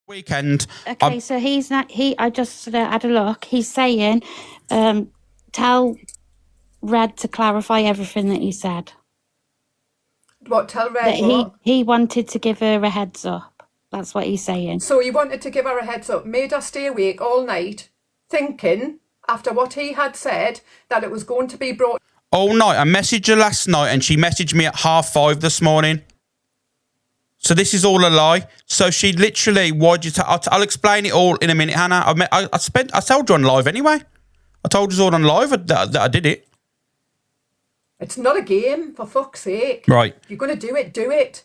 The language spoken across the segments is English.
weekend. Okay, so he's not. I just had a look. He's saying, tell Red to clarify everything that he said. What, tell Red That what? he wanted to give her a heads up. That's what he's saying. So he wanted to give her a heads up, made her stay awake all night, thinking, after what he had said, that it was going to be brought. All night. I messaged her last night and she messaged me at 5:30 this morning. So this is all a lie. So she literally, I'll explain it all in a minute, Hannah. I told you on live anyway. I told you all on live that I did it. It's not a game, for fuck's sake. Right. If you're going to do it, do it.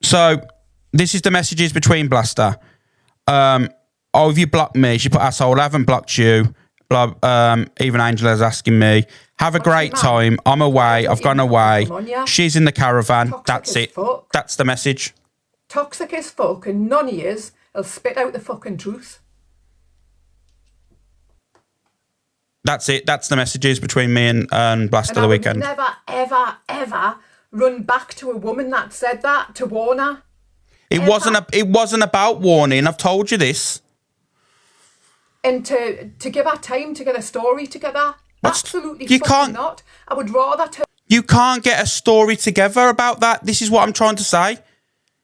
So this is the messages between Blaster. Oh, have you blocked me? She put, asshole, I haven't blocked you. Even Angela's asking me. Have a great time. I'm away. I've gone away. She's in the caravan. That's it. That's the message. Toxic as fuck, and none of yous will spit out the fucking truth. That's it. That's the messages between me and Blaster the weekend. Never, ever, ever run back to a woman that said that to warn her. It wasn't about warning. I've told you this. And to give her time to get a story together. Absolutely you fucking can't, not. I would rather... You can't get a story together about that. This is what I'm trying to say.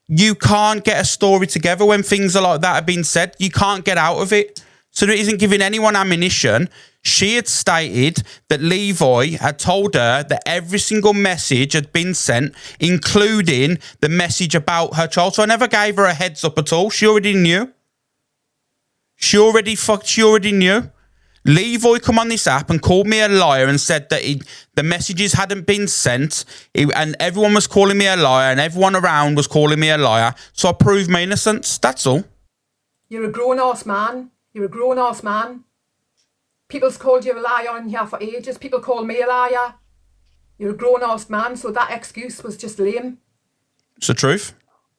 You can't get a story together when things are like that have been said. You can't get out of it. So it isn't giving anyone ammunition. She had stated that Levi had told her that every single message had been sent, including the message about her child. So I never gave her a heads up at all. She already knew. She already knew. Levi come on this app and called me a liar and said that the messages hadn't been sent, and everyone was calling me a liar and everyone around was calling me a liar. So I proved my innocence. That's all. You're a grown-ass man. You're a grown-ass man. People's called you a liar on here for ages. People call me a liar. You're a grown-ass man, so that excuse was just lame. It's the truth.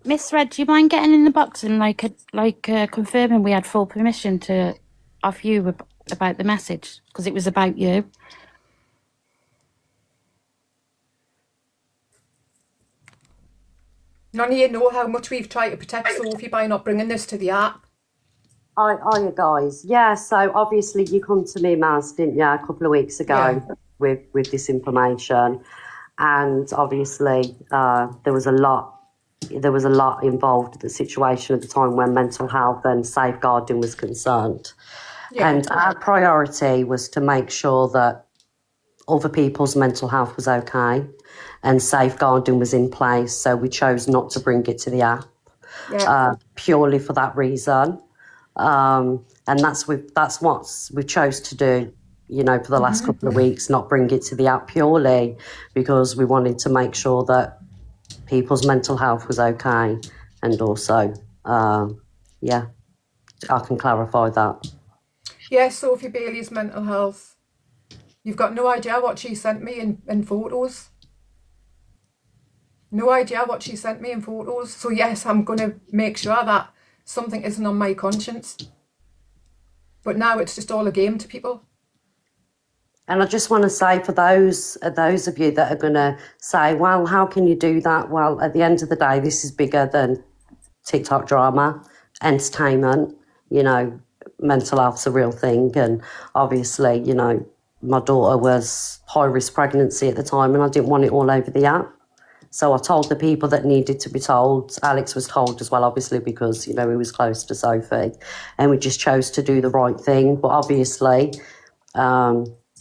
Miss Red, do you mind getting in the box and confirming we had full permission to off you about the message, because it was about you? None of you know how much we've tried to protect Sophie by not bringing this to the app. Are you guys? Yeah, so obviously you come to me, Maz, didn't you, a couple of weeks ago with this information. And obviously there was a lot involved in the situation at the time when mental health and safeguarding was concerned. Yeah. And our priority was to make sure that other people's mental health was okay and safeguarding was in place. So we chose not to bring it to the app purely for that reason. And that's what we chose to do, for the last couple of weeks, not bring it to the app purely because we wanted to make sure that people's mental health was okay. And also, I can clarify that. Yes, Sophie Bailey's mental health. You've got no idea what she sent me in photos. No idea what she sent me in photos. So yes, I'm going to make sure that something isn't on my conscience. But now it's just all a game to people. And I just want to say for those of you that are going to say, well, how can you do that? Well, at the end of the day, this is bigger than TikTok drama, entertainment, mental health's a real thing. And obviously, my daughter was high-risk pregnancy at the time and I didn't want it all over the app. So I told the people that needed to be told. Alex was told as well, obviously, because, he was close to Sophie. And we just chose to do the right thing. But obviously,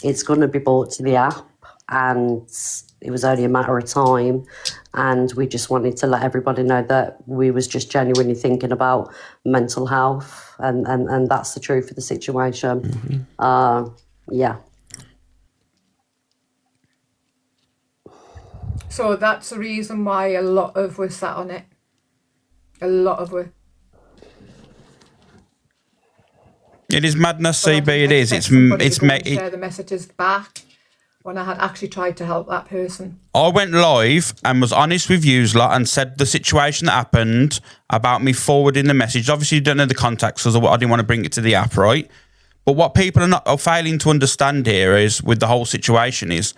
it's going to be brought to the app. And it was only a matter of time. And we just wanted to let everybody know that we was just genuinely thinking about mental health. And that's the truth of the situation. Yeah. So that's the reason why a lot of us sat on it. A lot of us. It is madness, CB. It is. It's share the messages back when I had actually tried to help that person. I went live and was honest with you lot and said the situation that happened about me forwarding the message. Obviously, you don't know the context because I didn't want to bring it to the app, right? But what people are failing to understand here is with the whole situation is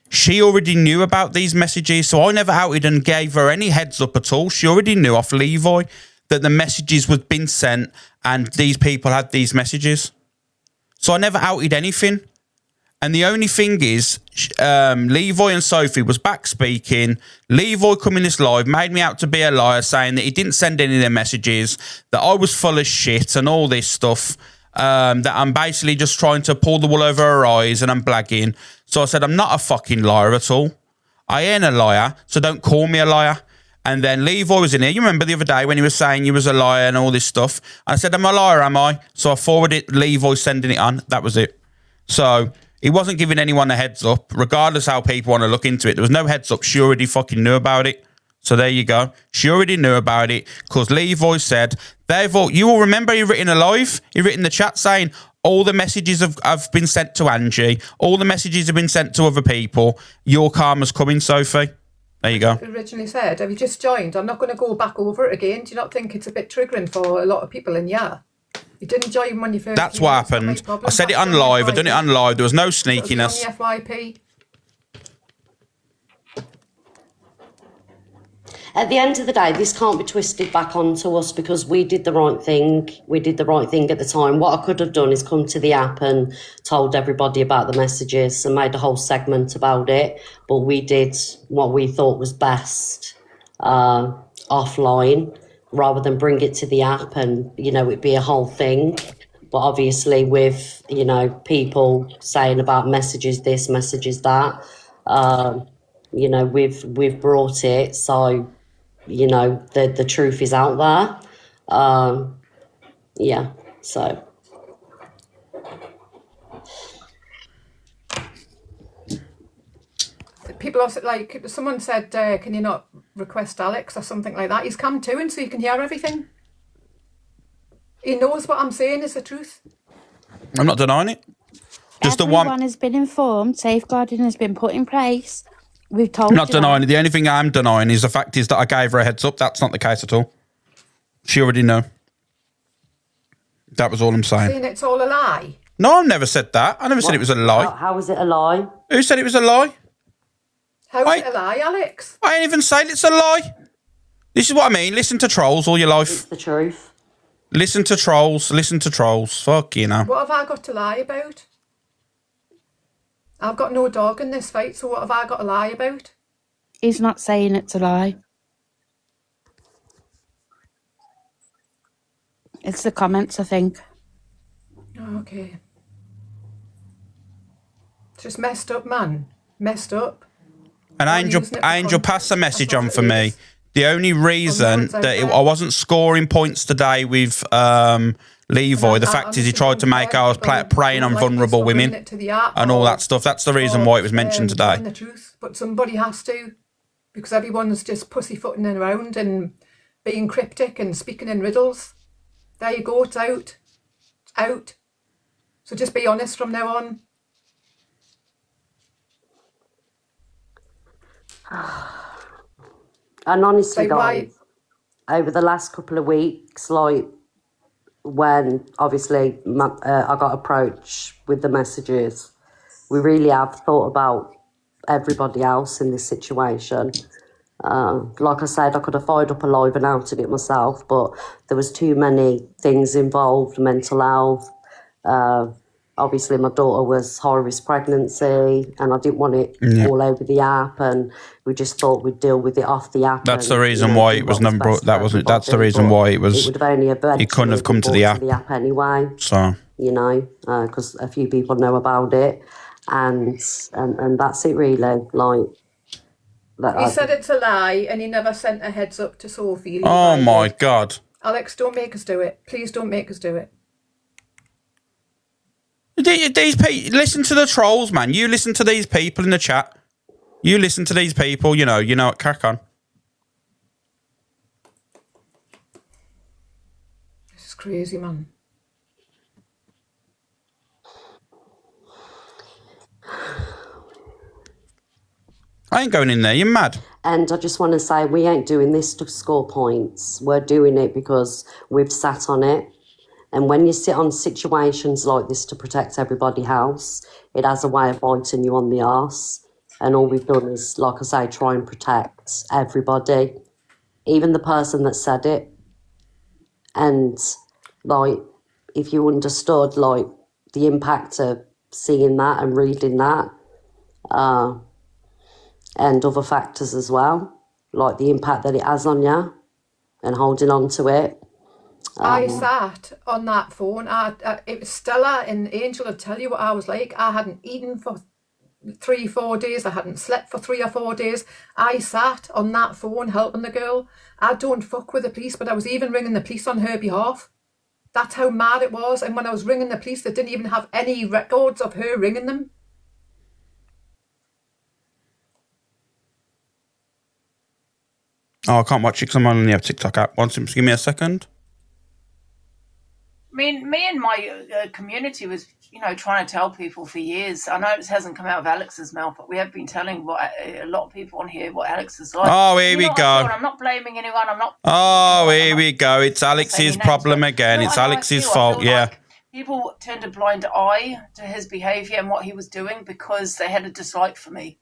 she already knew about these messages, so I never outed and gave her any heads up at all. She already knew off Levi that the messages was been sent and these people had these messages. So I never outed anything. And the only thing is, Levoy and Sophie was back speaking. Levoy coming this live made me out to be a liar, saying that he didn't send any of their messages, that I was full of shit and all this stuff, that I'm basically just trying to pull the wool over her eyes and I'm blagging. So I said, I'm not a fucking liar at all. I ain't a liar, so don't call me a liar. And then Levoy was in here. You remember the other day when he was saying you was a liar and all this stuff? I said, I'm a liar, am I? So I forwarded Levoy sending it on. That was it. So he wasn't giving anyone a heads up, regardless how people want to look into it. There was no heads up. She already fucking knew about it. So there you go. She already knew about it because Levoy said, you will remember he written a live. He written the chat saying, all the messages have been sent to Angie. All the messages have been sent to other people. Your karma's coming, Sophie. There you go. Originally said, have you just joined? I'm not going to go back over it again. Do you not think it's a bit triggering for a lot of people in here? You didn't join when you first. That's what happened. I said it on live. I done it on live. There was no sneakiness. On the FYP. At the end of the day, this can't be twisted back onto us because we did the right thing. We did the right thing at the time. What I could have done is come to the app and told everybody about the messages and made a whole segment about it. But we did what we thought was best offline rather than bring it to the app and, it'd be a whole thing. But obviously with, people saying about messages this, messages that, we've brought it. So, the truth is out there. Yeah, so. People are like, someone said, can you not request Alex or something like that? He's come to and so you can hear everything. He knows what I'm saying is the truth. I'm not denying it. Just Everyone has been informed. Safeguarding has been put in place. We've told I'm not you denying that. it. The only thing I'm denying is the fact is that I gave her a heads up. That's not the case at all. She already knew. That was all I'm saying. Saying it's all a lie. No, I never said that. I never said it was a lie. How is it a lie? Who said it was a lie? How is it a lie, Alex? I ain't even saying it's a lie. This is what I mean. Listen to trolls all your life. It's the truth. Listen to trolls. Listen to trolls. Fuck, What have I got to lie about? I've got no dog in this fight, so what have I got to lie about? He's not saying it's a lie. It's the comments, I think. Okay. Just messed up, man. Messed up. And Angel passed a message on for me. The only reason that I wasn't scoring points today with Levoy, the fact is he tried to make I was preying on vulnerable women and all that stuff. That's the reason why it was mentioned today. The truth, but somebody has to, because everyone's just pussyfooting around and being cryptic and speaking in riddles. There you go, it's out. It's out. So just be honest from now on. And honestly, guys, over the last couple of weeks, when obviously I got approached with the messages, we really have thought about everybody else in this situation. Like I said, I could have fired up a live and outed it myself, but there was too many things involved, mental health. Obviously, my daughter was high-risk pregnancy, and I didn't want it all over the app, and we just thought we'd deal with it off the app. That's the reason why it was number. That's the reason why it was. It would have only He couldn't have come to the app. Anyway. So because a few people know about it, and that's it really. He said it's a lie, and he never sent a heads up to Sophie. Oh my God, Alex, don't make us do it. Please don't make us do it. These people, listen to the trolls, man. You listen to these people in the chat. You listen to these people. You know what? Crack on. This is crazy, man. I ain't going in there. You're mad. And I just want to say, we ain't doing this to score points. We're doing it because we've sat on it. And when you sit on situations like this to protect everybody else, it has a way of biting you on the arse. And all we've done is, like I say, try and protect everybody, even the person that said it. And like, if you understood like the impact of seeing that and reading that, and other factors as well, like the impact that it has on you and holding on to it. I sat on that phone. It was Stella and Angel would tell you what I was like. I hadn't eaten for 3-4 days. I hadn't slept for 3 or 4 days. I sat on that phone helping the girl. I don't fuck with the police, but I was even ringing the police on her behalf. That's how mad it was. And when I was ringing the police, they didn't even have any records of her ringing them. Oh, I can't watch it because I'm on the TikTok app. Just give me a second. I mean, me and my community was, trying to tell people for years. I know it hasn't come out of Alex's mouth, but we have been telling a lot of people on here what Alex is like. Oh, here we go. I'm not blaming anyone. I'm not. Oh, here we go. It's Alex's problem again. It's Alex's fault. Yeah. Like people turned a blind eye to his behaviour and what he was doing because they had a dislike for me.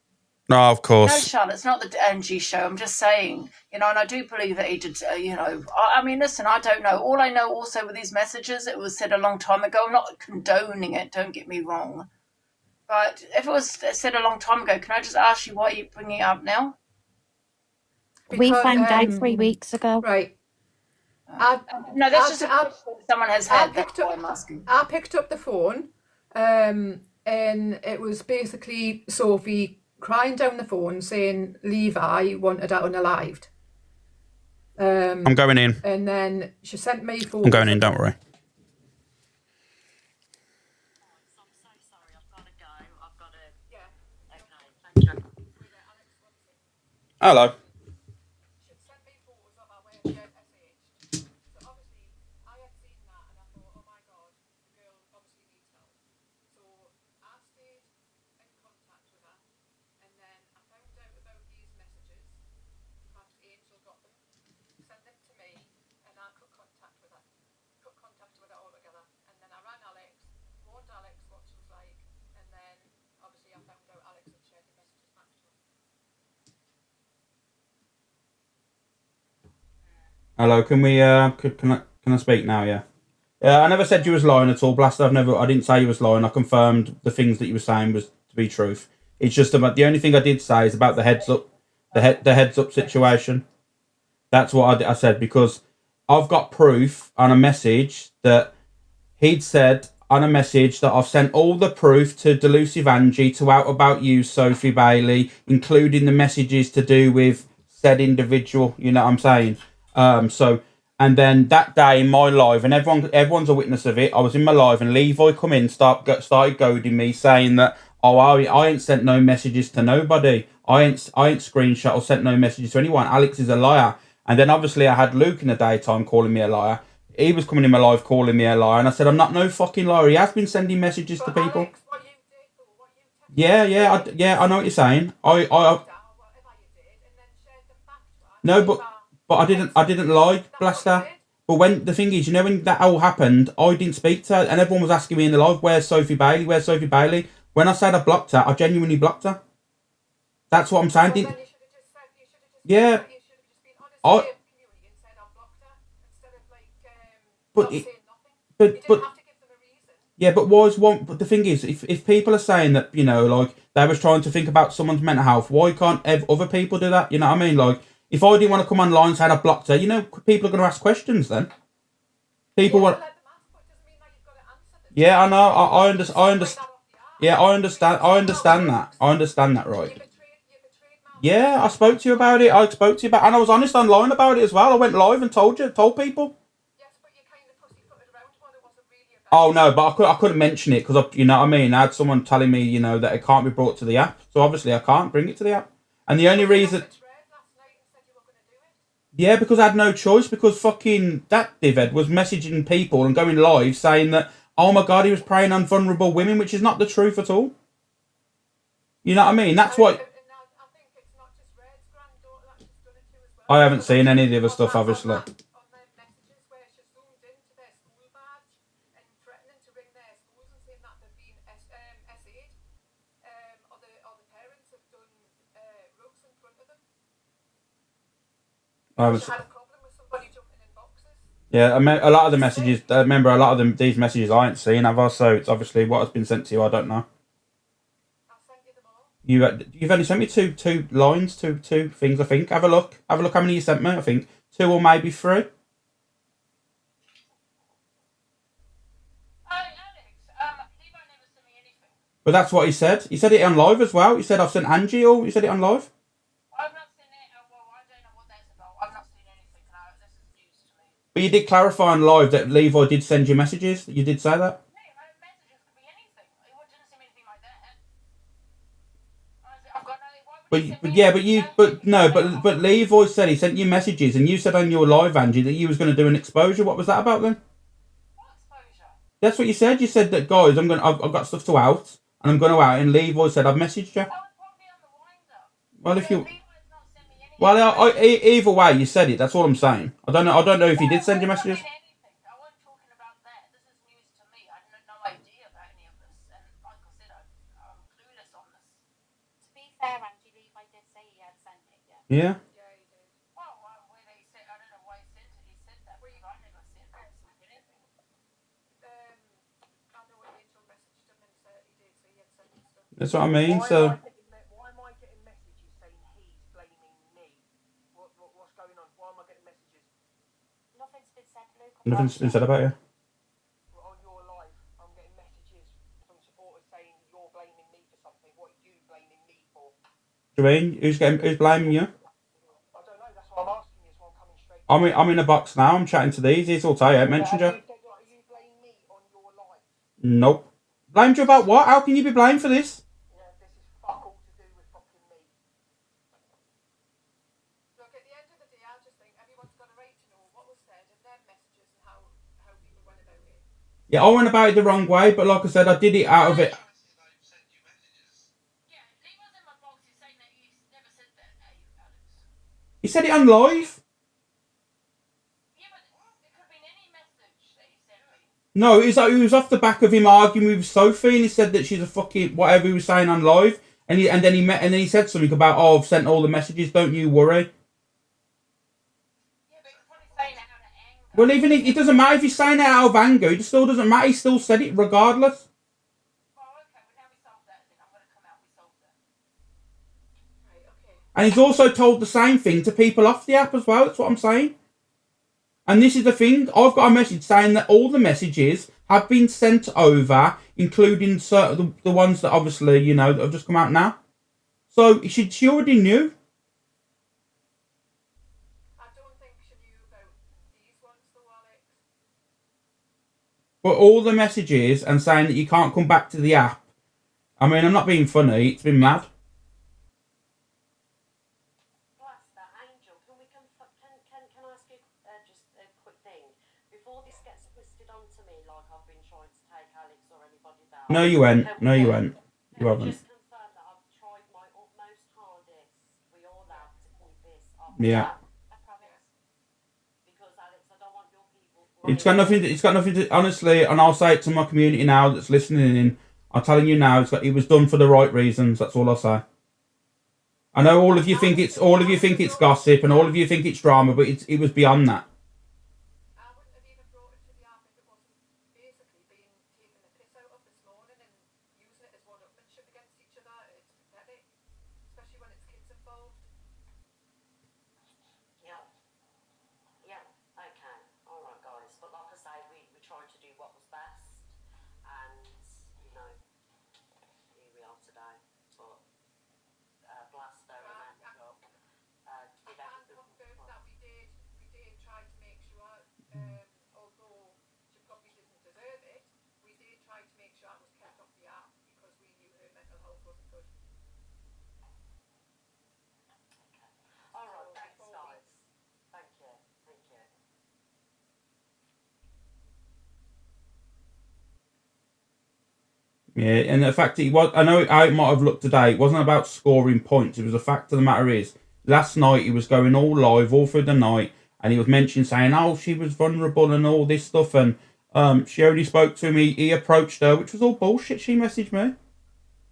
No, of course. No, Charlotte, it's not the Angie show. I'm just saying, and I do believe that he did, I mean, listen, I don't know. All I know also with these messages, it was said a long time ago. I'm not condoning it, don't get me wrong. But if it was said a long time ago, can I just ask you why you're bringing it up now? We found out 3 weeks ago. Right. No, that's just a question someone has had. That's why I'm asking. I picked up the phone, and it was basically Sophie crying down the phone saying Levi wanted her unalived. I'm going in. And then she sent me photos. I'm going in, don't worry. I'm so sorry, I've got to go. Yeah. Okay, thank you. Hello. She sent me photos of her where she had SH. So obviously I had seen that and I thought, oh my god, the girl obviously needs help. So I stayed in contact with her, and then I found out about these messages. Perhaps Angel got them, sent them to me, and I cut contact with her. Altogether. And then I rang Alex, warned Alex what she was like, and then obviously I found out Alex had shared the messages back to us. Hello, can we can I speak now? Yeah. I never said you was lying at all, Blaster. I didn't say you was lying. I confirmed the things that you were saying was to be truth. It's just about the only thing I did say is about the heads up, the heads up situation. That's what I said, because I've got proof on a message that he'd said on a message that I've sent all the proof to Delusive Angie to Out About You, Sophie Bailey, including the messages to do with said individual. You know what I'm saying? And then that day in my live, and everyone's a witness of it, I was in my live and Levi come in, started goading me, saying that, oh, I ain't sent no messages to nobody. I ain't screenshot or sent no messages to anyone. Alex is a liar. And then obviously I had Luke in the daytime calling me a liar. He was coming in my live calling me a liar, and I said, I'm not no fucking liar. He has been sending messages to people. Alex, what you did, I know what you're saying. But I didn't lie, Blaster. But when the thing is, when that all happened, I didn't speak to her, and everyone was asking me in the live, where's Sophie Bailey? Where's Sophie Bailey? When I said I blocked her, I genuinely blocked her. That's what I'm saying. Yeah. But why's one? But the thing is, if people are saying that, like they was trying to think about someone's mental health, why can't other people do that? You know what I mean? Like, if I didn't want to come online saying I blocked her, people are going to ask questions then. People want. Yeah, I know. I understand. Yeah, I understand that. I understand that, right? Yeah, I spoke to you about it. And I was honest online about it as well. I went live and told people. Oh no, but I couldn't mention it because you know what I mean. I had someone telling me, that it can't be brought to the app, so obviously I can't bring it to the app. And the only reason, yeah, because I had no choice, because fucking that dickhead was messaging people and going live saying that, oh my god, he was preying on vulnerable women, which is not the truth at all. You know what I mean? That's what. I haven't seen any of the other stuff, obviously. I haven't. Yeah, a lot of the messages. Remember, a lot of them. These messages I ain't seen, have I? So it's obviously what has been sent to you. I don't know. I'll send you them all. You've only sent me two lines, two things. I think. Have a look. Have a look. How many you sent me? I think 2 or maybe 3. Alex, Levi never sent me anything. But that's what he said. He said it on live as well. He said I've sent Angie all. He said it on live. I've not seen it. Well, I don't know what that's about. I've not seen anything. No, this is news to me. But you did clarify on live that Levi did send you messages. You did say that. Messages could be anything. It didn't seem anything like that. I've got no. Why would But he send but me yeah, anything? but no, but Levi said he sent you messages, and you said on your live, Angie, that you was going to do an exposure. What was that about then? What exposure? That's what you said. You said that, guys, I've got stuff to out, and I'm going to out. And Levi said I've messaged you. That was probably on the wind-up. Well, if you, Levi's not sent me anything. well, either way, you said it. That's all I'm saying. I don't know if he did send you messages. I wasn't talking about that. This is news to me. I had no idea about any of this. And like I said, I'm clueless on this. To be fair, Angie, Levi did say he had sent it, yeah. Yeah. Yeah, you did. Well, where they said, I don't know why he sent it. He said that. I never sent anything. I know what Rachel messaged him and said he did, so he had sent him stuff. That's what I mean. Why So am I getting messages saying he's blaming me? What's going on? Why am I getting messages? Nothing's been said, Luke. nothing's been said about you. Well, on your live, I'm getting messages from supporters saying you're blaming me for something. What are you blaming me for? Do you mean who's blaming you? I don't know. That's what I'm asking you. So I'm coming straight. I'm in a box now. I'm chatting to these. He's all tired. I ain't mentioned you. You blame me on your live. Nope. Blamed you about what? How can you be blamed for this? Yeah, this is fuck all to do with fucking me. Look, at the end of the day, I just think everyone's got a right to know what was said and their messages and how people went about it. Yeah, I went about it the wrong way, but like I said, I did it out of it. Yeah, Levi's in my box. He's saying that he's never said that, Alex. He said it on live. Yeah, but it could have been any message that he sent me. No, it was off the back of him arguing with Sophie, and he said that she's a fucking whatever he was saying on live, and then he said something about, oh, I've sent all the messages. Don't you worry. Yeah, but he's probably saying it out of anger. Well, even if it doesn't matter if he's saying it out of anger, it still doesn't matter. He still said it regardless. Well, okay, well, now we solved that then. I'm going to come out. We solved that. Right, okay. And he's also told the same thing to people off the app as well. That's what I'm saying. And this is the thing. I've got a message saying that all the messages have been sent over, including the ones that obviously, you know, that have just come out now. So she already knew. I don't think she knew about these ones though, Alex. But all the messages and saying that you can't come back to the app. I mean, I'm not being funny. It's been mad. Blaster, Angel, can I ask you just a quick thing? Before this gets twisted onto me like I've been trying to take Alex or anybody down. No, you went. No, you went. You Can we haven't. just confirm that I've tried my utmost hardest, we all have, to keep this off Yeah. I promise. Because Alex, I don't want your people... It's got nothing. It's got nothing to. Honestly, and I'll say it to my community now that's listening in. I'm telling you now, it was done for the right reasons. That's all I'll say. I know all of you think it's gossip, and all of you think it's drama, but it was beyond that. I wouldn't have even brought it to the app if it wasn't basically being taken the piss out of this morning and using it as one-upmanship against each other. It's pathetic, especially when it's kids involved. Yeah. Yeah, okay. Alright, guys. But like I say, we tried to do what was best. And, you know, here we are today. But Blaster and Angel did I can everything. confirm that we did try to make sure, although she probably didn't deserve it, we did try to make sure it was kept off the app because we knew her mental health wasn't good. Alright, thanks, guys. Thank you. Thank you. Yeah, and the fact that I know how it might have looked today. It wasn't about scoring points. It was the fact of the matter is, last night he was going all live all through the night, and he was mentioning saying, "Oh, she was vulnerable and all this stuff," and she only spoke to him. He approached her, which was all bullshit. She messaged me.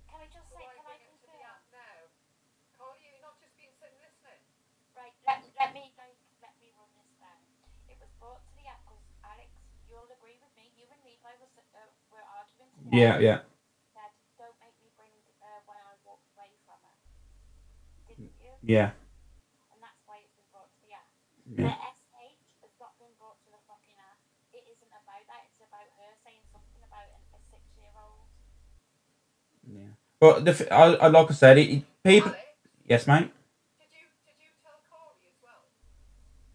Can I just say, can I Bring it to the confirm? app now. Carly, you're not just being sitting listening. Right, let me run this down. It was brought to the app because Yeah, yeah. said, "Don't make me bring her when I walked away from her." Didn't you? Yeah. And that's why it's been brought to the app. Yeah. The SH has not been brought to the fucking app. It isn't about that. It's about her saying something about a 6-year-old. Yeah. But I like I said, people. Alex, Yes, mate. did you tell Corey as well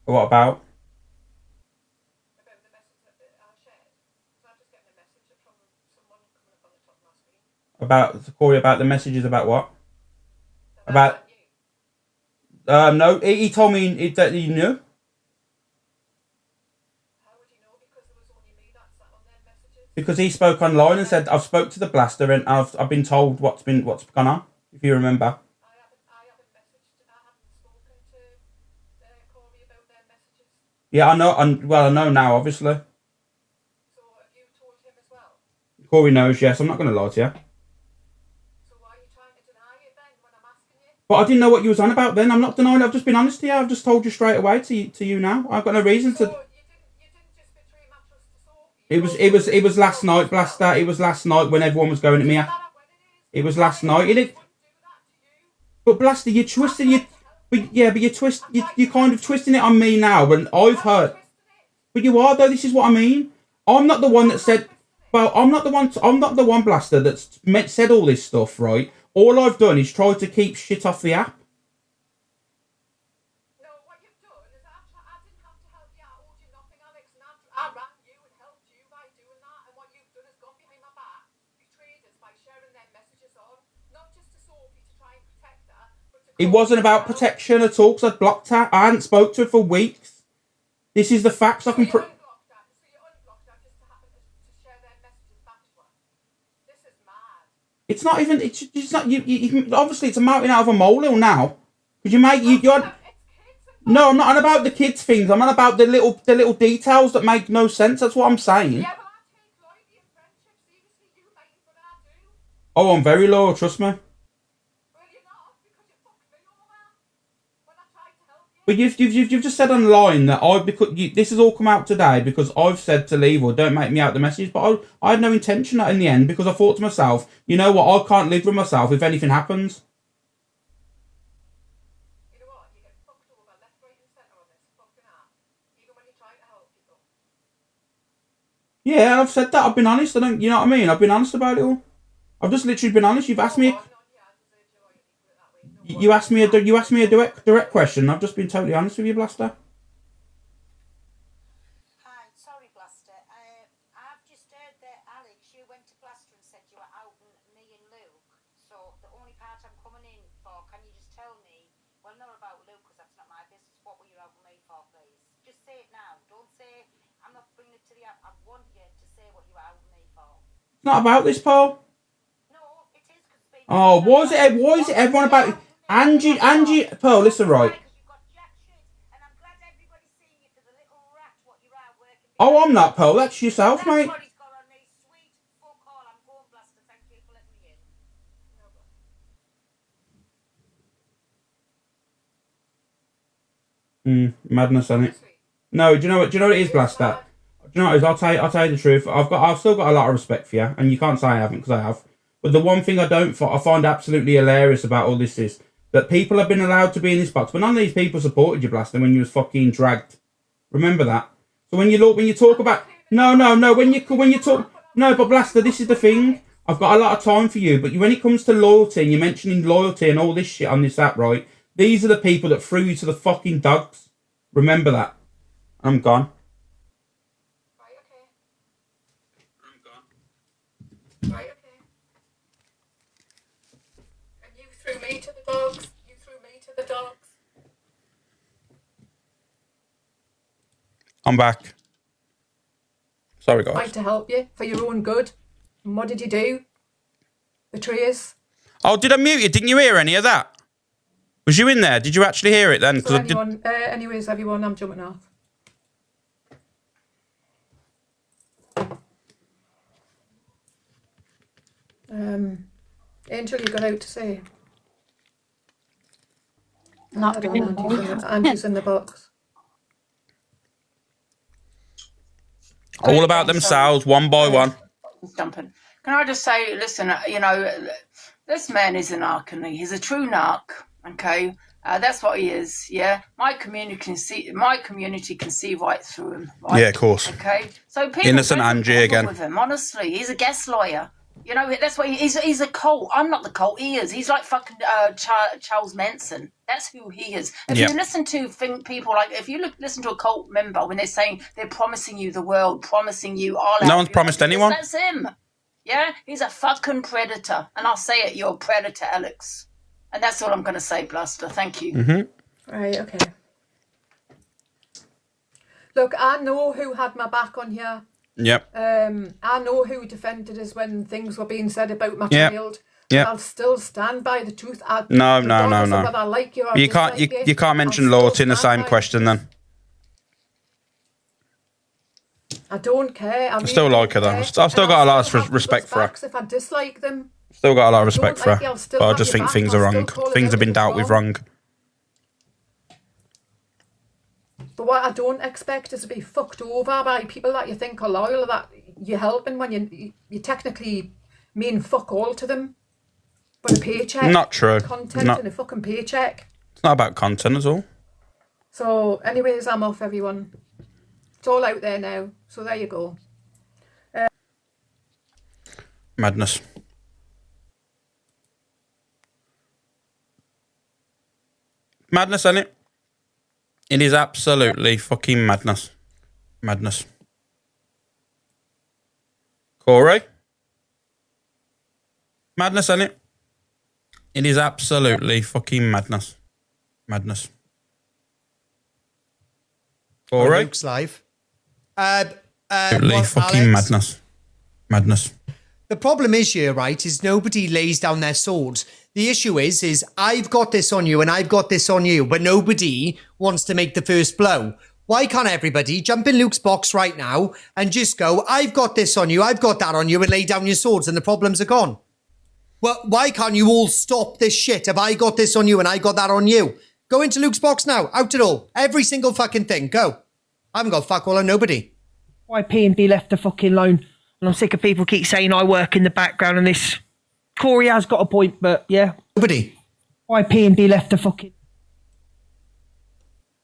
What about about the message that I shared? Because I'm just getting a message from someone coming up on the top of my screen Corey about the messages about what? about you. No, he told me that he knew How would you know? Because there was only me that sat on their messages. because he spoke online and said I've spoke to the blaster and I've been told what's gone on. If you remember. I haven't messaged. I haven't spoken to Corey about their messages. Yeah, I know. I know now. Obviously, So have you told him as well? Corey knows. Yes, I'm not going to lie to you. So why are you trying to deny it then when I'm asking you? But I didn't know what you was on about then. I'm not denying. I've just been honest to you. I've just told you straight away to you now. I've got no reason So to. you didn't just betray my trust to Sophie. It was last night, blaster. It was last night when everyone was going at me. It was last night. But blaster, you're twisting it. But you're kind of twisting it on me now. When I've heard. But you are though. This is what I mean. I'm not the one that said. Well, I'm not the one blaster that's said all this stuff, right? All I've done is try to keep shit off the app. No, what you've done is I didn't have to help you. I owed you nothing, Alex. And I ran you and helped you by doing that. And what you've done is gone behind my back, betrayed us by sharing their messages on, not just to Sophie to try and protect her, but to. It wasn't about protection at all because I'd blocked her. I hadn't spoke to her for weeks. This is the facts. I can. So you unblocked her just to happen to share their messages back to her. This is mad. It's not even. It's not. You obviously it's a mountain out of a molehill now. Because you're. It's kids. No, I'm not on about the kids things. I'm on about the little details that make no sense. That's what I'm saying. Yeah, well, I take loyalty and friendship seriously. You might, but I do. Oh, I'm very loyal. Trust me. Well, you're not because you fucked me over when I tried to help you. But you've just said online that this has all come out today because I've said to leave or don't make me out the message. But I had no intention in the end because I thought to myself, you know what? I can't live with myself if anything happens. You know what? You get fucked over left, right, and centre on this fucking app, even when you try to help people. Yeah, I've said that. I've been honest. You know what I mean? I've been honest about it all. I've just literally been honest. You've asked me. You asked me a direct question. I've just been totally honest with you, Blaster. Hi, sorry, Blaster. I've just heard that Alex, you went to Blaster and said you were outing me and Luke. So the only part I'm coming in for, can you just tell me? Well, not about Luke because that's not my business. What were you outing me for, please? Just say it now. Don't say I'm not bringing it to the app. I want you to say what you were outing me for. It's not about this, Paul. No, it is because. Oh, why is it everyone about Angie, Pearl, listen, right. Oh, I'm not, Pearl. That's yourself, mate. Madness on it. No, do you know what? Do you know what it is, Blaster? Do you know what it is? I'll tell you the truth. I've still got a lot of respect for you, and you can't say I haven't because I have. But the one thing I find absolutely hilarious about all this is that people have been allowed to be in this box, but none of these people supported you, Blaster, when you was fucking dragged. Remember that. So when you talk about when you talk but Blaster, this is the thing. I've got a lot of time for you, but when it comes to loyalty and you're mentioning loyalty and all this shit on this app, right? These are the people that threw you to the fucking dogs. Remember that. I'm gone. Right, okay. I'm gone. Right, okay. And you threw me to the dogs. You threw me to the dogs. I'm back. Sorry, guys. Tried to help you for your own good. And what did you do? Betray us. Oh, did I mute you? Didn't you hear any of that? Was you in there? Did you actually hear it then? So anyways, everyone, I'm jumping off. Angel, you got out to say? Not really. Andrew's in the box. All about themselves, one by one. Dumping. Can I just say, listen, you know, this man is a narc, and he's a true narc. Okay, that's what he is. Yeah, my community can see right through him. Right? Yeah, of course. Okay, so people Innocent don't Angie bother again. with him. Honestly, he's a guest lawyer. You know, that's what he's a cult. I'm not the cult. He is. He's like fucking Charles Manson. That's who he is. If Yeah. you listen to people like, if you listen to a cult member when they're saying they're promising you the world, promising you all. No one's promised anyone. That's him. Yeah, he's a fucking predator. And I'll say it, you're a predator, Alex. And that's all I'm going to say, Blaster. Thank you. Right, okay. Look, I know who had my back on here. Yep. I know who defended us when things were being said about my Yep. child. Yep. I'll still stand by the truth. No. Regardless of whether I like you or You can't dislike you can't mention I'll loyalty in the still same stand by question then. I don't care. I still really like her, don't though. care. I've still And got a I'll lot still of have respect people's for her. backs if I dislike them. Still got a lot of Don't respect for like you, her. I'll still But I have just your think back, things I'll are still wrong. call it Things out have been if dealt it's with wrong. wrong. But what I don't expect is to be fucked over by people that you think are loyal, that you're helping when you technically mean fuck all to them. But a paycheck. Not true. Content Not- and a fucking paycheck. It's not about content at all. So anyways, I'm off, everyone. It's all out there now. So there you go. Madness. Madness, isn't it? It is absolutely fucking madness. Madness. Corey? Madness, isn't it? It is absolutely fucking madness. Madness. Corey? Luke's live. Absolutely well, fucking Alex, madness. Madness. The problem is here, right, is nobody lays down their swords. The issue is I've got this on you and I've got this on you, but nobody wants to make the first blow. Why can't everybody jump in Luke's box right now and just go, I've got this on you, I've got that on you, and lay down your swords and the problems are gone? Well, why can't you all stop this shit? Have I got this on you and I got that on you? Go into Luke's box now, out it all. Every single fucking thing, go. I haven't got fuck all on nobody. Why P&B left the fucking loan? And I'm sick of people keep saying I work in the background and this. Corey has got a point, but yeah. Nobody. Why P&B left the fucking...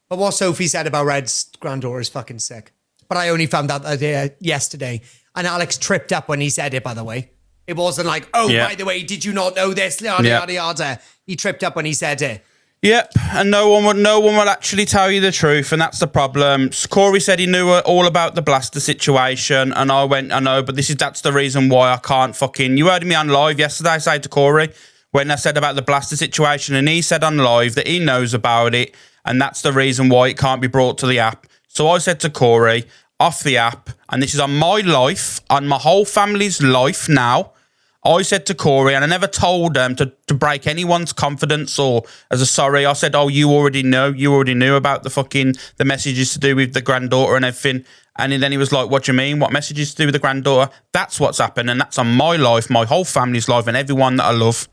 But what Sophie said about Red's granddaughter is fucking sick. But I only found out that yesterday. And Alex tripped up when he said it, by the way. It wasn't like, oh, Yeah. by the way, did you not know this? Yada, Yeah. yada, yada. He tripped up when he said it. Yep, and no one will actually tell you the truth, and that's the problem. Corey said he knew all about the Blaster situation, and I went, I know, but that's the reason why I can't fucking... You heard me on live yesterday say to Corey, when I said about the Blaster situation, and he said on live that he knows about it, and that's the reason why it can't be brought to the app. So I said to Corey, off the app, and this is on my life, on my whole family's life now, I said to Corey, and I never told them to break anyone's confidence or as a sorry. I said, oh, you already knew about the messages to do with the granddaughter and everything. And then he was like, what do you mean? What messages to do with the granddaughter? That's what's happened. And that's on my life, my whole family's life, and everyone that I love.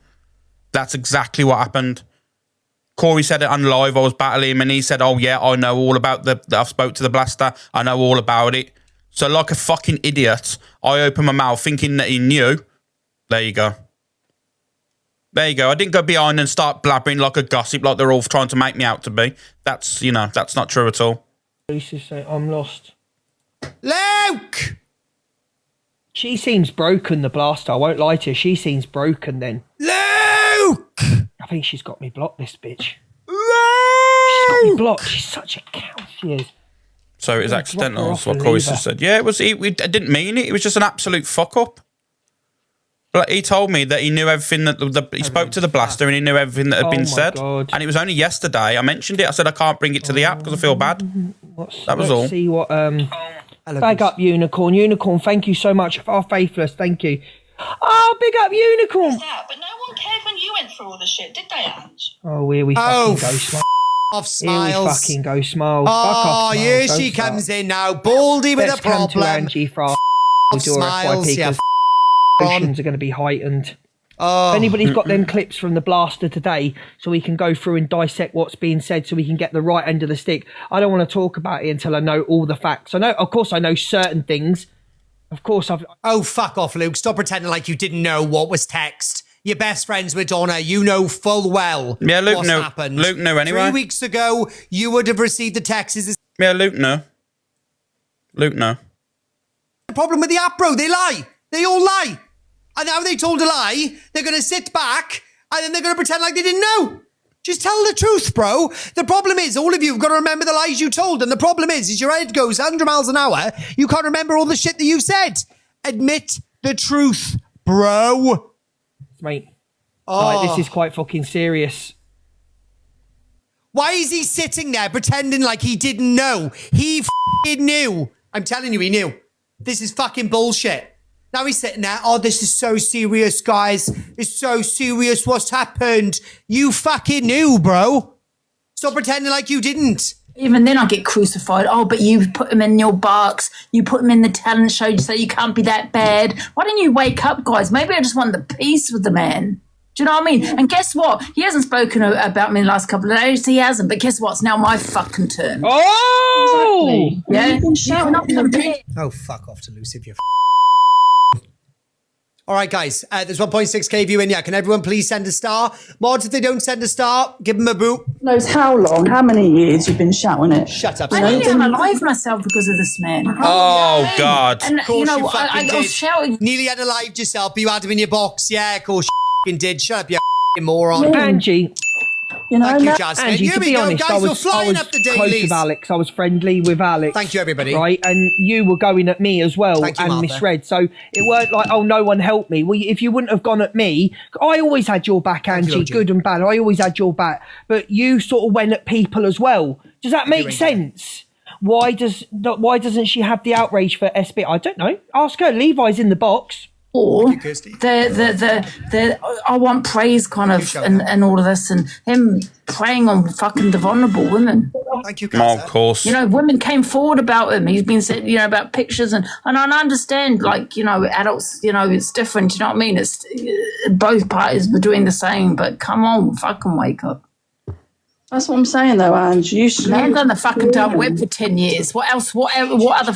That's exactly what happened. Corey said it on live. I was battling him and he said, oh, yeah, I know all about I spoke to the Blaster. I know all about it. So like a fucking idiot, I opened my mouth thinking that he knew. There you go. There you go. I didn't go behind and start blabbering like a gossip like they're all trying to make me out to be. That's not true at all. Lisa say, I'm lost. Luke! She seems broken, the Blaster. I won't lie to you. She seems broken then. Luke! I think she's got me blocked, this bitch. She's got me Luke! blocked. She's such a cow, she is. So it was Yeah, accidental, drop her is off what and Corey leave her. said. Yeah, it was. I didn't mean it. It was just an absolute fuck up. But he told me that he knew everything that he spoke to the Blaster and he knew everything that had Oh been my said. God. And it was only yesterday. I mentioned it. I said I can't bring it to the app because I feel bad. That was all. Let's see what... Hello, Big Bruce. up Unicorn. Unicorn, thank you so much. Our Faithless, thank you. Oh, big up Unicorn. That, but no one cared when you went through all the shit, did they, Ange? Oh, here we Oh, fucking go, Smiles. Off Here we Smiles. fucking go, Smiles. Fuck Oh, off, Smiles. here Don't she start. comes in now. Baldy with Let's a come to problem. Angie for our Off Smiles, FYP, yeah. 'cause emotions are going to be heightened. Oh, If anybody's got them clips from the Blaster today, so we can go through and dissect what's being said, so we can get the right end of the stick. I don't want to talk about it until I know all the facts. I know, of course, I know certain things, Of course, Oh, fuck off, Luke. Stop pretending like you didn't know what was text. You're best friends with Donna. You know full well Yeah, Luke what's knew. happened. Luke knew anyway. 3 weeks ago, you would have received the texts. Yeah, Luke knew. Luke knew. The problem with the app, bro. They lie. They all lie. And now they told a lie. They're going to sit back and then they're going to pretend like they didn't know. Just tell the truth, bro. The problem is, all of you have got to remember the lies you told. And the problem is your head goes 100 miles an hour. You can't remember all the shit that you've said. Admit the truth, bro. mate. Oh. This is quite fucking serious. Why is he sitting there pretending like he didn't know? He f***ing knew. I'm telling you, he knew. This is fucking bullshit. Now he's sitting there, oh, this is so serious, guys. It's so serious what's happened. You fucking knew, bro. Stop pretending like you didn't. Even then I get crucified. Oh, but you put him in your box. You put him in the talent show so you can't be that bad. Why don't you wake up, guys? Maybe I just want the peace with the man. Do you know what I mean? And guess what? He hasn't spoken about me in the last couple of days. He hasn't. But guess what? It's now my fucking turn. Oh! Exactly. Yeah? You've been shouting up in the Oh, fuck off to Lucy if you're All right, guys. There's 1.6k view in. Yeah, can everyone please send a star? Mods, if they don't send a star, give them a boot. Knows how long, how many years you've been shouting it. Shut up. I Steve. nearly unalive myself because of this man. Oh, God. And, Of course you know, you I fucking was did. shouting. Nearly unalived yourself, but you had him in your box. Yeah, of course you did. Shut up, you moron. Angie, You know, Thank you, now- Jasmine. Angie, Here to we be go, honest, guys. We're I flying was up the close dailies. with Alex. I was friendly with Alex. Thank you, everybody. Right, and you were going at me as well Thank you, and Martha. misread. So it weren't like, oh, no one helped me. Well, if you wouldn't have gone at me, I always had your back, Angie, you, OG. good and bad. I always had your back. But you sort of went at people as well. Does that make Ranger. sense? Why doesn't she have the outrage for SB? I don't know. Ask her. Levi's in the box. Or Kirsty. the I want praise kind of Shona. and all of this and him preying on fucking the vulnerable women. Thank you, Oh, guys. of course. You know, women came forward about him. He's been said, you know, about pictures and I understand, like, you know, adults, you know, it's different. You know what I mean? It's both parties were doing the same, but come on, fucking wake up. That's what I'm saying, though, Ange. You should. Man done the fucking dark web for 10 years. What else? What other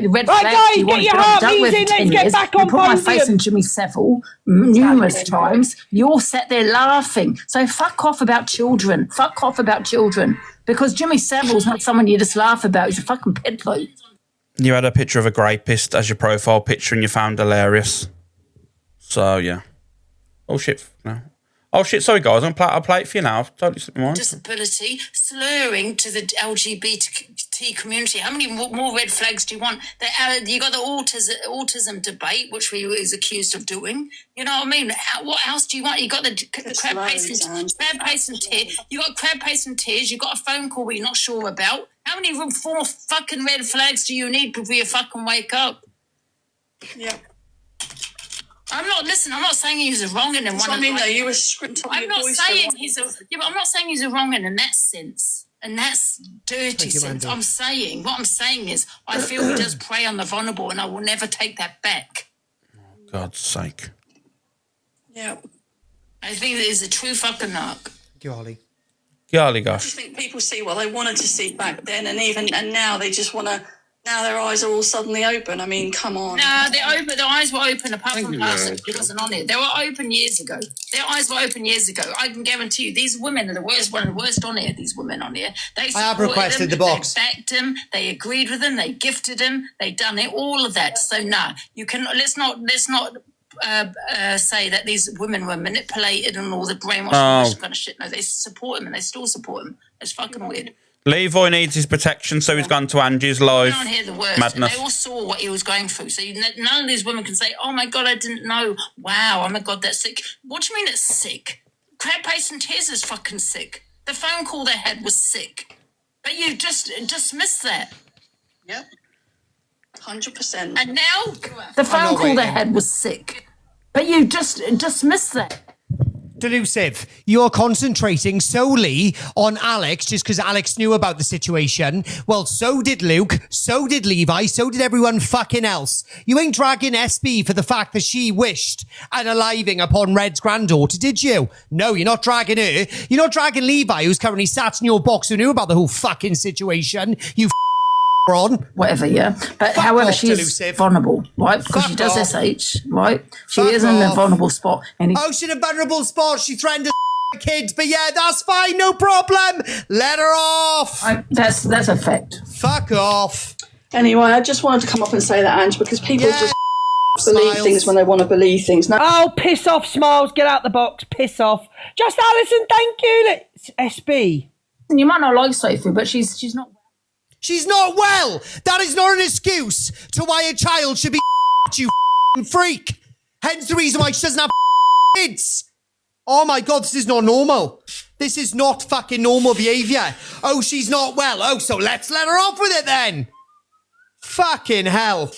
red flags guys, do you get want your to dark heartbeats web in, for 10 let's get years? back You on put my face podium. in Jimmy Savile numerous times. You all sat there laughing. So fuck off about children. Fuck off about children. Because Jimmy Savile's not someone you just laugh about. He's a fucking peddler. You had a picture of a rapist as your profile picture and you found hilarious. So, yeah. Oh, shit. No. Oh, shit. Sorry, guys. I'll play it for you now. I've totally slipped my mind. Disability, slurring to the LGBT community. How many more red flags do you want? You got the autism debate, which we was accused of doing. You know what I mean? What else do you want? You got the crab paste and tears. You got crab paste and tears. You got a phone call where you're not sure about. How many more fucking red flags do you need before you fucking wake up? Yeah. I'm not saying he's a wrong and That's what I mean, though. You were scripting I'm not saying I'm not saying he's a wrong in that sense. And that's dirty you, sense. Mandy. What I'm saying is I feel he does prey on the vulnerable and I will never take that back. God's sake. Yeah. I think it is a true fucking knock. Thank you, Holly. Golly I gosh. just think people see what they wanted to see back then, and now they just want to. Now their eyes are all suddenly open. I mean, come on. No, their eyes were open apart from Parson. He wasn't on it. They were open years ago. Their eyes were open years ago. I can guarantee you, these women are the worst, one of the worst on here, these women on here. They I have supported requested him, the box. They backed him, they agreed with him, they gifted him, they done it, all of that. So no, you can let's not say that these women were manipulated and all the brainwashing and this kind of shit. No, they support him and they still support him. It's fucking weird. Levi needs his protection, so he's gone to Angie's live. Down here, the worst. Madness. And they all saw what he was going through. So none of these women can say, "Oh my god, I didn't know." Wow, oh my god, that's sick. What do you mean it's sick? Crab paste and tears is fucking sick. The phone call they had was sick, but you just dismissed that. Yep. 100%. And now the phone call they had was sick, but you just dismissed that. Delusive. You're concentrating solely on Alex just because Alex knew about the situation. Well, so did Luke, so did Levi, so did everyone fucking else. You ain't dragging SB for the fact that she wished an aliving upon Red's granddaughter, did you? No, you're not dragging her. You're not dragging Levi, who's currently sat in your box who knew about the whole fucking situation. You on. whatever, yeah. But Fuck however, off, she is Delusive. vulnerable, right? Because she Fuck does off. SH, right? She Fuck is in a off. vulnerable spot. And Oh, she's in a vulnerable spot. She threatened to kids, but yeah, that's fine, no problem. Let her off. that's a fact. Fuck off. Anyway, I just wanted to come up and say that, Ange, because people Yeah. just believe Smiles. things when they want to believe things. No, Oh, piss off, Smiles. Get out the box. Piss off. Just Alison, thank you. SB. You might not like Sophie, but she's not. She's not well. That is not an excuse to why a child should be you freak. Hence the reason why she doesn't have kids. Oh my God, this is not normal. This is not fucking normal behaviour. Oh, she's not well. Oh, so let's let her off with it then. Fucking hell.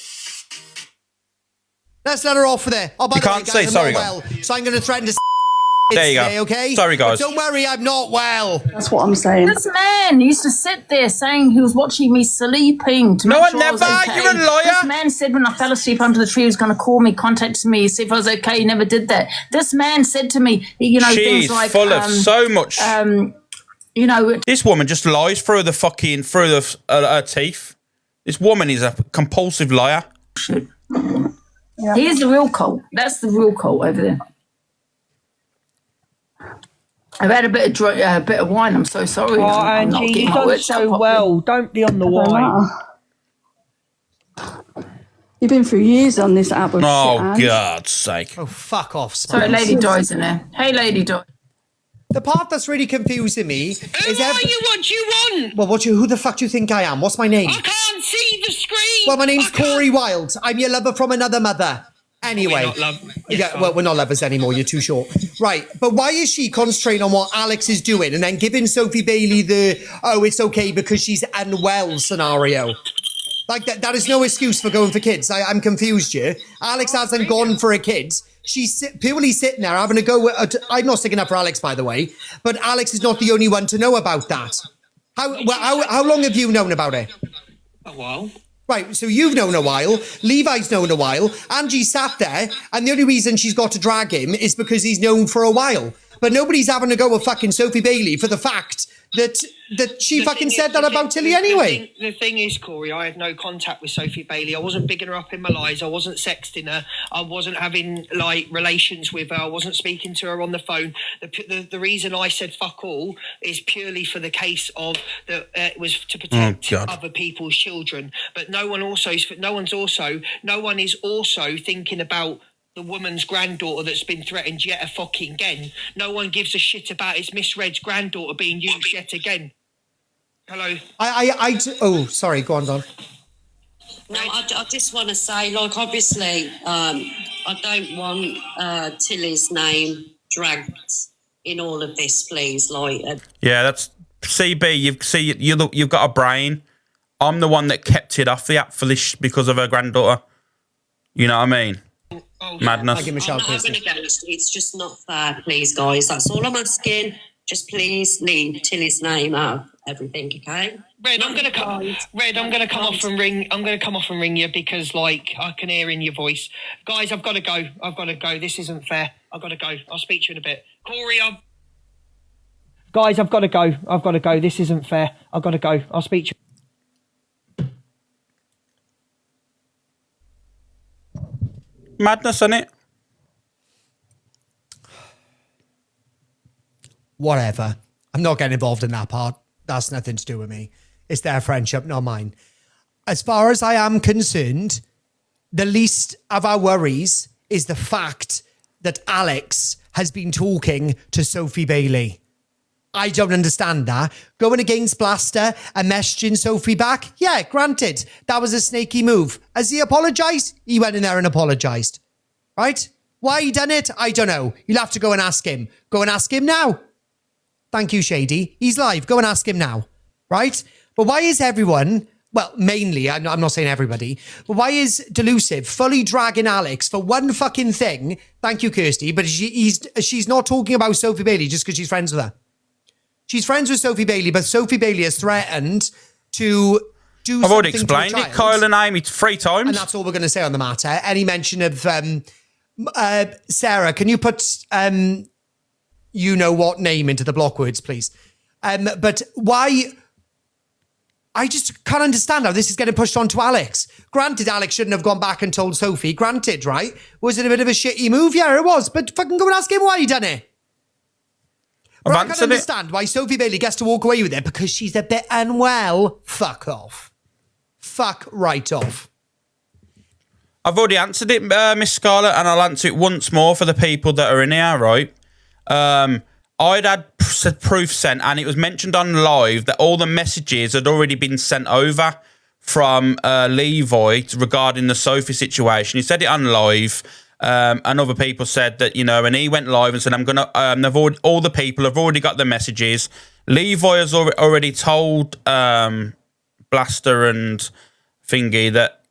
Let's let her off with it. Oh, by You the way, can't guys, say I'm sorry, not guys. well, so I'm going to threaten to There you go. today, okay? Sorry, guys. But don't worry, I'm not well. that's what I'm saying. This man used to sit there saying he was watching me sleeping to No, make I sure I was never. okay. You're a liar. This man said when I fell asleep under the tree, he was going to call me, contact me, see if I was okay. He never did that. This man said to me, you know, She's things like, full of so much. you know, This woman just lies through her teeth. This woman is a compulsive liar. he is the real cult. That's the real cult over there. I've had a bit of wine. I'm so sorry. Oh, I'm not Angie, getting you've my done words out so properly. well. Don't be on the Don't wine. matter. You've been through years on this app of shit, Oh, Ange. God's sake. Oh, fuck off, Sorry, Smiles. Lady Di's in there. Hey, Lady Di. The part that's really confusing me is... Who are you? What do you want? Well, who the fuck do you think I am? What's my name? I can't see the screen. Well, my name's I can't- Corey Wilde. I'm your lover from another mother. Anyway. We're not love- Yes, Yeah, well, we're not lovers anymore. You're too short. Right. But why is she concentrating on what Alex is doing and then giving Sophie Bailey the, oh, it's okay because she's unwell scenario? Like, that is no excuse for going for kids. I'm confused here. Alex hasn't gone for a kid. She's purely sitting there having a go at, I'm not sticking up for Alex, by the way, but Alex is not the only one to know about that. How long have you known about it? A while. Right, so you've known a while, Levi's known a while, Angie sat there, and the only reason she's got to drag him is because he's known for a while. But nobody's having to go with fucking Sophie Bailey for the fact that she fucking said that about Tilly anyway. The thing is, Corey, I had no contact with Sophie Bailey. I wasn't bigging her up in my lies. I wasn't sexting her. I wasn't having like relations with her. I wasn't speaking to her on the phone. The reason I said fuck all is purely for the case of that it was to protect other people's children. But no one is also thinking about the woman's granddaughter that's been threatened yet again. No one gives a shit about his misread granddaughter being used yet again. Hello. Oh, sorry, go on, Don. No, I just want to say, like, obviously, I don't want Tilly's name dragged in all of this, please. Like, Yeah, that's CB. You've got a brain. I'm the one that kept it off the app for this because of her granddaughter. You know what I mean? Madness. I'm not having a go. It's just not fair, please, guys. That's all I'm asking. Just please leave Tilly's name out of everything, okay? Red, I'm gonna come off and ring. I'm gonna come off and ring you because, like, I can hear in your voice, guys. I've got to go. This isn't fair. I've got to go. I'll speak to you in a bit, Corey. Guys, I've got to go. This isn't fair. I've got to go. I'll speak to you. Madness, isn't it? Whatever. I'm not getting involved in that part. That's nothing to do with me. It's their friendship, not mine. As far as I am concerned, the least of our worries is the fact that Alex has been talking to Sophie Bailey. I don't understand that. Going against Blaster and messaging Sophie back? Yeah, granted. That was a snaky move. Has he apologised? He went in there and apologised. Right? Why he done it? I don't know. You'll have to go and ask him. Go and ask him now. Thank you, Shady. He's live. Go and ask him now. Right? But why is everyone, well, mainly, I'm not saying everybody, but why is Delusive fully dragging Alex for one fucking thing? Thank you, Kirsty. But she's not talking about Sophie Bailey just because she's friends with her. She's friends with Sophie Bailey, but Sophie Bailey has threatened to do I've already something to a explained it, child. Kyle and Amy, 3 times. And that's all we're going to say on the matter. Any mention of Sarah, can you put you know what name into the block words, please? But why I just can't understand how this is getting pushed on to Alex. Granted, Alex shouldn't have gone back and told Sophie. Granted, right? Was it a bit of a shitty move? Yeah, it was. But fucking go and ask him why he done it. But I can't understand why Sophie Bailey gets to walk away with it because she's a bit unwell. Fuck off. Fuck right off. I've already answered it, Miss Scarlett, and I'll answer it once more for the people that are in here, right? I'd had proof sent, and it was mentioned on live that all the messages had already been sent over from Levi regarding the Sophie situation. He said it on live, and other people said that, you know, and he went live and said, all the people have already got the messages. Levi has already told Blaster and Thingy that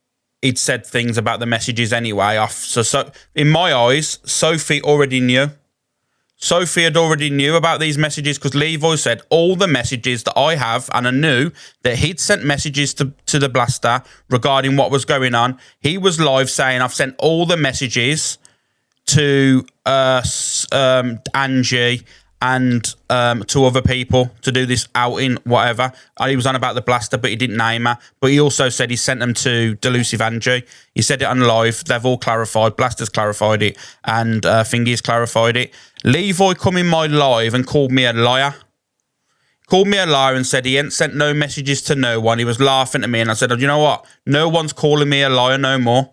he'd said things about the messages anyway. So in my eyes, Sophie already knew. Sophie had already knew about these messages because Levi said all the messages that I have, and I knew that he'd sent messages to the Blaster regarding what was going on. He was live saying, I've sent all the messages to Angie and to other people to do this outing, whatever. He was on about the Blaster, but he didn't name her. But he also said he sent them to Delusive Angie. He said it on live. They've all clarified. Blaster's clarified it, and Fingy's clarified it. Levi come in my live and called me a liar. Called me a liar and said he ain't sent no messages to no one. He was laughing at me, and I said, oh, you know what? No one's calling me a liar no more.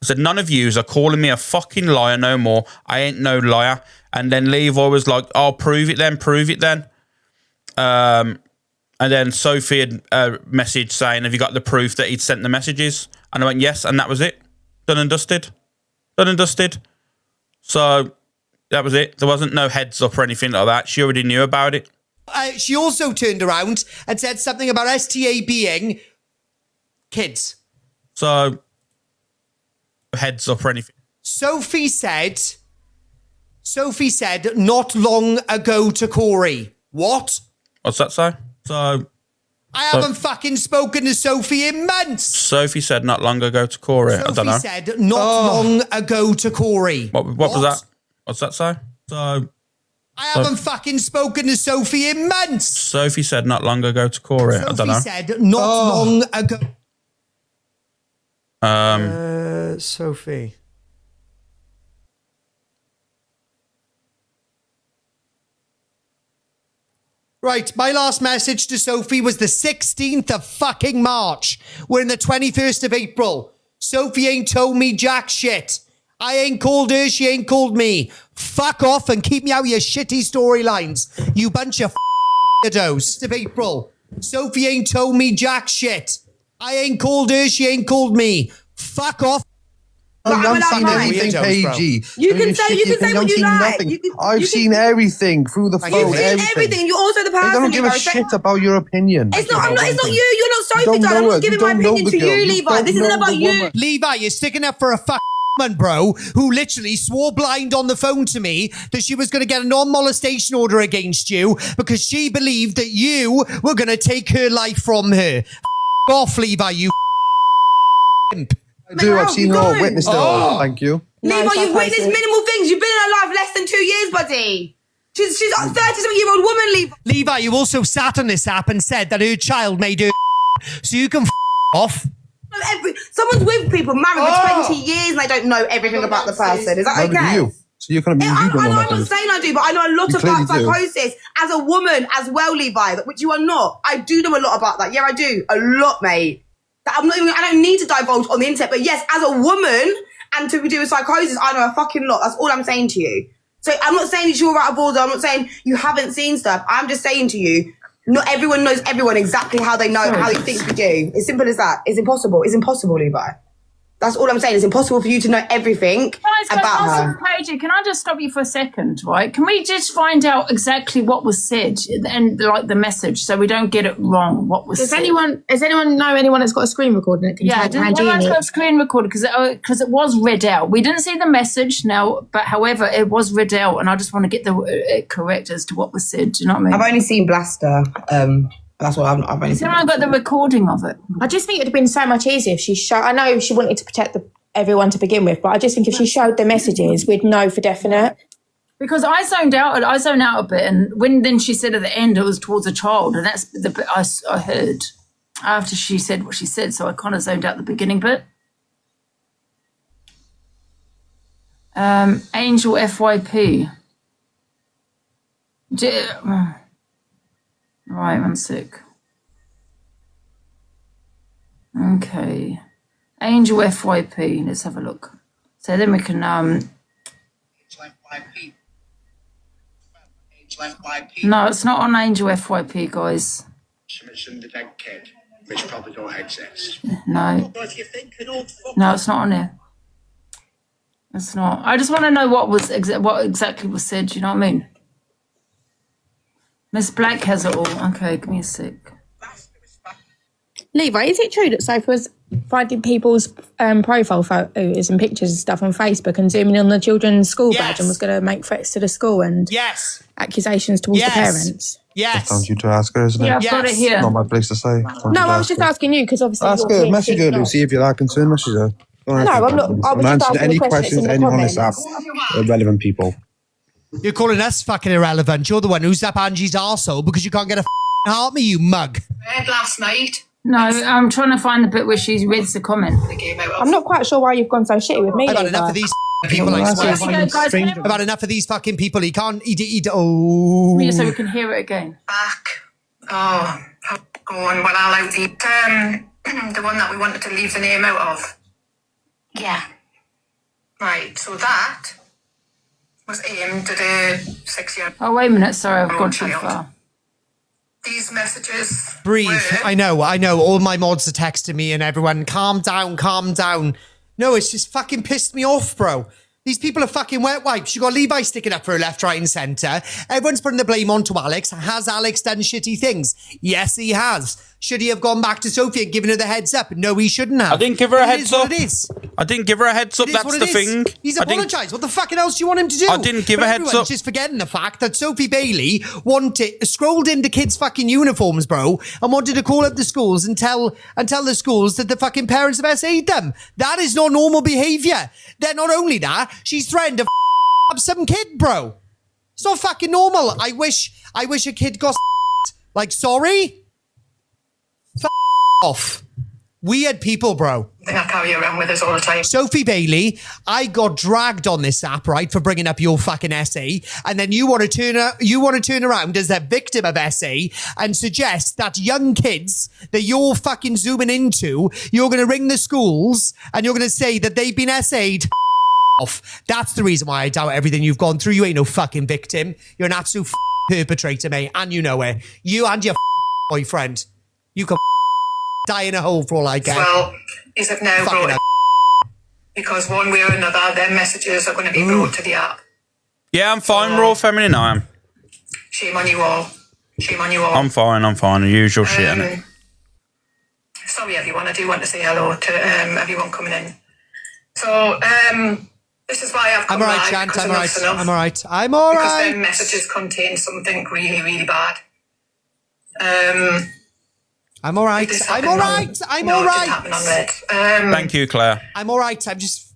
I said, none of yous are calling me a fucking liar no more. I ain't no liar. And then Levi was like, oh, prove it then. And then Sophie had a message saying, have you got the proof that he'd sent the messages? And I went, yes, and that was it. Done and dusted. So that was it. There wasn't no heads up or anything like that. She already knew about it. She also turned around and said something about STA being kids. So heads up or anything. Sophie said not long ago to Corey. What? What's that say? I haven't fucking spoken to Sophie in months. Sophie said not long ago to Corey. I don't know. Sophie said not long ago to Corey. What was that? What's that say? I haven't fucking spoken to Sophie in months. Sophie said not long ago to Corey. I don't know. Sophie said not long ago. Sophie. Right, my last message to Sophie was the 16th of fucking March. We're in the 21st of April. Sophie ain't told me jack shit. I ain't called her, she ain't called me. Fuck off and keep me out of your shitty storylines, you bunch of weirdos. Of April. Sophie ain't told me jack shit. I ain't called her, she ain't called me. Fuck off. I've seen everything, KG. You can say what you like. I've seen everything through the phone. You've seen everything. You're also the person. I don't give a shit about your opinion. It's not you. You're not Sophie, darling. I'm not giving my opinion to you, Levi. This isn't about you. Levi, you're sticking up for a woman, bro, who literally swore blind on the phone to me that she was going to get a non-molestation order against you because she believed that you were going to take her life from her. Off, Levi, you imp. I do. I've seen it all, witnessed it all. Thank you. Levi, you've witnessed minimal things. You've been in her life less than 2 years, buddy. She's a 37-year-old woman, Levi. Levi, you also sat on this app and said that her child made her so you can off. Someone's with people married for 20 years and they don't know everything about the person. Is that okay? You. So you're going to be I'm not saying I do, but I know a lot about psychosis as a woman as well, Levi, which you are not. I do know a lot about that. Yeah, I do. A lot, mate. I don't need to divulge on the internet, but yes, as a woman and to do with psychosis, I know a fucking lot. That's all I'm saying to you. So I'm not saying that you're out of order. I'm not saying you haven't seen stuff. I'm just saying to you, not everyone knows everyone exactly how they know, how they think we do. It's simple as that. It's impossible. It's impossible, Levi. That's all I'm saying. It's impossible for you to know everything about her. Paige, can I just stop you for a second, right? Can we just find out exactly what was said and like the message so we don't get it wrong? What was said? Does anyone know anyone that's got a screen recorder that can tag everyone's got a screen recorder because it was read out. We didn't see the message now, but however, it was read out, and I just want to get it correct as to what was said. Do you know what I mean? I've only seen Blaster. That's what I've only seen. Someone got the recording of it. I just think it would have been so much easier if she showed. I know she wanted to protect everyone to begin with, but I just think if she showed the messages, we'd know for definite. Because I zoned out a bit, and when then she said at the end it was towards a child, and that's the bit I heard. after she said what she said, so I kind of zoned out the beginning bit. Angel FYP. Right, one sec. Okay. Angel FYP. Let's have a look. So then we can No, it's not on Angel FYP, guys. The dead kid, which probably don't exist. No. No, it's not on there. It's not. I just want to know what exactly was said. Do you know what I mean? Miss Black has it all. Okay, give me a sec. Levi, is it true that Sophie was finding people's profile photos and pictures and stuff on Facebook and zooming on the children's school badge and was going to make threats to the school and accusations towards the parents? It's down to you to ask her, isn't it? Yeah, I've got it here. It's not my place to say. No, I was just asking you because obviously Ask you're her, message her, Lucy, if you're that concerned, message her. No, I'm not. I was just Answer asking any the questions questions in the anyone on this app. comments. Relevant people. You're calling us fucking irrelevant. You're the one who's up Angie's arsehole because you can't get a heart me, you mug. Last night. No, I'm trying to find the bit where she reads the comment. I'm not quite sure why you've gone so shitty with me. I've had Levi. enough of these people, I swear. I've had enough of these fucking people. He can't, oh. Yeah, so we can hear it again. Oh, going well, I'll out the one that we wanted to leave the name out of. Yeah. Right, so that was aimed at a 6-year-old. Oh, wait a minute. Sorry, I've gone too far. These messages. Breathe. I know. All my mods are texting me and everyone, calm down. No, it's just fucking pissed me off, bro. These people are fucking wet wipes. You got Levi sticking up for her left, right, and centre. Everyone's putting the blame onto Alex. Has Alex done shitty things? Yes, he has. Should he have gone back to Sophie and given her the heads up? No, he shouldn't have. I didn't give her a It heads is what up. It is. I didn't give her a heads up. It is That's what the it is. thing. He's I didn't- apologised. What the fucking else do you want him to do? I didn't give But a heads everyone's up. just forgetting the fact that Sophie Bailey scrolled into kids' fucking uniforms, bro, and wanted to call up the schools and tell the schools that the fucking parents have SA'd them. That is not normal behaviour. Then not only that, she's threatened to up some kid, bro. It's not fucking normal. I wish a kid got like, sorry? Off. Weird people, bro. I think I carry you around with us all the time. Sophie Bailey, I got dragged on this app, right, for bringing up your fucking essay, and then you want to turn around as a victim of essay and suggest that young kids that you're fucking zooming into, you're going to ring the schools and you're going to say that they've been essayed. Off. That's the reason why I doubt everything you've gone through. You ain't no fucking victim. You're an absolute perpetrator, mate, and you know it. You and your boyfriend. You can die in a hole for all I care. Well, is it now Fucking brought? Because one way or another, their messages are going to be brought to the app. Yeah, I'm fine. Raw feminine, I am. Shame on you all. Shame on you all. I'm fine. The usual shit, innit? Sorry, everyone. I do want to say hello to everyone coming in. So, this is why I've come I'm alright, live, Chant. because I'm enough's alright. enough. I'm alright. I'm alright. Because their messages contain something really, really bad. I'm alright. I'm alright. I'm alright. Thank you, Claire. I'm alright. I'm just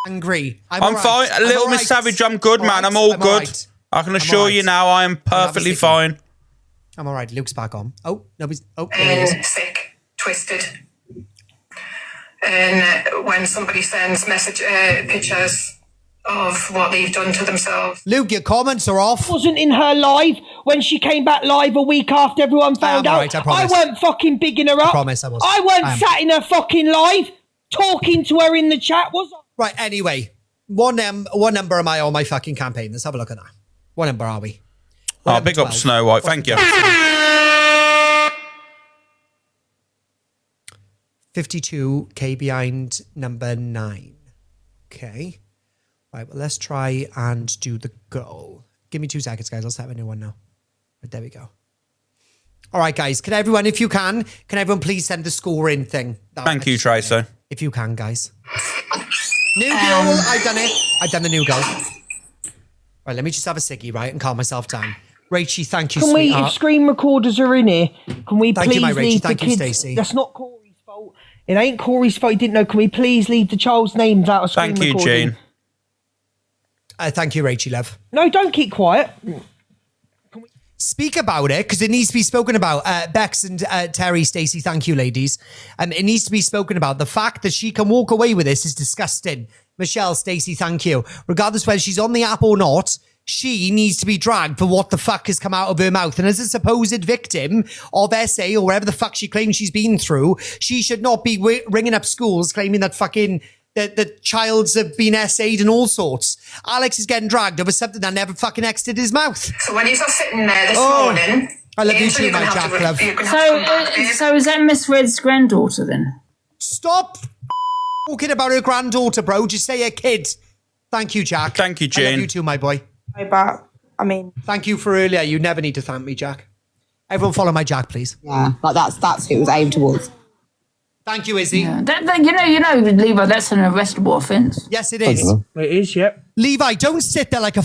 angry. I'm alright. fine. I'm Little alright. Miss Savage, I'm good, man. I'm all I'm good. alright. I can assure you now, I am perfectly fine. I'm alright. Luke's back on. Oh, nobody's. Oh, there he is. Sick, twisted. And when somebody sends pictures of what they've done to themselves. Luke, your comments are off. Wasn't in her live when she came back live a week after everyone found out. right, I promise. weren't fucking bigging her up. I promise I was. I weren't I am. sat in her fucking live talking to her in the chat, was I? Right, anyway. What number am I on my fucking campaign? Let's have a look at that. What number are we? Oh, big up Snow White. Thank you. 52k behind number 9. Okay. Right, well, let's try and do the goal. Give me 2 seconds, guys. I'll set up a new one now. Right, there we go. All right, guys. Can everyone, if you can everyone please send the score in thing? Thank you, Tracer. If you can, guys. New goal. I've done it. I've done the new goal. Right, let me just have a ciggy, right, and calm myself down. Rachie, thank you, Can we, sweetheart. if screen recorders are in here, can we Thank you, please my Rachie. leave the Thank you, kids? Stacey. That's not Corey's fault. It ain't Corey's fault. He didn't know. Can we please leave the child's names out of screen Thank you, recording? Gene. Thank you, Rachie, love. No, don't keep quiet. speak about it because it needs to be spoken about. Bex and Terry, Stacey, thank you, ladies. It needs to be spoken about. The fact that she can walk away with this is disgusting. Michelle, Stacey, thank you. Regardless whether she's on the app or not, she needs to be dragged for what the fuck has come out of her mouth. And as a supposed victim of SA or whatever the fuck she claims she's been through, she should not be ringing up schools claiming that fucking the childs have been SA'd and all sorts. Alex is getting dragged over something that never fucking exited his mouth. So when he's sitting there this morning, I love you too, my Jack love. So is that Miss Red's granddaughter then? Stop talking about her granddaughter, bro. Just say her kid. Thank you, Jack. Thank you, Jane. I love you too, my boy. But I mean, thank you for earlier. You never need to thank me, Jack. Everyone follow my Jack, please. Yeah, like that's who it was aimed towards. Thank you, Izzy. Yeah. You know, Levi, that's an arrestable offence. Yes, it is. It is, yep. Levi, don't sit there like a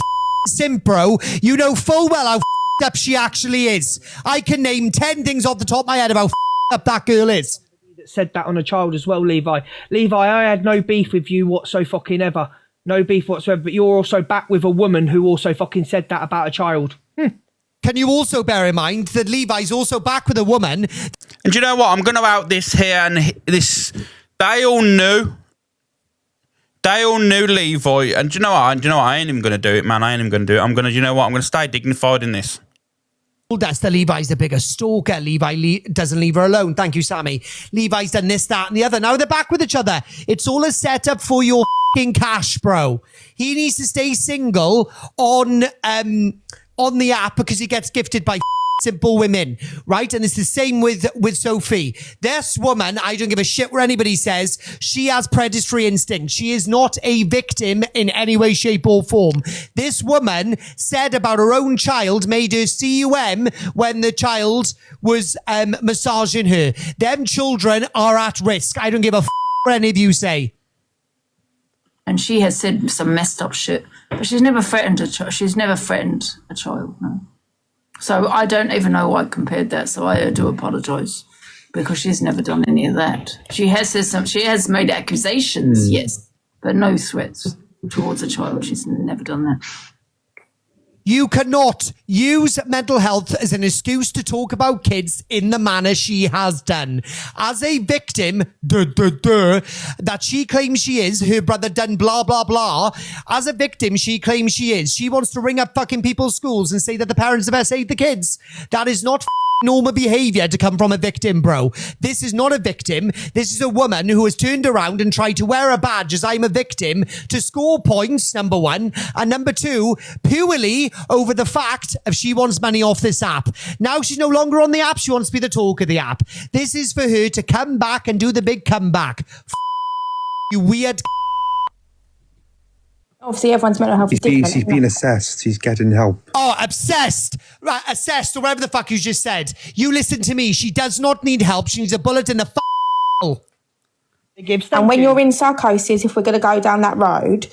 simp, bro. You know full well how up she actually is. I can name 10 things off the top of my head about how up that girl is. That said that on a child as well, Levi. Levi, I had no beef with you whatsoever. No beef whatsoever, but you're also back with a woman who also fucking said that about a child. Can you also bear in mind that Levi's also back with a woman? And do you know what? I'm going to out this here and this. They all knew Levi. And do you know what? I ain't even going to do it, man. I ain't even going to do it. I'm going to, you know what? I'm going to stay dignified in this. That's the Levi's the bigger stalker. Levi doesn't leave her alone. Thank you, Sammy. Levi's done this, that, and the other. Now they're back with each other. It's all a setup for your cash, bro. He needs to stay single on the app because he gets gifted by simple women, right? And it's the same with Sophie. This woman, I don't give a shit what anybody says. She has predatory instinct. She is not a victim in any way, shape, or form. This woman said about her own child, made her cum when the child was massaging her. Them children are at risk. I don't give a what any of you say. And she has said some messed up shit, but she's never threatened a child. She's never threatened a child, no. So I don't even know why I compared that. So I do apologise because she's never done any of that. She has said she has made accusations, yes, but no threats towards a child. She's never done that. You cannot use mental health as an excuse to talk about kids in the manner she has done. As a victim, that she claims she is, her brother done blah, blah, blah. As a victim, she claims she is. She wants to ring up fucking people's schools and say that the parents have SA'd the kids. That is not normal behavior to come from a victim, bro. This is not a victim. This is a woman who has turned around and tried to wear a badge as I'm a victim to score points, number one. And number two, purely over the fact of she wants money off this app. Now she's no longer on the app. She wants to be the talk of the app. This is for her to come back and do the big comeback. You weird. Obviously, everyone's mental health is different. He's been assessed. He's getting help. Oh, obsessed. Right, assessed or whatever the fuck you just said. You listen to me. She does not need help. She needs a bullet in the And when you're in psychosis, if we're going to go down that road,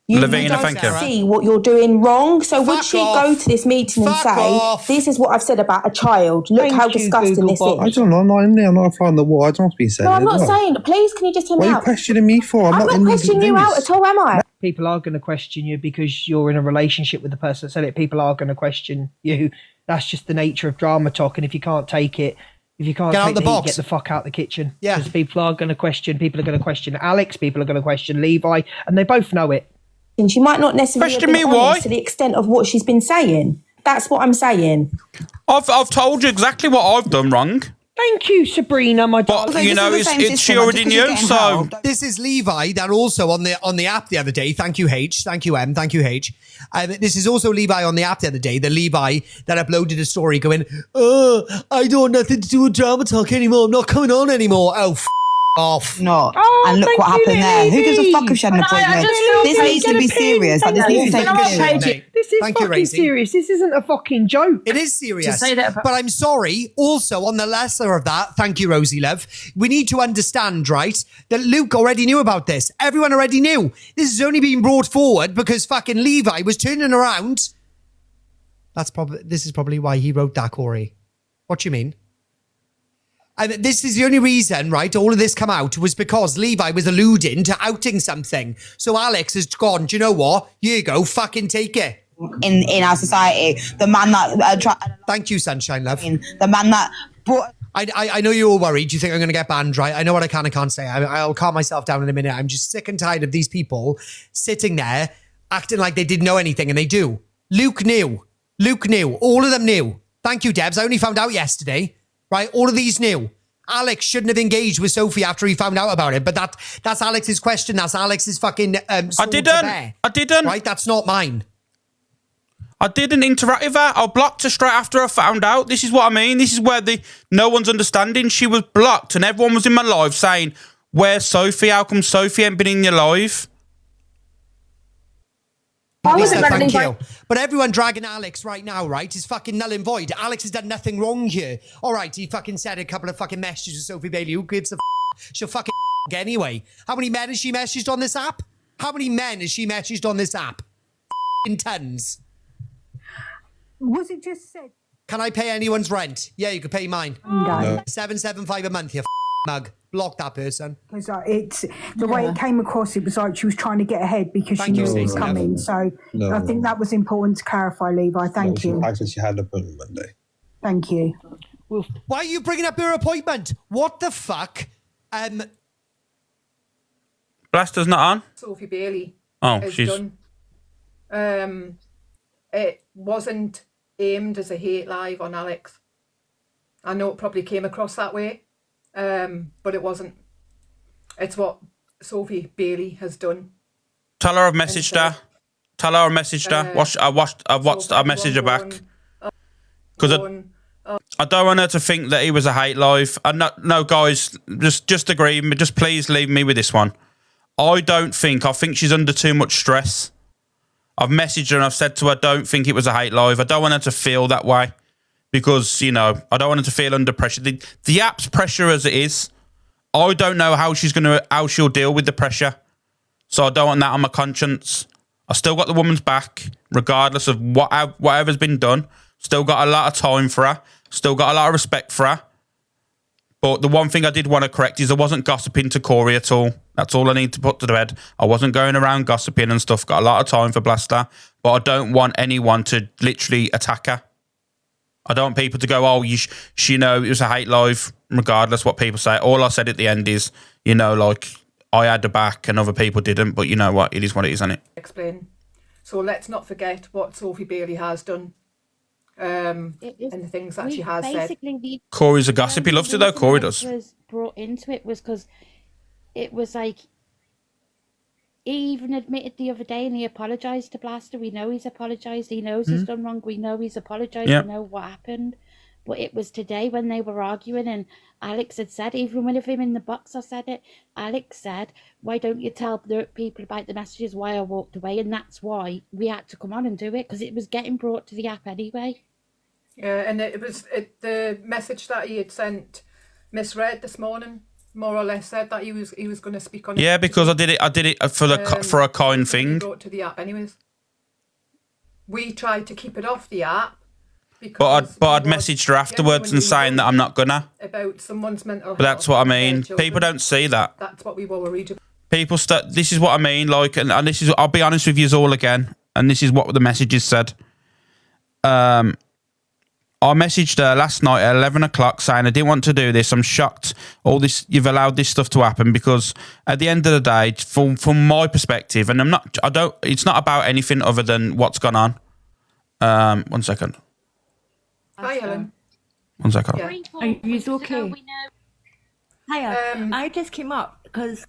you Lavina, thank you. see what you're doing wrong. So would she off. go to this meeting and Fuck say, off. this is what I've said about a child. Look how disgusting this I is. don't know. I'm not in there. I'm not flying the wall. I don't want to be saying No, I'm not it. saying. Please, can you just hear What me are you out? questioning me for? I'm not questioning you out at all, am I? People are going to question you because you're in a relationship with the person that said it. People are going to question you. That's just the nature of drama talk. And if you can't take it, if you can't Get out take the the heat, box. get the fuck out the kitchen. Yeah. Because people are going to question. People are going to question Alex. People are going to question Levi. And they both know it. And she might not necessarily Question have been me, why? honest to the extent of what she's been saying. That's what I'm saying. I've told you exactly what I've done wrong. Thank you, Sabrina, my But darling. you know, she already knew. So this is Levi that also on the app the other day. Thank you, H. Thank you, M. Thank you, H. This is also Levi on the app the other day. The Levi that uploaded a story going, "Oh, I don't want nothing to do with drama talk anymore. I'm not coming on anymore." Oh, off. Not. Oh, And look thank what you, happened there. Who gives a fuck if she had an And I appointment? just feel This like needs to get be a pin. serious. Like, this Thank needs to you. take You know what, serious. Paige? This is Thank you, fucking Racy. serious. This isn't a fucking joke. It is serious. To say that about- But I'm sorry. Also, on the lesser of that, thank you, Rosie Love. We need to understand, right, that Luke already knew about this. Everyone already knew. This has only been brought forward because fucking Levi was turning around. This is probably why he wrote that, Corey. What do you mean? And this is the only reason, right, all of this come out was because Levi was alluding to outing something. So Alex has gone, do you know what? Here you go, fucking take it. in our society. The man that Thank you, Sunshine Love. the man that brought. I know you're all worried. You think I'm going to get banned, right? I know what I can and can't say. I'll calm myself down in a minute. I'm just sick and tired of these people sitting there acting like they didn't know anything, and they do. Luke knew. All of them knew. Thank you, Debs. I only found out yesterday, right? All of these knew. Alex shouldn't have engaged with Sophie after he found out about it, but that's Alex's question. That's Alex's fucking I didn't. Right? That's not mine. I didn't interact with her. I blocked her straight after I found out. This is what I mean. This is where no one's understanding. She was blocked and everyone was in my live saying, where's Sophie? How come Sophie ain't been in your live? Thank you. But everyone dragging Alex right now, right, is fucking null and void. Alex has done nothing wrong here. All right, he fucking said a couple of fucking messages to Sophie Bailey. Who gives a She'll fucking anyway. How many men has she messaged on this app? In tons. Was it just said? Can I pay anyone's rent? Yeah, you could pay mine. No. $775 a month, you mug. Block that person. Because it's the way it came across, it was like she was trying to get ahead because she knew it was coming. So I think that was important to clarify, Levi. Thank you. I said she had an appointment Monday. Thank you. Why are you bringing up her appointment? What the fuck? Blaster's not on? Sophie Bailey Oh, she's done. It wasn't aimed as a hate live on Alex. I know it probably came across that way, but it wasn't. It's what Sophie Bailey has done. Tell her I've messaged her. I messaged her back. Because I don't want her to think that he was a hate live. No, guys, just agree. Just please leave me with this one. I think she's under too much stress. I've messaged her and I've said to her, I don't think it was a hate live. I don't want her to feel that way because, I don't want her to feel under pressure. The app's pressure as it is, I don't know how she'll deal with the pressure. So I don't want that on my conscience. I still got the woman's back, regardless of whatever's been done. Still got a lot of time for her. Still got a lot of respect for her. But the one thing I did want to correct is I wasn't gossiping to Corey at all. That's all I need to put to the bed. I wasn't going around gossiping and stuff. Got a lot of time for Blaster. But I don't want anyone to literally attack her. I don't want people to go, oh, it was a hate live, regardless what people say. All I said at the end is, I had her back and other people didn't. But you know what? It is what it is, isn't it? Explain. So let's not forget what Sophie Bailey has done. And the things that she has said. Corey's a gossip. He loves it though. Corey does. Was brought into it was because it was like he even admitted the other day and he apologised to Blaster. We know he's apologised. He knows he's done wrong. We know he's apologised. Yep. We know what happened. But it was today when they were arguing and Alex had said, even with him in the box, I said it. Alex said, why don't you tell the people about the messages why I walked away? And that's why we had to come on and do it because it was getting brought to the app anyway. Yeah, and it was the message that he had sent misread this morning. More or less said that he was going to speak on it. Yeah, because I did it for a kind thing. Brought to the app, anyways. We tried to keep it off the app. But I'd messaged her afterwards and saying that I'm not gonna. About someone's mental health. But that's what I mean. People don't see that. That's what we were worried about. People this is what I mean. And this is. I'll be honest with you all again. And this is what the messages said. I messaged her last night at 11 o'clock saying I didn't want to do this. I'm shocked. You've allowed this stuff to happen because at the end of the day, from my perspective, and it's not about anything other than what's gone on. 1 second. Hi, Ellen. 1 second. Yeah. Are you okay? Hiya. I just came up because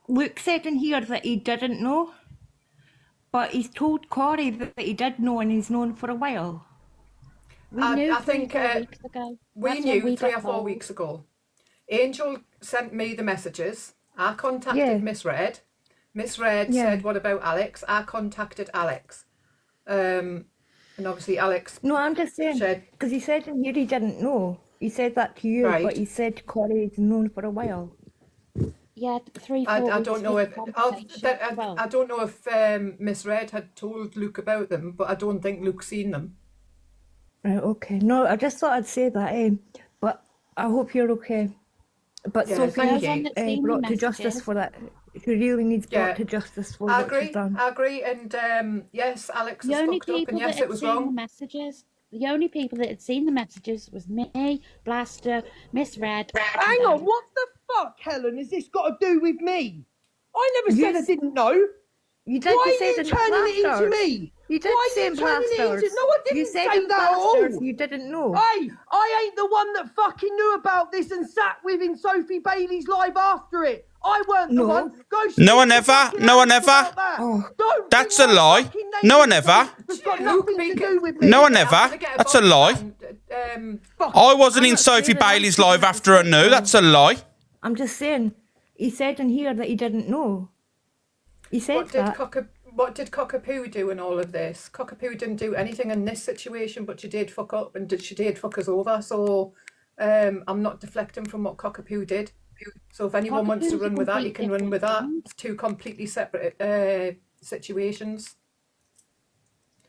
Luke said in here that he didn't know, but he's told Corey that he did know and he's known for a while. I think we knew 3 or 4 weeks ago. Angel sent me the messages. I contacted Miss Red. Miss Red said, what about Alex? I contacted Alex. And obviously Alex... No, I'm just saying, because he said in here he didn't know. He said that to you, but he said Corey's known for a while. Yeah, 3, 4 I don't know if I don't know if Miss Red had told Luke about them, but I don't think Luke's seen them. Right, okay. No, I just thought I'd say that, but I hope you're okay. But Sophie thank you. brought to justice for that. She really needs brought Yeah. to justice for I what she's agree. done. I agree. And yes, Alex The is only fucked up, and people yes, that it had was seen the wrong. messages, the only people that had seen the messages was me, Blaster, Miss Red. Hang on, what the fuck, Helen, has this got to do with me? I never You said I s- didn't know. You did. Why You are said you in turning it into Blasters. me? You did Why are say you in turning it into... Blasters. No, I You didn't said say in that at all. Blasters. You didn't know. Hey, I ain't the one that fucking knew about this and sat within Sophie Bailey's live after it. I weren't the No. one. Go No speak one to ever. fucking No one Alex ever. about that. Oh. Don't That's bring a my lie. fucking name No one into ever. it. It's got nothing to do with me. No one I'm ever. gonna get a That's a box lie. fan. I wasn't I'm in not Sophie saying that I'm Bailey's speaking live out after I the knew. truth, That's a lie. I'm just saying. He said in here that he didn't know. He said What did Cockapoo do in all of this? Cockapoo didn't do anything in this situation, but she did fuck up and she did fuck us over. So I'm not deflecting from what Cockapoo did. So if anyone wants to Cockapoo's run a with that, you complete can run with that. different It's two completely separate situations.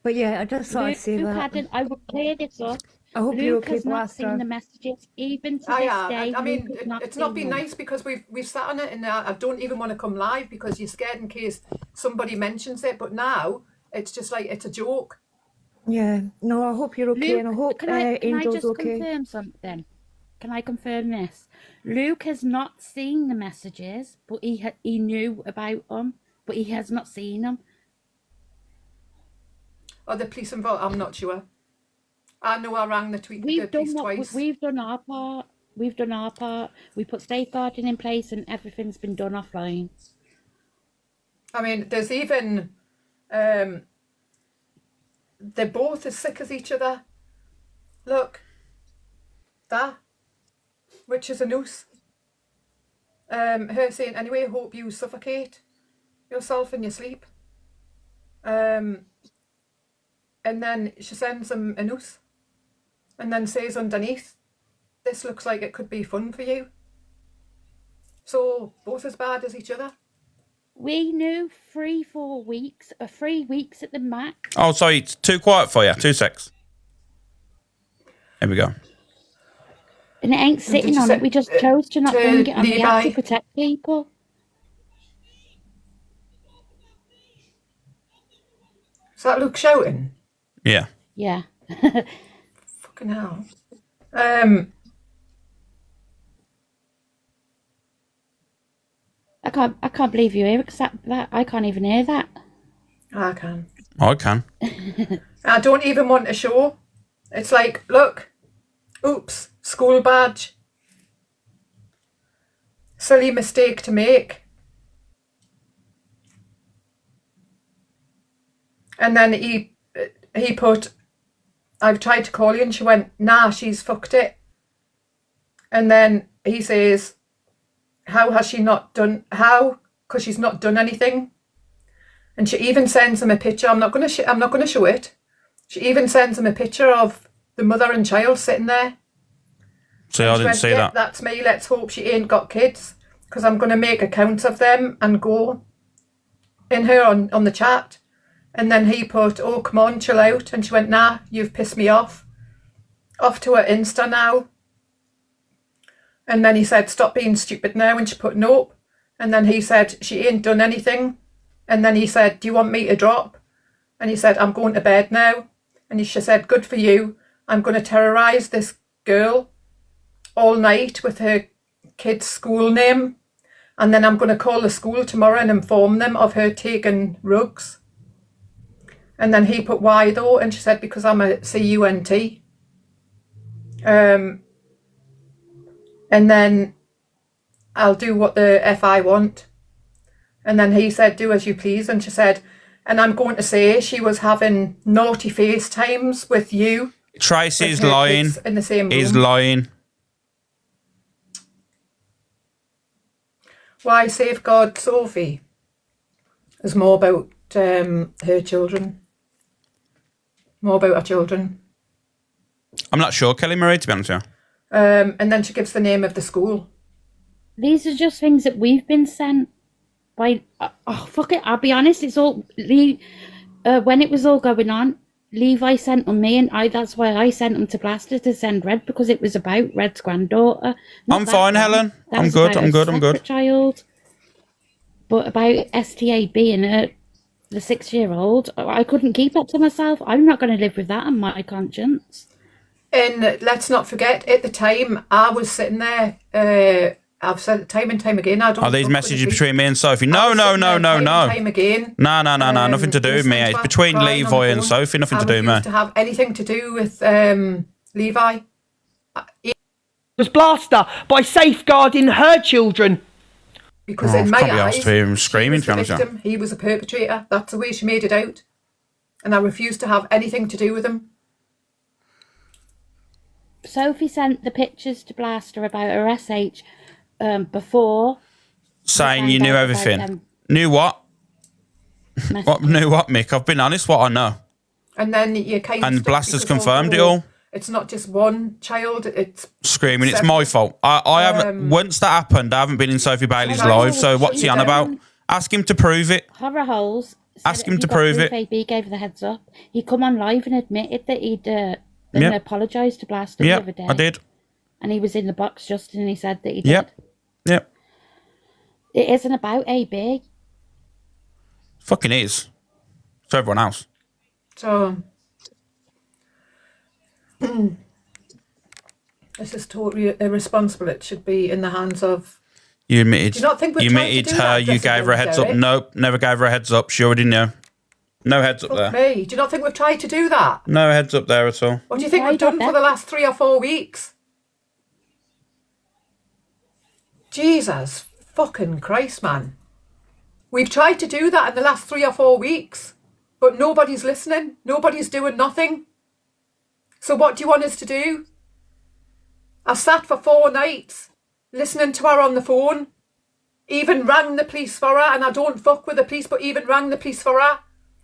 But yeah, I just thought I'd say Luke that. hadn't. I will clear this up. I hope you're Luke okay, has not seen Blaster. the messages, even to I this am. day. I mean, Luke has not it's not seen been them. nice because we've sat on it, and I don't even want to come live because you're scared in case somebody mentions it. But now it's just like it's a joke. Yeah. No, I hope you're okay, Luke, and I hope can I Angel's just okay. confirm something? Can I confirm this? Luke has not seen the messages, but he knew about them, but he has not seen them. Are the police involved? I'm not sure. I know I rang the police twice. We've done our part. We've done our part. We put safeguarding in place, and everything's been done offline. I mean, there's even they're both as sick as each other. Look, that, which is a noose. Her saying, anyway, hope you suffocate yourself in your sleep. And then she sends him a noose and then says underneath, this looks like it could be fun for you. So both as bad as each other. We knew 3-4 weeks, 3 weeks at the max. Oh, sorry. It's too quiet for you. 2 secs. Here we go. And it ain't sitting on it. We just chose to not bring it on. We have to protect people. Is that Luke shouting? Yeah. Yeah. Fucking hell. I can't believe you hear that. I can't even hear that. I can. I can. I don't even want to show. It's like, look, oops, school badge. Silly mistake to make. And then he put, I've tried to call you, and she went, nah, she's fucked it. And then he says, how has she not done, how? Because she's not done anything. And she even sends him a picture. I'm not going to show it. She even sends him a picture of the mother and child sitting there. See, I didn't see that. That's me. Let's hope she ain't got kids, because I'm going to make accounts of them and go in her on the chat. And then he put, oh, come on, chill out. And she went, nah, you've pissed me off. Off to her Insta now. And then he said, stop being stupid now. And she put, nope. And then he said, she ain't done anything. And then he said, do you want me to drop? And he said, I'm going to bed now. And she said, good for you. I'm going to terrorise this girl all night with her kid's school name. And then I'm going to call the school tomorrow and inform them of her taking rugs. And then he put, why though? And she said, because I'm a CUNT. And then I'll do what the F I want. And then he said, do as you please. And she said, and I'm going to say she was having naughty FaceTimes with you. Tracy's with her lying. kids in the same room. He's lying. Why safeguard Sophie? There's more about her children. More about her children. I'm not sure, Kelly Marie, to be honest with you. And then she gives the name of the school. These are just things that we've been sent by. Oh, fuck it. I'll be honest. It's all when it was all going on. Levi sent them me, and that's why I sent them to Blaster to send Red, because it was about Red's granddaughter. I'm fine, Helen. I'm good. I'm good. Child. But about STA being the 6-year-old, I couldn't keep it to myself. I'm not going to live with that on my conscience. And let's not forget, at the time, I was sitting there. I've said it time and time again. I don't. Are these fuck with messages the between me and Sophie? I No, was no, sitting no, there no, time and no. time again. No, nothing to do with me. listening to It's her between crying on the Levi and phone. Sophie. Nothing I to do with me. refused to have anything to do with Levi. Was Blaster by safeguarding her children. Because Oh, in I my can't be eyes, asked to hear him screaming, he to be was honest the with you. victim. He was a perpetrator. That's the way she made it out. And I refused to have anything to do with him. Sophie sent the pictures to Blaster about her SH before. Saying you found knew out about everything. them Knew what? What knew what, Mick? I've been honest. What I know. And then you kind of And stuck Blaster's because confirmed it although all. It's not just one child. It's Screaming, it's several. my fault. I haven't. Once that happened, I haven't been in Sophie Bailey's Horror live. So Holes what's he on said- about? Ask him to prove it. Horror Holes. said Ask that him he to got prove proof. it. AB gave her the heads up. He come on live and admitted that he'd Yep. apologised to Blaster the Yep, other day. I did. And he was in the box just and he said that he did. Yep. Yep. It isn't about AB. Fucking is. To everyone else. So this is totally irresponsible. It should be in the hands of. You admitted. Do you not think we're you trying to admitted do her. that, You Jessica gave her a heads up. Derek? Nope. Never gave her a heads up. She already knew. No heads up Fuck there. me. Do you not think we've tried to do that? No heads up there at all. What do you think we've done for the last 3 or 4 weeks? Jesus fucking Christ, man. We've tried to do that in the last 3 or 4 weeks, but nobody's listening. Nobody's doing nothing. So what do you want us to do? I sat for 4 nights listening to her on the phone. Even rang the police for her, and I don't fuck with the police, but even rang the police for her.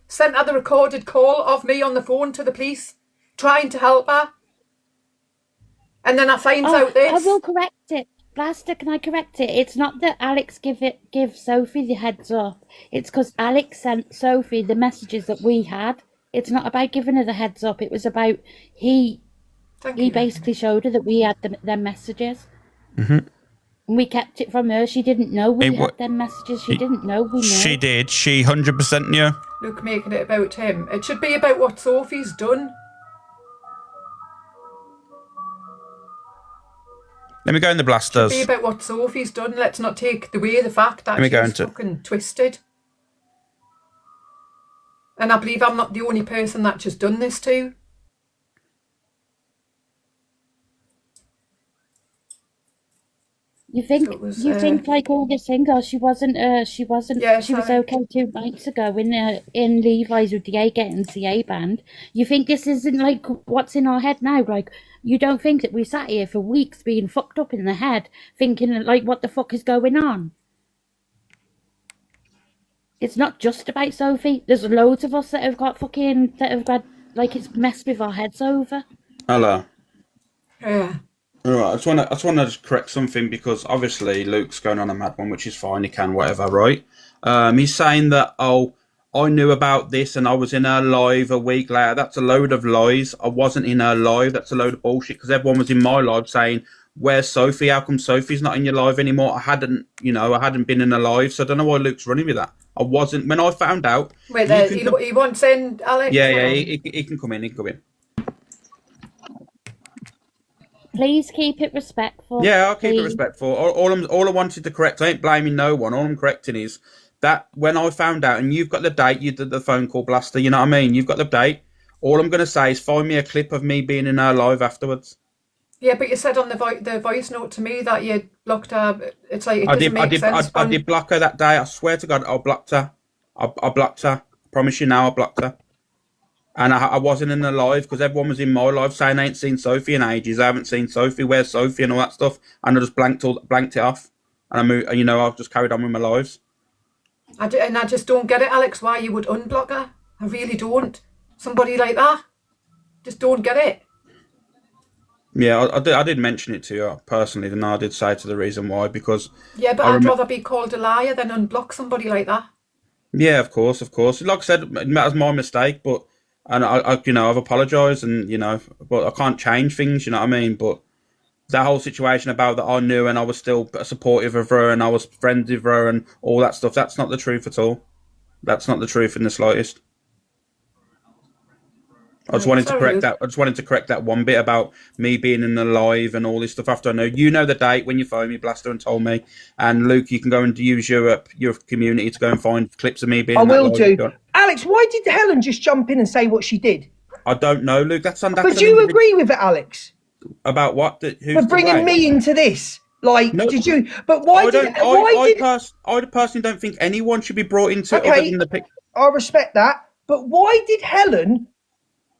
Sent her the recorded call of me on the phone to the police, trying to help her. And then I find out this. I will correct it. Blaster, can I correct it? It's not that Alex give Sophie the heads up. It's because Alex sent Sophie the messages that we had. It's not about giving her the heads up. It was about he basically showed her that we had them messages. Mm-hmm. And we kept it from her. She didn't know we had them messages. She didn't know we knew. She did. She 100% knew. Look, making it about him. It should be about what Sophie's done. Let me go in the blasters. Be about what Sophie's done. Let's not take away the fact that Let me go she's into it. fucking twisted. And I believe I'm not the only person that she's done this to. You think you think like all this thing? Oh, she wasn't. She was okay 2 nights ago in Levi's with the A getting CA banned. You think this isn't like what's in our head now? Like you don't think that we sat here for weeks being fucked up in the head, thinking like what the fuck is going on? It's not just about Sophie. There's loads of us that have got like it's messed with our heads over. Hello. Yeah. All right, I just want to just correct something because obviously Luke's going on a mad one, which is fine. He can, whatever, right? He's saying that, oh, I knew about this and I was in her live a week later. That's a load of lies. I wasn't in her live. That's a load of bullshit because everyone was in my live saying, where's Sophie? How come Sophie's not in your live anymore? I hadn't been in her live, so I don't know why Luke's running with that. I wasn't. When I found out... Wait, he wants in, Alex? Yeah, he can come in. He can come in. Please keep it respectful. Yeah, I'll keep it please. respectful. All I wanted to correct, I ain't blaming no one. All I'm correcting is that when I found out, and you've got the date, you did the phone call, Blaster, you know what I mean? You've got the date. All I'm going to say is find me a clip of me being in her live afterwards. Yeah, but you said on the voice note to me that you blocked her. It's like, it doesn't make sense. I did block her that day. I swear to God, I blocked her. I blocked her. I promise you now, I blocked her. And I wasn't in the live because everyone was in my live saying I ain't seen Sophie in ages. I haven't seen Sophie. Where's Sophie and all that stuff? And I just blanked it off. And I moved. And, I've just carried on with my lives. I just don't get it, Alex. Why you would unblock her? I really don't. Somebody like that, just don't get it. Yeah, I did mention it to you personally. Then I did say to the reason why because. Yeah, but I'd rather be called a liar than unblock somebody like that. Yeah, of course. Like I said, that was my mistake, but. And I've apologised, and but I can't change things. You know what I mean? But that whole situation about that I knew and I was still supportive of her and I was friends with her and all that stuff, that's not the truth at all. That's not the truth in the slightest. I just wanted to correct that. I just wanted to correct that one bit about me being in the live and all this stuff. After I know, you know the date when you phoned me, Blaster, and told me. And Luke, you can go and use your community to go and find clips of me being. I in that will live do. video. Alex, why did Helen just jump in and say what she did? I don't know, Luke. That's But do you agree with it, Alex? About what? Who's For bringing me into this? Like, did you? But why did? I personally don't think anyone should be brought into it other than the pic. I respect that. But why did Helen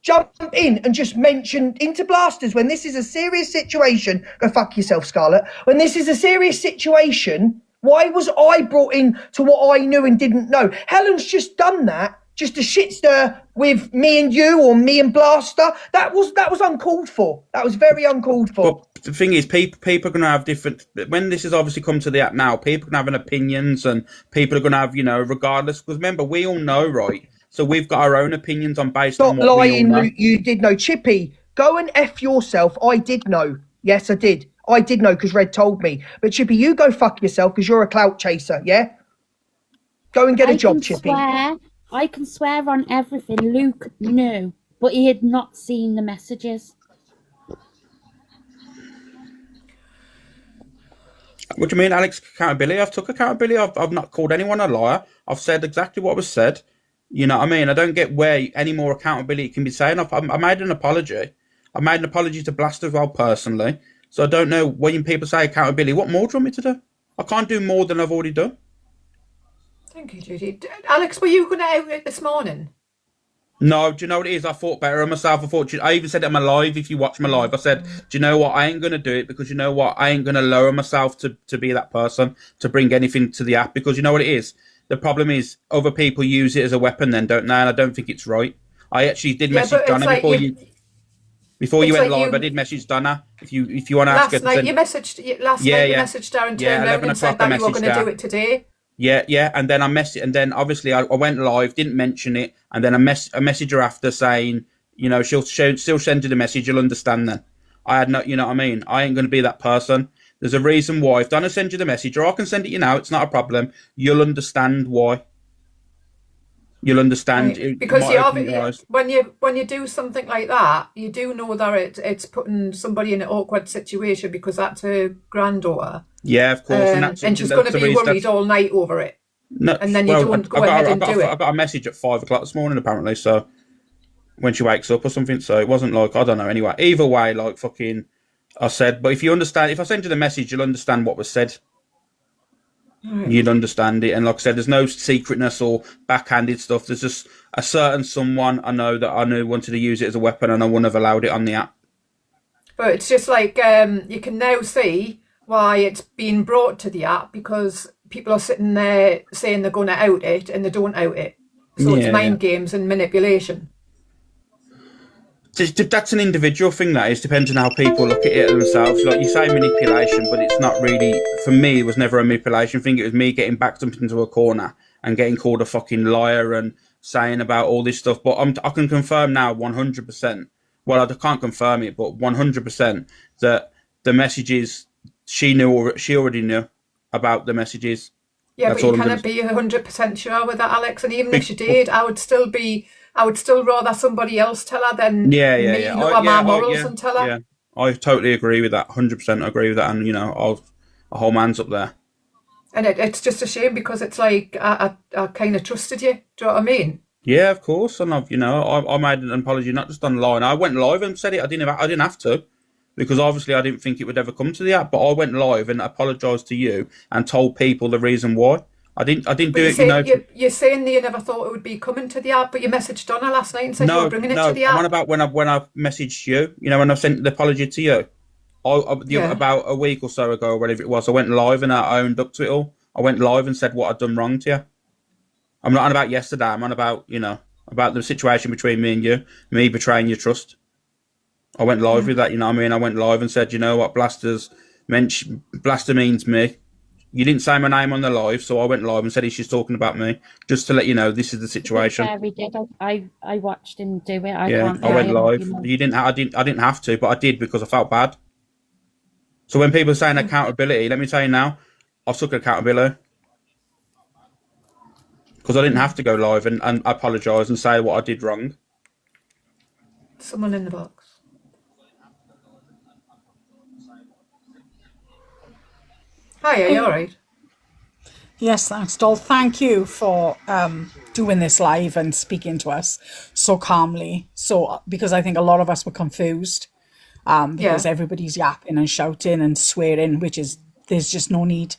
jump in and just mention into Blasters when this is a serious situation? Go fuck yourself, Scarlett. When this is a serious situation, why was I brought in to what I knew and didn't know? Helen's just done that just to shit stir with me and you or me and Blaster. That was uncalled for. That was very uncalled for. But the thing is, people are going to have different. When this has obviously come to the app now, people can have an opinions and people are going to have, regardless. Because remember, we all know, right? So we've got our own opinions based on what lying, we all know. you did know. Chippy, go and F yourself. I did know. Yes, I did. I did know because Red told me. But Chippy, you go fuck yourself because you're a clout chaser, yeah? Go and get a job, Chippy. I can swear on everything. Luke knew, but he had not seen the messages. What do you mean, Alex? Accountability? I've took accountability. I've not called anyone a liar. I've said exactly what was said. You know what I mean? I don't get where any more accountability can be saying. I made an apology. I made an apology to Blaster as well, personally. So I don't know when people say accountability, what more do you want me to do? I can't do more than I've already done. Thank you, Judy. Alex, were you going to out it this morning? No, do you know what it is? I thought better of myself. I even said it on my live. If you watch my live, I said, do you know what? I ain't going to do it because you know what? I ain't going to lower myself to be that person, to bring anything to the app because you know what it is? The problem is other people use it as a weapon then, don't they? And I don't think it's right. I actually did message Donna before you went live. I did message Donna. If you want to ask her. Last night you messaged Darren turned around and said that you were going to do it today. Yeah, and then and then obviously I went live, didn't mention it, and then I messaged her after saying, she'll still send you the message, you'll understand then. I had no, you know what I mean? I ain't going to be that person. There's a reason why. If Donna sends you the message, or I can send it you now, it's not a problem. You'll understand why. You'll understand. Right. Because when you do something like that, you do know that it's putting somebody in an awkward situation because that's her granddaughter. Yeah, of course. And she's going to be worried all night over it. No, and then you don't go ahead and do it. I got a message at 5 o'clock this morning, apparently, so when she wakes up or something. So it wasn't like, I don't know, anyway. Either way, like fucking, I said, but if you understand, if I send you the message, you'll understand what was said. Right. You'd understand it. And like I said, there's no secretness or backhanded stuff. There's just a certain someone I knew wanted to use it as a weapon and I wouldn't have allowed it on the app. But it's just like, you can now see why it's been brought to the app because people are sitting there saying they're going to out it and they don't out it. So it's mind games and manipulation. That's an individual thing, that is, depending on how people look at it themselves. Like you say manipulation, but it's not really, for me, it was never a manipulation thing. It was me getting backed up into a corner and getting called a fucking liar and saying about all this stuff. But I can confirm now 100%. Well, I can't confirm it, but 100% that the messages, she already knew about the messages. Yeah, that's but you cannot be 100% sure with that, Alex. And even if she did, I would still rather somebody else tell her than me lower my morals and tell her. Yeah, I totally agree with that. 100% agree with that. And, I'll hold my hands up there. And it's just a shame because it's like, I kind of trusted you. Do you know what I mean? Yeah, of course. And I made an apology, not just online. I went live and said it. I didn't have to. Because obviously I didn't think it would ever come to the app, but I went live and apologised to you and told people the reason why. I didn't do it. You're saying that you never thought it would be coming to the app, but you messaged Donna last night and said you were bringing it to the app. No, about when I messaged you, when I sent the apology to you, about a week or so ago or whatever it was, I went live and I owned up to it all. I went live and said what I'd done wrong to you. I'm not on about yesterday. I'm on about about the situation between me and you, me betraying your trust. I went live with that, I went live and said, what, Blaster means me. You didn't say my name on the live, so I went live and said she's talking about me, just to let you know this is the situation. Yeah, we did. I watched him do it. I went live. I didn't have to, but I did because I felt bad. So when people are saying accountability, let me tell you now, I've took accountability. Because I didn't have to go live and apologise and say what I did wrong. Someone in the box. Hi, are you all right? Yes, thanks, Doll. Thank you for doing this live and speaking to us so calmly. So, because I think a lot of us were confused because everybody's yapping and shouting and swearing, there's just no need.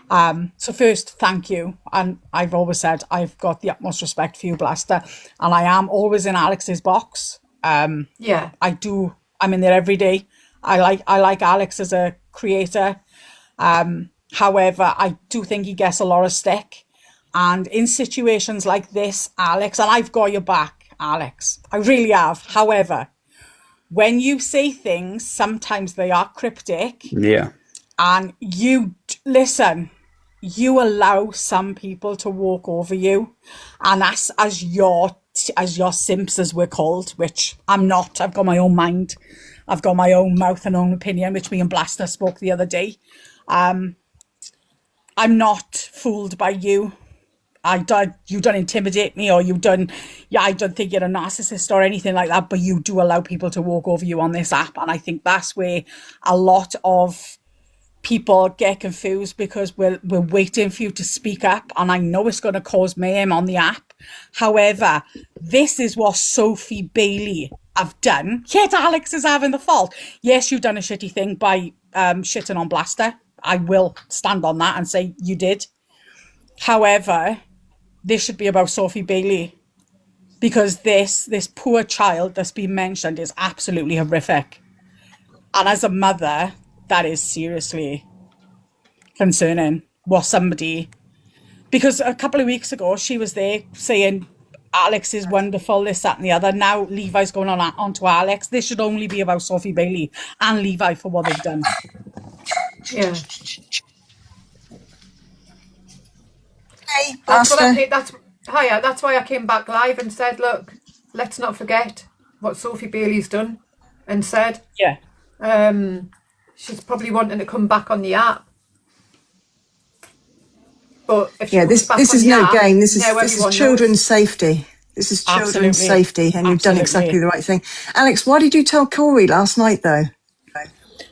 So first, thank you. And I've always said I've got the utmost respect for you, Blaster, and I am always in Alex's box. I do. I'm in there every day. I like Alex as a creator. However, I do think he gets a lot of stick. And in situations like this, Alex, and I've got your back, Alex, I really have. However, when you say things, sometimes they are cryptic. Yeah. And you you allow some people to walk over you, and that's as your simps, as we're called, which I'm not. I've got my own mind. I've got my own mouth and own opinion, which me and Blaster spoke the other day. I'm not fooled by you. You don't intimidate me, or I don't think you're a narcissist or anything like that, but you do allow people to walk over you on this app. And I think that's where a lot of people get confused, because we're waiting for you to speak up. And I know it's going to cause mayhem on the app. However, this is what Sophie Bailey have done. Yet Alex is having the fault. Yes, you've done a shitty thing by shitting on Blaster. I will stand on that and say you did. However, this should be about Sophie Bailey, because this poor child that's been mentioned is absolutely horrific. And as a mother, that is seriously concerning. Because a couple of weeks ago, she was there saying Alex is wonderful, this, that, and the other. Now Levi's going onto Alex. This should only be about Sophie Bailey and Levi for what they've done. Yeah. Hey, That's why I came back live and said, look, let's not forget what Sophie Bailey's done and said. Yeah. She's probably wanting to come back on the app. But if this is no game. This is children's safety. This is children's safety, and you've done exactly the right thing. Alex, why did you tell Corey last night, though?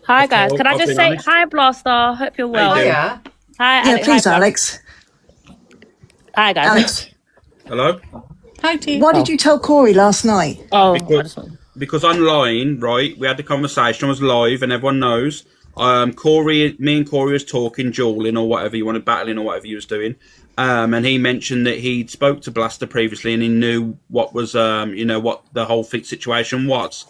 Hi guys, can I just say hi, Blaster? Hope you're well. Hiya. Hi, Alex. Yeah, please, Alex. Hi guys. Alex. Hello? Hi, T. Why did you tell Corey last night? Because online, right, we had the conversation, I was live, and everyone knows. Me and Corey was talking, dueling or whatever you wanted, battling or whatever you was doing. And he mentioned that he'd spoke to Blaster previously and he knew what was, what the whole situation was.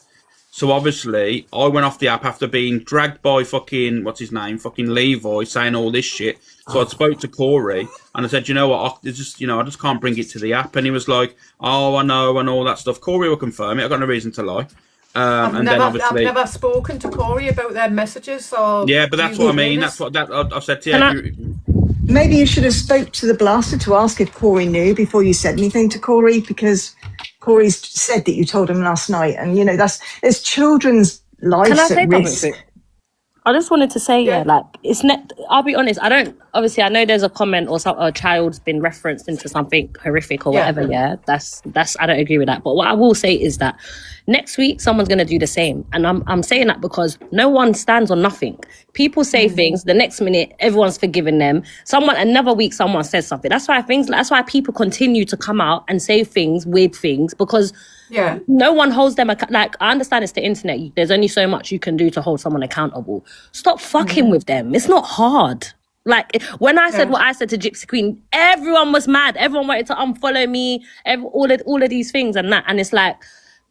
So obviously, I went off the app after being dragged by fucking Levi saying all this shit. So I spoke to Corey and I said, you know what, I just can't bring it to the app. And he was like, oh, I know, and all that stuff. Corey will confirm it. I've got no reason to lie. I've never spoken to Corey about their messages. Yeah, but that's what I mean. That's what I've said to you. Maybe you should have spoke to the Blaster to ask if Corey knew before you said anything to Corey, because Corey's said that you told him last night, and there's children's lives at risk. I just wanted to say, I'll be honest, I know there's a comment or a child's been referenced into something horrific or whatever, that's, I don't agree with that. But what I will say is that next week, someone's going to do the same. And I'm saying that because no one stands on nothing. People say things, the next minute, everyone's forgiving them. Another week, someone says something. That's why people continue to come out and say things, weird things, because no one holds them. I understand it's the internet. There's only so much you can do to hold someone accountable. Stop fucking with them. It's not hard. Like, when I said what I said to Gypsy Queen, everyone was mad. Everyone wanted to unfollow me, all of these things and that. And it's like,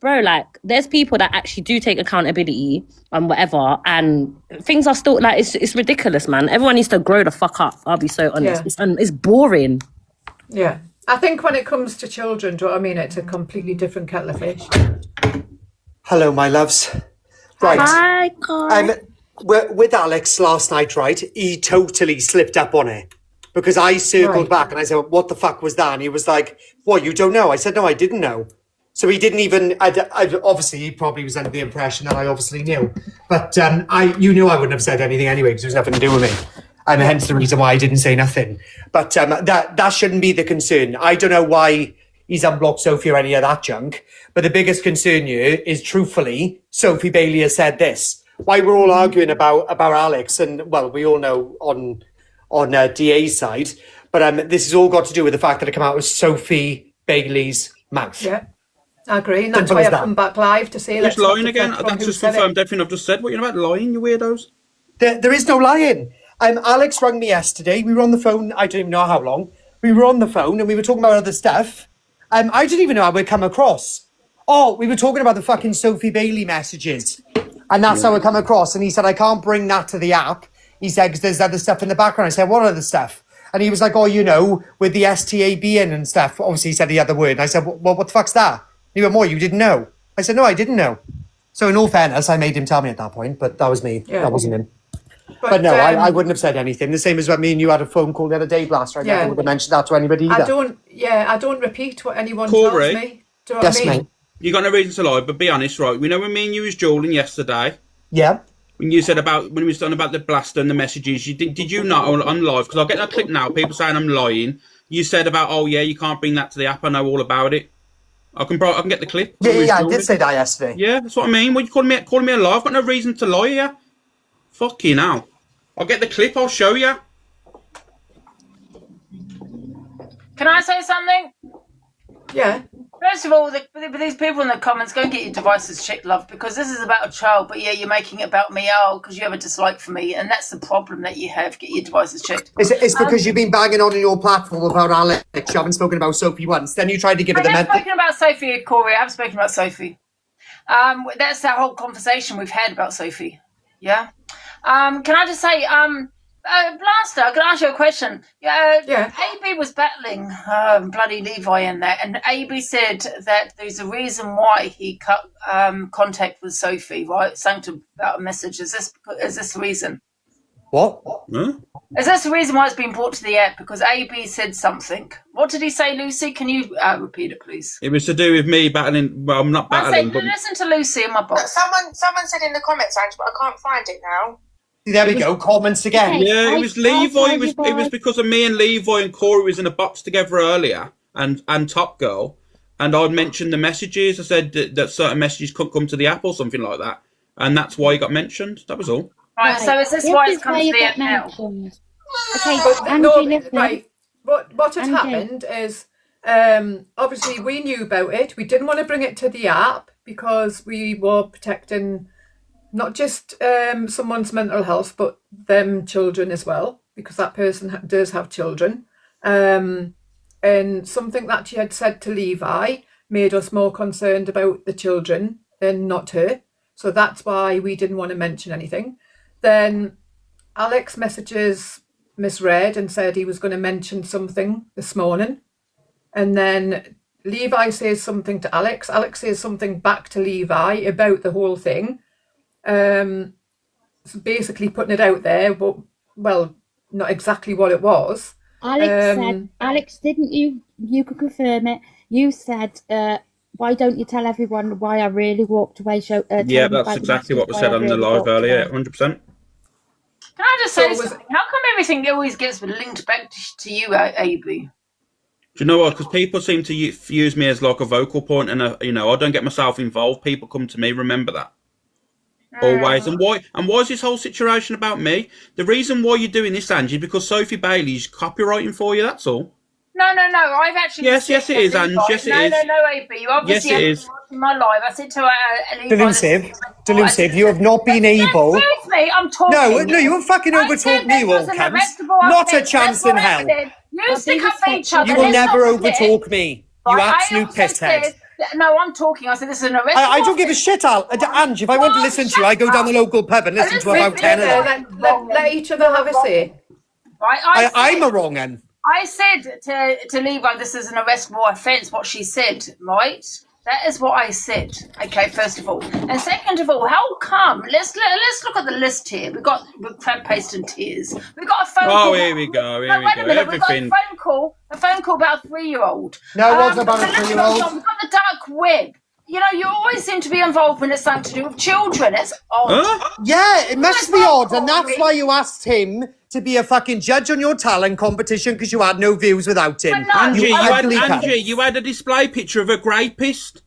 bro, there's people that actually do take accountability and whatever, and things are still, it's ridiculous, man. Everyone needs to grow the fuck up. I'll be so honest. It's boring. Yeah. I think when it comes to children, do you know what I mean? It's a completely different kettle of fish. Hello, my loves. Right. Hi, Carl. With Alex last night, right? He totally slipped up on it. Because I circled back and I said, what the fuck was that? And he was like, what, you don't know? I said, no, I didn't know. So he didn't even. Obviously, he probably was under the impression that I obviously knew, but you knew I wouldn't have said anything anyway because it was nothing to do with me, and hence the reason why I didn't say nothing. But that shouldn't be the concern. I don't know why he's unblocked Sophie or any of that junk. But the biggest concern here is, truthfully, Sophie Bailey has said this. Why we're all arguing about Alex, and well, we all know on DA's side, but this has all got to do with the fact that it came out with Sophie Bailey's mouth. Yeah. I agree, and that's why I've come back live to say just lying again. That's just confirmed everything I've just said. What are you about lying, you weirdos? There is no lying. Alex rang me yesterday. We were on the phone. I don't even know how long. We were on the phone and we were talking about other stuff. I didn't even know how we'd come across. Oh, we were talking about the fucking Sophie Bailey messages, and that's how it come across. And he said, I can't bring that to the app. He said, because there's other stuff in the background. I said, what other stuff? And he was like, oh, with the STAB in and stuff. Obviously, he said the other word. And I said, well, what the fuck's that? He went, more, you didn't know? I said, no, I didn't know. So in all fairness, I made him tell me at that point, but that was me. Yeah. That wasn't him. But no, I wouldn't have said anything. The same as when me and you had a phone call the other day, Blaster. I never would have mentioned that to anybody either. I don't repeat what anyone tells me. Do you know what I mean? Mate. You got no reason to lie, but be honest, right? We know when me and you was dueling yesterday. Yeah. When you said when we was talking about the Blaster and the messages, did you not on live? Because I'll get that clip now. People saying I'm lying. You said about, oh yeah, you can't bring that to the app. I know all about it. I can get the clip. Yeah, I did say that yesterday. Yeah, that's what I mean. What you calling me a lie? I've got no reason to lie here. Fucking hell. I'll get the clip. I'll show you. Can I say something? Yeah. First of all, these people in the comments, go and get your devices checked, love, because this is about a child. But yeah, you're making it about me, because you have a dislike for me, and that's the problem that you have. Get your devices checked. It's because you've been banging on your platform about Alex. You haven't spoken about Sophie once. Then you tried to give it the I haven't spoken about Sophie, Corey. I haven't spoken about Sophie. That's that whole conversation we've had about Sophie. Yeah. Can I just say, Blaster, can I ask you a question? AB was battling bloody Levi in that, and AB said that there's a reason why he cut contact with Sophie, right? Something about a message. Is this the reason? What? Huh? Is this the reason why it's been brought to the app? Because AB said something. What did he say, Lucy? Can you repeat it, please? It was to do with me battling. Well, I'm not battling. But listen to Lucy in my box. Someone said in the comments, Ange, but I can't find it now. There we go. Comments again. Yeah, it was Levi. It was because of me and Levi and Corey was in a box together earlier, and Top Girl, and I'd mentioned the messages. I said that certain messages couldn't come to the app or something like that, and that's why he got mentioned. That was all. Right. So is this why it's come to the app now? Okay, right. What had happened is, obviously we knew about it. We didn't want to bring it to the app because we were protecting not just someone's mental health, but them children as well, because that person does have children. And something that she had said to Levi made us more concerned about the children than not her. So that's why we didn't want to mention anything. Then Alex messages misread and said he was going to mention something this morning. And then Levi says something to Alex. Alex says something back to Levi about the whole thing. So basically putting it out there, but well, not exactly what it was. Alex, didn't you could confirm it. You said, why don't you tell everyone why I really walked away? Yeah, that's exactly what was said on the live earlier, 100%. Can I just say something? How come everything always gets linked back to you, AB? Do you know what? Because people seem to use me as like a vocal point, and I don't get myself involved. People come to me. Remember that. Always. And why is this whole situation about me? The reason why you're doing this, Angie, is because Sophie Bailey's copywriting for you, that's all. No. I've actually... Yes, it is, Ange. Yes, it is. No, AB. You obviously haven't been watching my live. I said to Delusive, you have not been able... Excuse me, I'm talking. No, you won't fucking overtalk me, you all cunts. Not a chance in hell. You stick up for each other. You will never overtalk me, you absolute pisshead. No, I'm talking. I said this is an arrest. I don't give a shit, Ange. If I want to listen to you, I go down the local pub and listen to about 10 of them. Let each other have a say. I'm a wrong one. I said to Levi, this is an arrestable offence, what she said, right? That is what I said. Okay, first of all, and second of all, how come? Let's look at the list here. We've got crab paste and tears. We've got a phone call. Oh, here we go. Here No, we wait go. a minute. We've got Everything. a phone call about a 3-year-old. No, it wasn't about a We've 3-year-old. got the dark web. You know, you always seem to be involved when it's something to do with children. It's odd. Yeah, it must be odd, and that's why you asked him to be a fucking judge on your talent competition because you had no views without him. Angie, ugly cunt. you had a display picture of a rapist.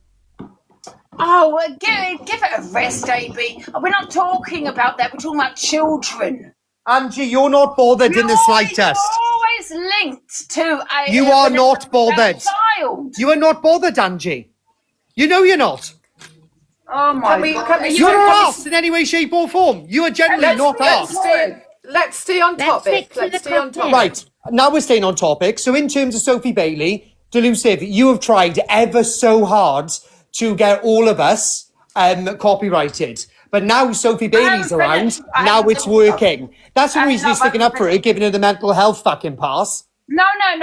Oh, give it a rest, AB. We're not talking about that. We're talking about children. Angie, you're not bothered in the slightest. You're always linked to a. You are not bothered. Child. You are not bothered, Angie. You know you're not. Oh my God. You're not asked in any way, shape, or form. You are generally not asked. Let's stay on topic. Let's stay on topic. Right, now we're staying on topic. So in terms of Sophie Bailey, Delusive, you have tried ever so hard to get all of us copyrighted. But now Sophie Bailey's around, now it's working. That's the reason he's sticking up for her, giving her the mental health fucking pass. No, I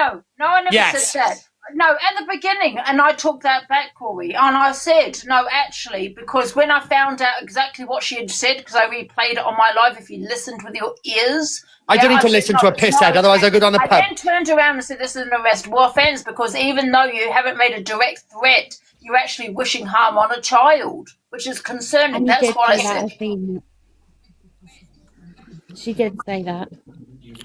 never said that. No, at the beginning, and I took that back, Corey, and I said, no, actually, because when I found out exactly what she had said, because I replayed it on my live, if you listened with your ears. I don't need to listen to a piss head, otherwise I go down the pub. I then turned around and said, this is an arrestable offence, because even though you haven't made a direct threat, you're actually wishing harm on a child, which is concerning. And That's what I said. She did say that.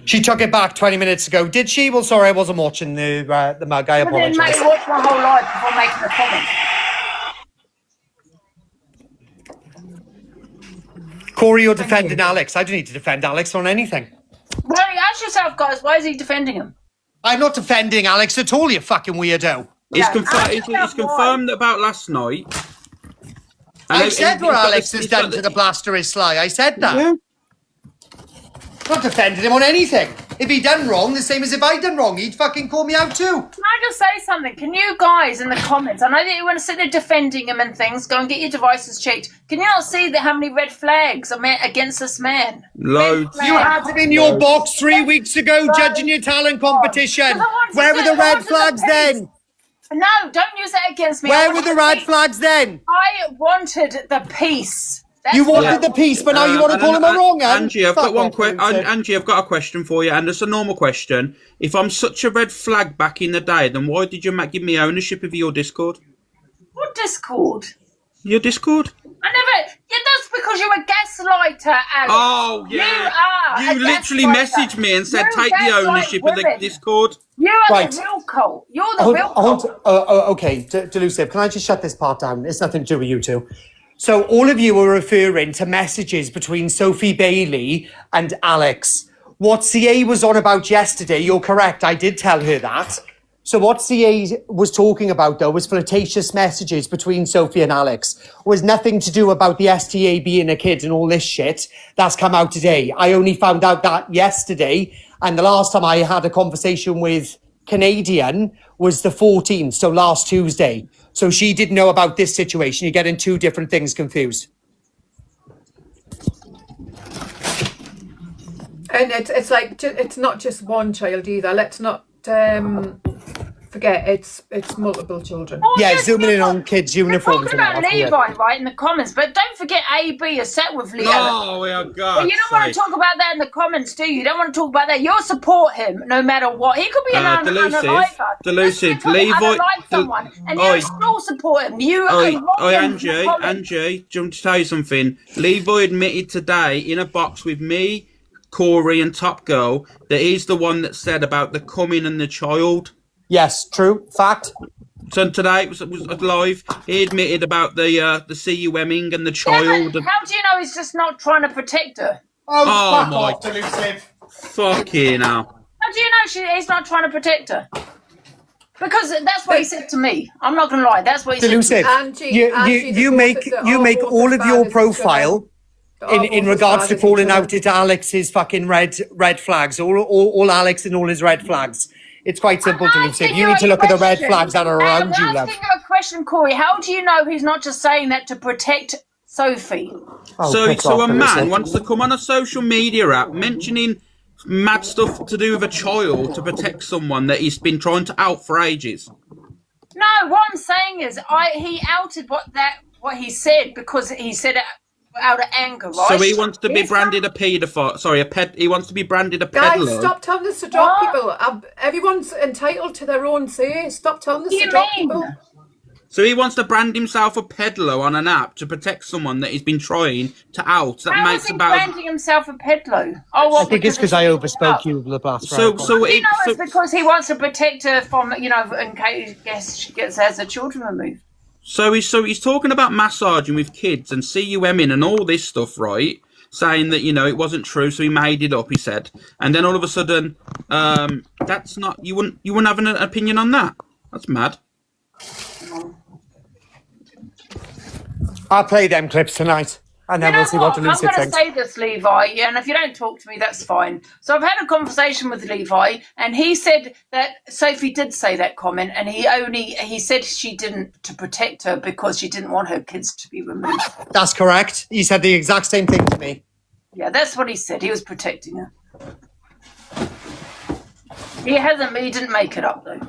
She took it back 20 minutes ago. Did she? Well, sorry, I wasn't watching the mug. I I didn't apologise. watch my whole life before making a comment. Corey, you're defending Alex. I don't need to defend Alex on anything. Well, ask yourself, guys, why is he defending him? I'm not defending Alex at all, you fucking weirdo. It's confirmed about last night. I said what Alex has done to the blaster is Sly. I said that. Yeah. Not defending him on anything. If he done wrong, the same as if I done wrong, he'd fucking call me out too. Can I just say something? Can you guys in the comments, I know that you want to sit there defending him and things, go and get your devices checked. Can you not see how many red flags are against this man? Loads. You had him in your box 3 weeks ago judging your talent competition. Where were the red flags then? No, don't use that against me. Where were the red flags then? I wanted the peace. You wanted the peace, but now you want to call him a wrong un. Angie, I've got one question. Angie, I've got a question for you, and it's a normal question. If I'm such a red flag back in the day, then why did you give me ownership of your Discord? What Discord? Your Discord? I never. Yeah, that's because you're a gaslighter, Alex. Oh, yeah. You are. You literally messaged me and said, take the ownership of the Discord. You are the real cult. You're the real cult. Okay, Delusive, can I just shut this part down? It's nothing to do with you two. So all of you are referring to messages between Sophie Bailey and Alex. What CA was on about yesterday, you're correct, I did tell her that. So what CA was talking about, though, was flirtatious messages between Sophie and Alex. It was nothing to do about the STA being a kid and all this shit. That's come out today. I only found out that yesterday, and the last time I had a conversation with Canadian was the 14th, so last Tuesday. So she didn't know about this situation. You're getting two different things confused. And it's like, it's not just one child either. Let's not forget it's multiple children. Zooming in on kids' uniforms. Talking about Levi, right, in the comments, but don't forget AB is set with Leo. Oh, we are God. But you don't want to talk about that in the comments, do you? You don't want to talk about that. You'll support him no matter what. He could be an unaliver. Delusive. Levi. Someone, and you still support him. Angie, do you want to tell you something? Levi admitted today in a box with me, Corey and Top Girl that he's the one that said about the coming and the child. Yes, true. Fact. So today it was live. He admitted about the CUMing and the child. Yeah, but how do you know he's just not trying to protect her? Oh my! Delusive. Fucking hell. How do you know he's not trying to protect her? Because that's what he said to me. I'm not going to lie. That's what he Delusive. said to me. You make all of your profile in regards to falling out at Alex's fucking red flags. All Alex and all his red flags. It's quite simple, Delusive. You need to look at the red flags that are around you, love. I'm asking you a question, Corey. How do you know he's not just saying that to protect Sophie? So a man wants to come on a social media app mentioning mad stuff to do with a child to protect someone that he's been trying to out for ages. No, what I'm saying is, he outed what he said because he said it out of anger, right? So he wants to be branded a paedophile. Sorry, he wants to be branded a peddler. Guys, stop telling us to drop people. Everyone's entitled to their own say. Stop telling us to drop people. So he wants to brand himself a peddler on an app to protect someone that he's been trying to out. That How makes is he about. branding himself a peddler? Oh, well, I think it's because I overspoke you, the last So it's because he wants to protect her from, in case she has her children removed. So he's talking about massaging with kids and CUMing and all this stuff, right? Saying that it wasn't true, so he made it up. He said, and then all of a sudden, that's not. You wouldn't have an opinion on that. That's mad. I'll play them clips tonight, and then we'll see what Lucy I'm going to thinks. say this, Levi, and if you don't talk to me, that's fine. So I've had a conversation with Levi, and he said that Sophie did say that comment, and he said she didn't to protect her because she didn't want her kids to be removed. That's correct. He said the exact same thing to me. Yeah, that's what he said. He was protecting her. He didn't make it up, though.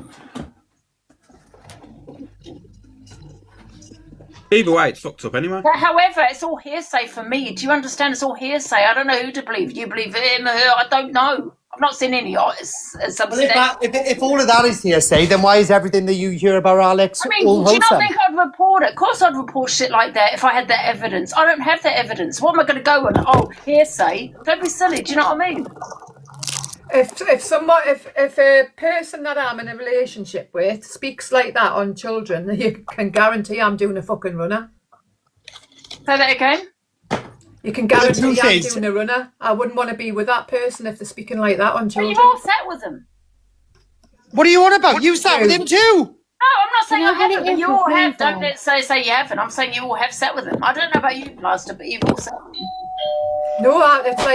Either way, it's fucked up anyway. But however, it's all hearsay for me. Do you understand? It's all hearsay. I don't know who to believe. You believe him or her? I don't know. I've not seen any artists. If all of that is hearsay, then why is everything that you hear about Alex I mean, all do you not wholesome? think I'd report it? Of course I'd report shit like that if I had that evidence. I don't have that evidence. What am I going to go on? Hearsay? Don't be silly. Do you know what I mean? If a person that I'm in a relationship with speaks like that on children, you can guarantee I'm doing a fucking runner. Say that again? You can guarantee I'm doing a runner. I wouldn't want to be with that person if they're speaking like that on But children. you've all sat with them. What are you on about? You sat with him too. No, I'm not saying Can I I get haven't, it but in you for all have. free, Don't though? say you haven't. I'm saying you all have sat with them. I don't know about you, Blaster, but you've all sat with them. No, it's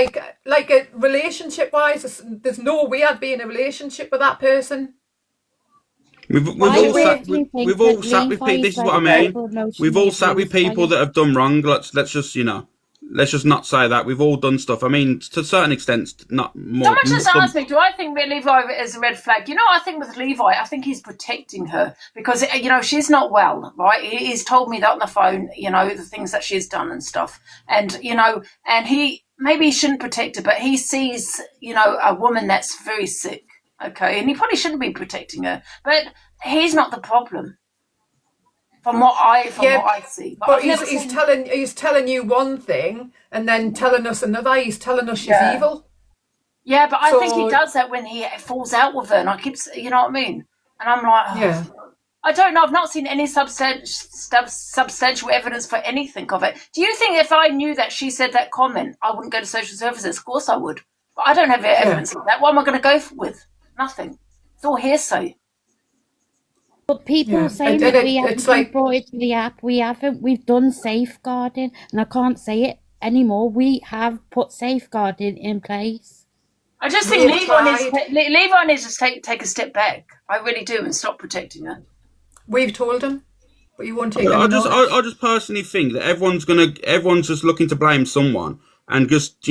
like a relationship wise. There's no way I'd be in a relationship with that person. We've all sat with people. This is what I mean. We've all sat with people that have done wrong. Let's just let's just not say that. We've all done stuff. I mean, to a certain extent, not more. Someone just asked me, do I think that Levi is a red flag? I think with Levi, I think he's protecting her because, she's not well, right? He's told me that on the phone, the things that she's done and stuff. And, and maybe he shouldn't protect her, but he sees, a woman that's very sick, okay? And he probably shouldn't be protecting her, but he's not the problem. From what I see, but he's telling you one thing and then telling us another. He's telling us she's evil. Yeah, but I think he does that when he falls out with her, and I keep, you know what I mean? And I'm like, I don't know. I've not seen any substantial evidence for anything of it. Do you think if I knew that she said that comment, I wouldn't go to social services? Of course I would. But I don't have evidence of that. What am I going to go with? Nothing. It's all hearsay. But people say that we haven't brought it to the app. We haven't. We've done safeguarding, and I can't say it anymore. We have put safeguarding in place. I just think Levi needs to take a step back. I really do, and stop protecting her. We've told him, but you won't take I just personally think that everyone's just looking to blame someone and just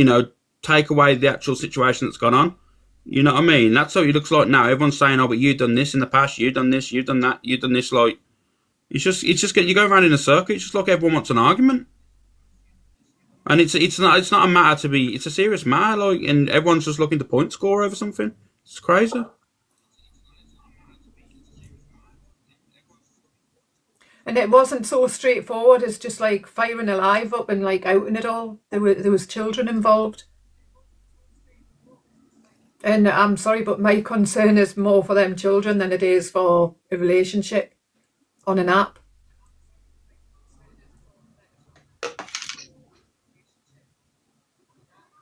take away the actual situation that's gone on. You know what I mean? That's what it looks like now. Everyone's saying, "Oh, but you've done this in the past. You've done this. You've done that. You've done this." Like, it's just you go around in a circle. It's just like everyone wants an argument, and it's not a matter to be. It's a serious matter. Like, and everyone's just looking to point score over something. It's crazy. And it wasn't so straightforward as just like firing a live up and like outing it all. There was children involved. And I'm sorry, but my concern is more for them children than it is for a relationship on an app.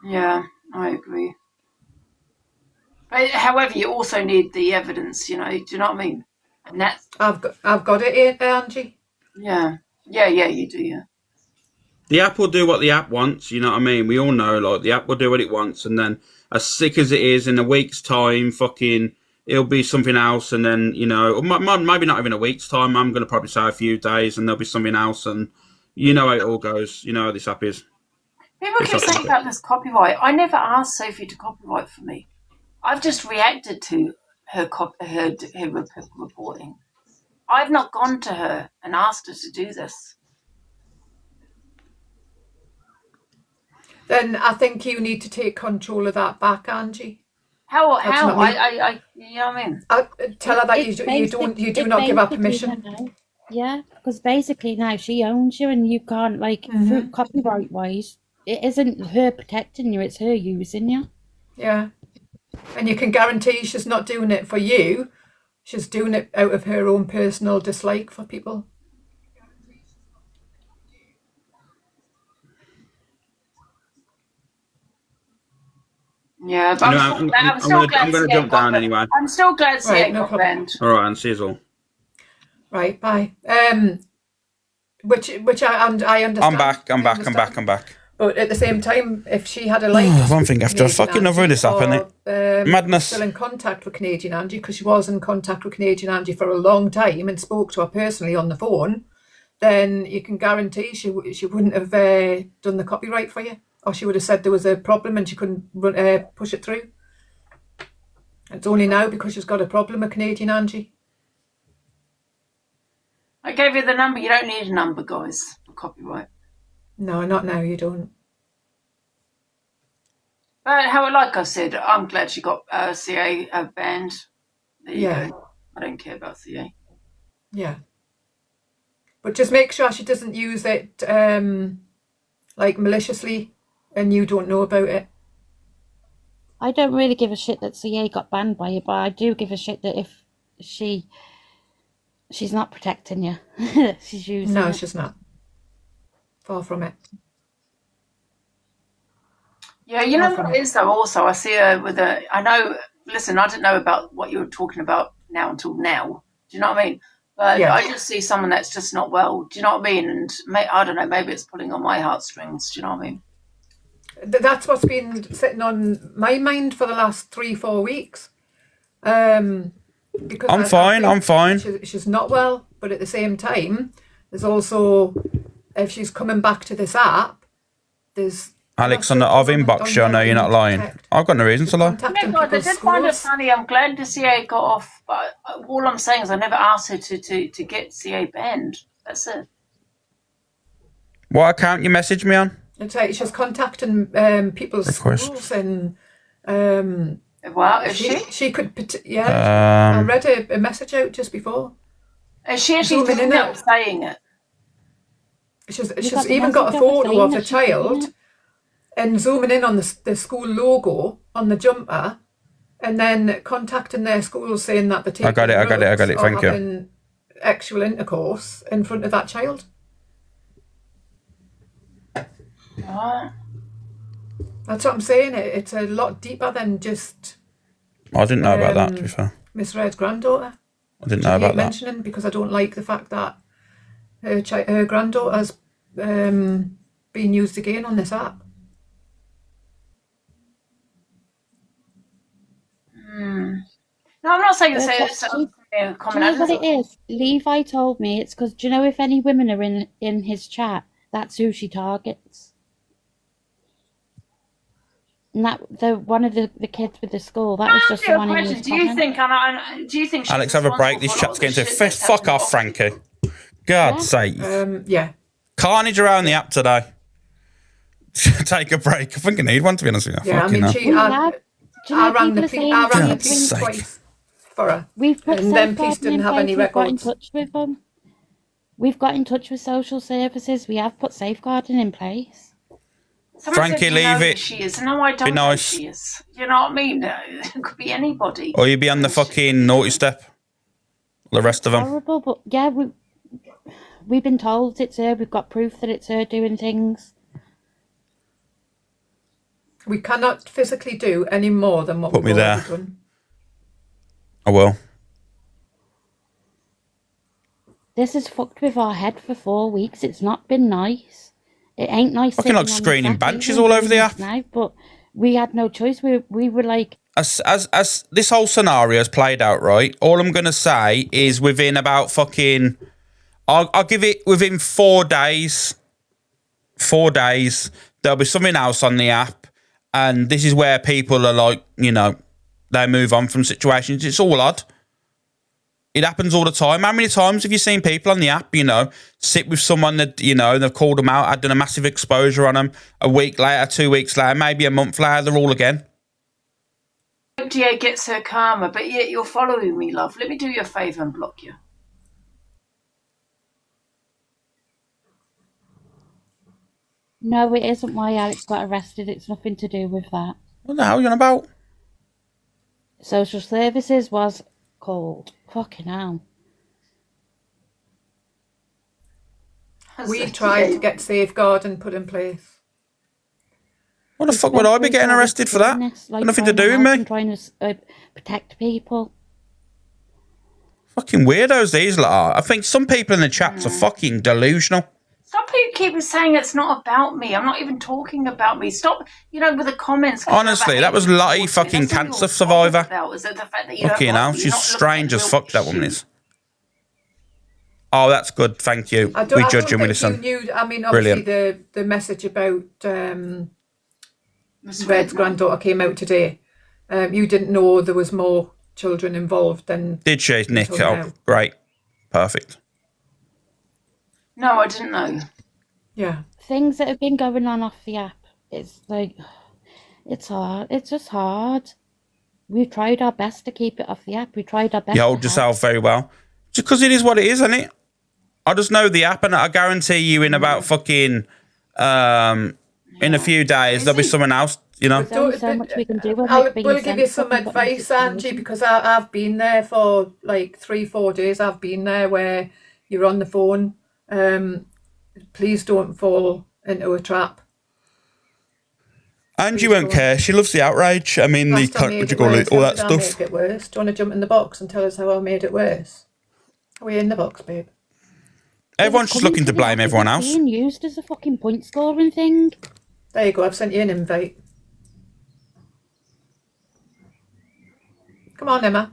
Yeah, I agree. But however, you also need the evidence, do you know what I mean? And that's I've got it here, Angie. Yeah, you do, yeah. The app will do what the app wants, you know what I mean? We all know, like, the app will do what it wants, and then as sick as it is, in a week's time, it'll be something else, and then, maybe not even a week's time, I'm going to probably say a few days, and there'll be something else, and you know how it all goes. You know how this app is. People keep saying about this copyright. I never asked Sophie to copyright for me. I've just reacted to her reporting. I've not gone to her and asked her to do this. Then I think you need to take control of that back, Angie. How? That's How? not me. You know what I mean? Tell her that It's you do it not give her basically permission. now- Yeah, because basically now she owns you, and you can't through copyright wise, it isn't her protecting you; it's her using you. Yeah. And you can guarantee she's not doing it for you. She's doing it out of her own personal dislike for people. Yeah, but I'm still glad I'm going to jump down anyway. I'm still glad CA Right, no got problem. banned. All right, and see you all. Right, bye. Which I understand. I'm back. But at the same time, if she had a like, One thing after fucking another this happening. Madness. Still in contact with Canadian Angie, because she was in contact with Canadian Angie for a long time and spoke to her personally on the phone, then you can guarantee she wouldn't have done the copyright for you, or she would have said there was a problem and she couldn't push it through. It's only now because she's got a problem with Canadian Angie. I gave you the number. You don't need a number, guys, for copyright. No, not now. You don't. But like I said, I'm glad she got CA banned. There you go. I don't care about CA. Yeah. But just make sure she doesn't use it like maliciously and you don't know about it. I don't really give a shit that CA got banned by it, but I do give a shit that if she's not protecting you, she's using No, it. she's not. Far from it. Yeah, you know what it is though. Also, I see her with a. I know. Listen, I didn't know about what you were talking about now until now. Do you know what I mean? But Yeah. I just see someone that's just not well. Do you know what I mean? And I don't know. Maybe it's pulling on my heartstrings. Do you know what I mean? That's what's been sitting on my mind for the last 3-4 weeks. Because I'm fine. She's not well, but at the same time, there's also, if she's coming back to this app, there's Alex, I've inboxed you. I know you're not lying. I've got no reason to lie. Yeah, God, I did find it funny. I'm glad the CA got off, but all I'm saying is I never asked her to get CA banned. That's it. What account you messaged me on? It's like she's contacting people's Of course. schools and Well, is she? she could, yeah. I Um, read a message out just before. Is she actually Zooming in doing at- it, saying it? She's got the even got a message over photo saying of that the she's doing child it. and zooming in on the school logo on the jumper and then contacting their school saying that they're taking I got it. drugs or Thank you. having actual intercourse in front of that child. What? That's what I'm saying. It's a lot deeper than just I didn't know about that, to be fair. Miss Red's granddaughter. I didn't Which know I hate about that. mentioning because I don't like the fact that her granddaughter's being used again on this app. No, I'm not saying But it's do you common. know what it is? Levi told me it's because, do you know if any women are in his chat, that's who she targets. And that one of the kids with the school, that was just the one in his Do you comment. think? Do you think? she's Alex, have a break. This responsible chat's for all getting the to shit that's fuck happened? off, Frankie. God's sake. Yeah. Carnage around the app today. Take a break. I think I need one, to be honest with you. Yeah, I Fucking mean, hell. she, I rang the people are saying I rang the God's police sake. twice for her. We've put And then police safeguarding didn't in have place. any We've got in records. touch with them. We've got in touch with social services. We have put safeguarding in place. Someone Frankie, said, "You know leave who it. She is. No, I don't Be know who nice. she is. You know what I mean? It could be anybody. Or you be on the fucking naughty step. The rest of them. Horrible, but yeah, we've been told it's her. We've got proof that it's her doing things. We cannot physically do any more than what Put we've me already there. done. I will. This has fucked with our head for 4 weeks. It's not been nice. It ain't nice. Fucking like sitting on screening the benches setting all and over the doing app. this now, but we had no choice. We were like, As this whole scenario has played out, right? All I'm gonna say is within about fucking, I'll give it within 4 days. 4 days, there'll be something else on the app, and this is where people are like, you know, they move on from situations. It's all odd. It happens all the time. How many times have you seen people on the app, you know, sit with someone that, you know, they've called them out, had done a massive exposure on them, a week later, 2 weeks later, maybe a month later, they're all again. DA gets her karma, but yet you're following me, love. Let me do you a favour and block you. No, it isn't why Alex got arrested. It's nothing to do with that. What the hell are you on about? Social services was called. Fucking hell. We've tried to get safeguarding put in place. What the fuck would I be getting arrested for that? Like, Nothing to do with me. Trying to protect people. Fucking weirdos these lot are. I think some people in the chats are fucking delusional. Stop keep saying it's not about me. I'm not even talking about me. Stop, you know, with the comments. Honestly, that was Lottie, fucking cancer survivor. Is it the fact that you Fucking don't hell, like me? she's Not strange looking as fuck, that woman is. Oh, that's good, thank you. We judge him with his son. You knew, I mean, obviously the message about Red's granddaughter came out today. You didn't know there was more children involved than... Did she, Nick? Oh, great. Perfect. No, I didn't know. Yeah. Things that have been going on off the app. It's like, it's hard. It's just hard. We tried our best to keep it off the app. We tried our best. You hold yourself very well. Just because it is what it is, isn't it? I just know the app, and I guarantee you in about fucking... in a few days, there'll be someone else, you know. There's only so much we can do with I'll it being will give you sensitive some and got advice, Angie, because I've been there for like 3-4 days. I've been there where you're on the phone. Please don't fall into a trap. Angie won't care. She loves the outrage. I mean, the all that stuff. Make it worse. Do you want to jump in the box and tell us how I made it worse? Are we in the box, babe? Everyone's just looking to blame everyone else. Being used as a fucking point scoring thing. There you go. I've sent you an invite. Come on, Emma.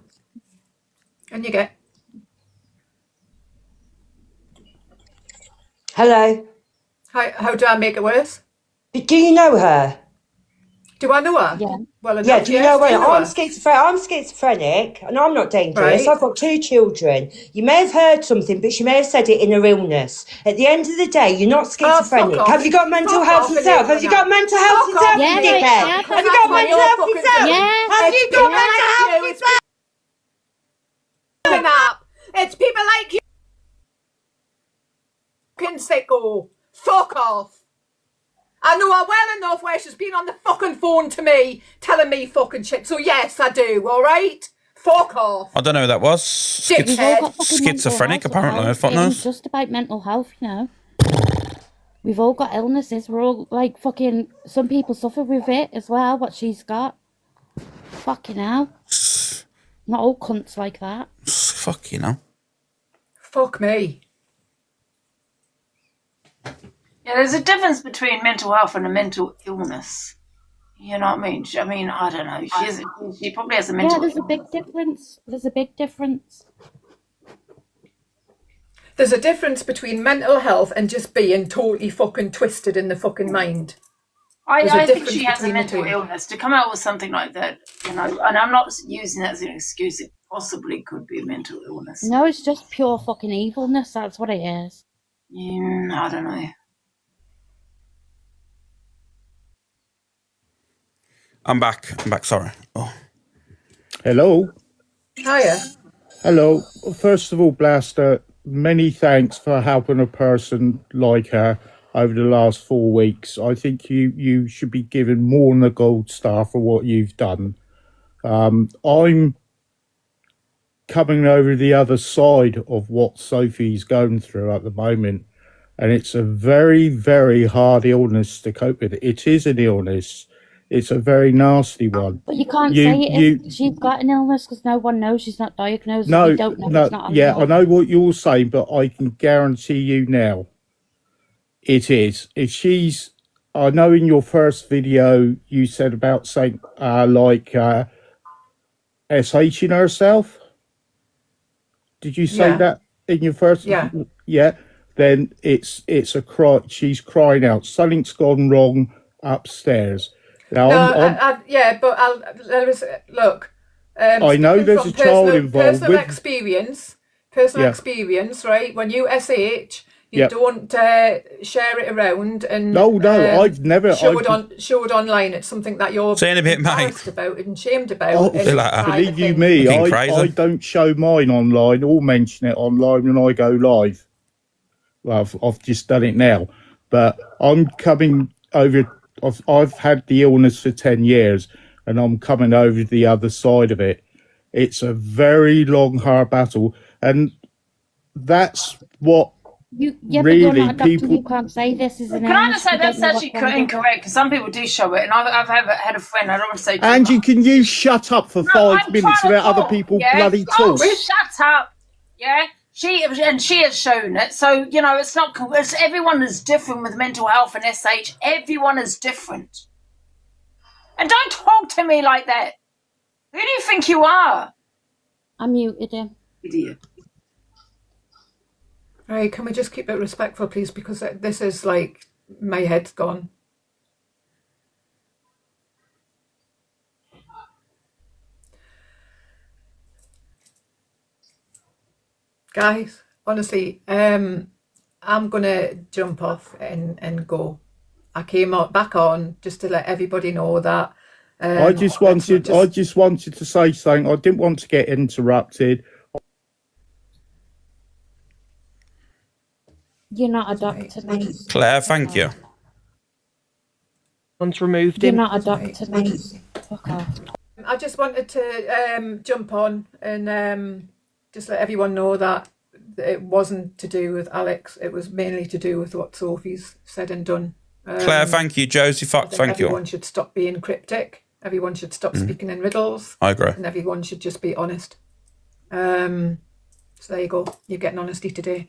And you get. Hello. How do I make it worse? Do you know her? Do I know her? Yeah. Well, enough, Yeah, do you yes, know I her? know I'm her. schizophrenic and I'm not dangerous. Right. I've got 2 children. You may have heard something, but she may have said it in her illness. At the end of the day, you're not schizophrenic. off. Have you got mental Fuck health off, yourself? Have you got mental health Fuck off. yourself, Yeah, you dickhead? yeah, Have you got what mental you're health fucking yourself? doing. Yeah. Have you got It's mental health you, yourself? It's people like you. Fucking sicko. Fuck off. I know her well enough where she's been on the fucking phone to me telling me fucking shit. So yes, I do, alright? Fuck off. I don't know who that was. We've all got fucking mental Schizophrenic, health, apparently. okay? Fuck It knows. ain't just about mental health, you know. We've all got illnesses. We're all like fucking. Some people suffer with it as well. What she's got. Fucking hell. Not all cunts like that. Fuck, you know. Fuck me. Yeah, there's a difference between mental health and a mental illness. You know what I mean? I don't know. She probably has a mental Yeah, there's a illness. big difference. There's a big difference. There's a difference between mental health and just being totally fucking twisted in the fucking mind. There's a I think difference she has a between the mental two. illness. To come out with something like that, you know, and I'm not using that as an excuse. It possibly could be a mental illness. No, it's just pure fucking evilness. That's what it is. I don't know. I'm back, sorry. Oh. Hello. Hiya. Hello. First of all, Blaster, many thanks for helping a person like her over the last 4 weeks. I think you should be given more than a gold star for what you've done. I'm coming over the other side of what Sophie's going through at the moment, and it's a very, very hard illness to cope with. It is an illness. It's a very nasty one. But you can't say it if she's got an illness because no one knows. She's not diagnosed. No, We don't know. no, It's not on yeah, there. I know what you're saying, but I can guarantee you now, it is. If she's, I know in your first video you said about saying SHing herself. Did you say Yeah. that in your first? Yeah. Yeah. Then it's a cry. She's crying out. Something's gone wrong upstairs. Now, No, yeah, but look. I know speaking there's from a child involved. Personal experience, right? When you SH, you don't share it around and No, I've never show it online. It's something that you're saying a bit, embarrassed about and shamed about. Oh, and believe you me, I don't show mine online or mention it online when I go live. Well, I've just done it now, but I'm coming over. I've had the illness for 10 years, and I'm coming over the other side of it. It's a very long, hard battle, and that's what but really you're not a doctor, people. you can't say this is an Can I illness, just say you don't that's know actually what kind of- incorrect because some people do show it, and I've had a friend. I don't want to say. Angie, can you shut up for 5 minutes and let other people bloody talk? Oh, shut up! Yeah, she has shown it. So you know, it's not. Everyone is different with mental health and SH. Everyone is different. And don't talk to me like that. Who do you think you are? I muted him. Idiot. Right, can we just keep it respectful, please? Because this is like, my head's gone. Guys, honestly, I'm gonna jump off and go. I came back on just to let everybody know that. I just wanted to say something. I didn't want to get interrupted. You're not a doctor, mate. Claire, thank you. Once removed You're him. not a doctor, mate. Fuck off. I just wanted to jump on and just let everyone know that it wasn't to do with Alex. It was mainly to do with what Sophie's said and done. Claire, thank you. Josie Fox, thank you. Everyone should stop being cryptic. Everyone should stop speaking in riddles. I agree. And everyone should just be honest. So there you go. You're getting honesty today.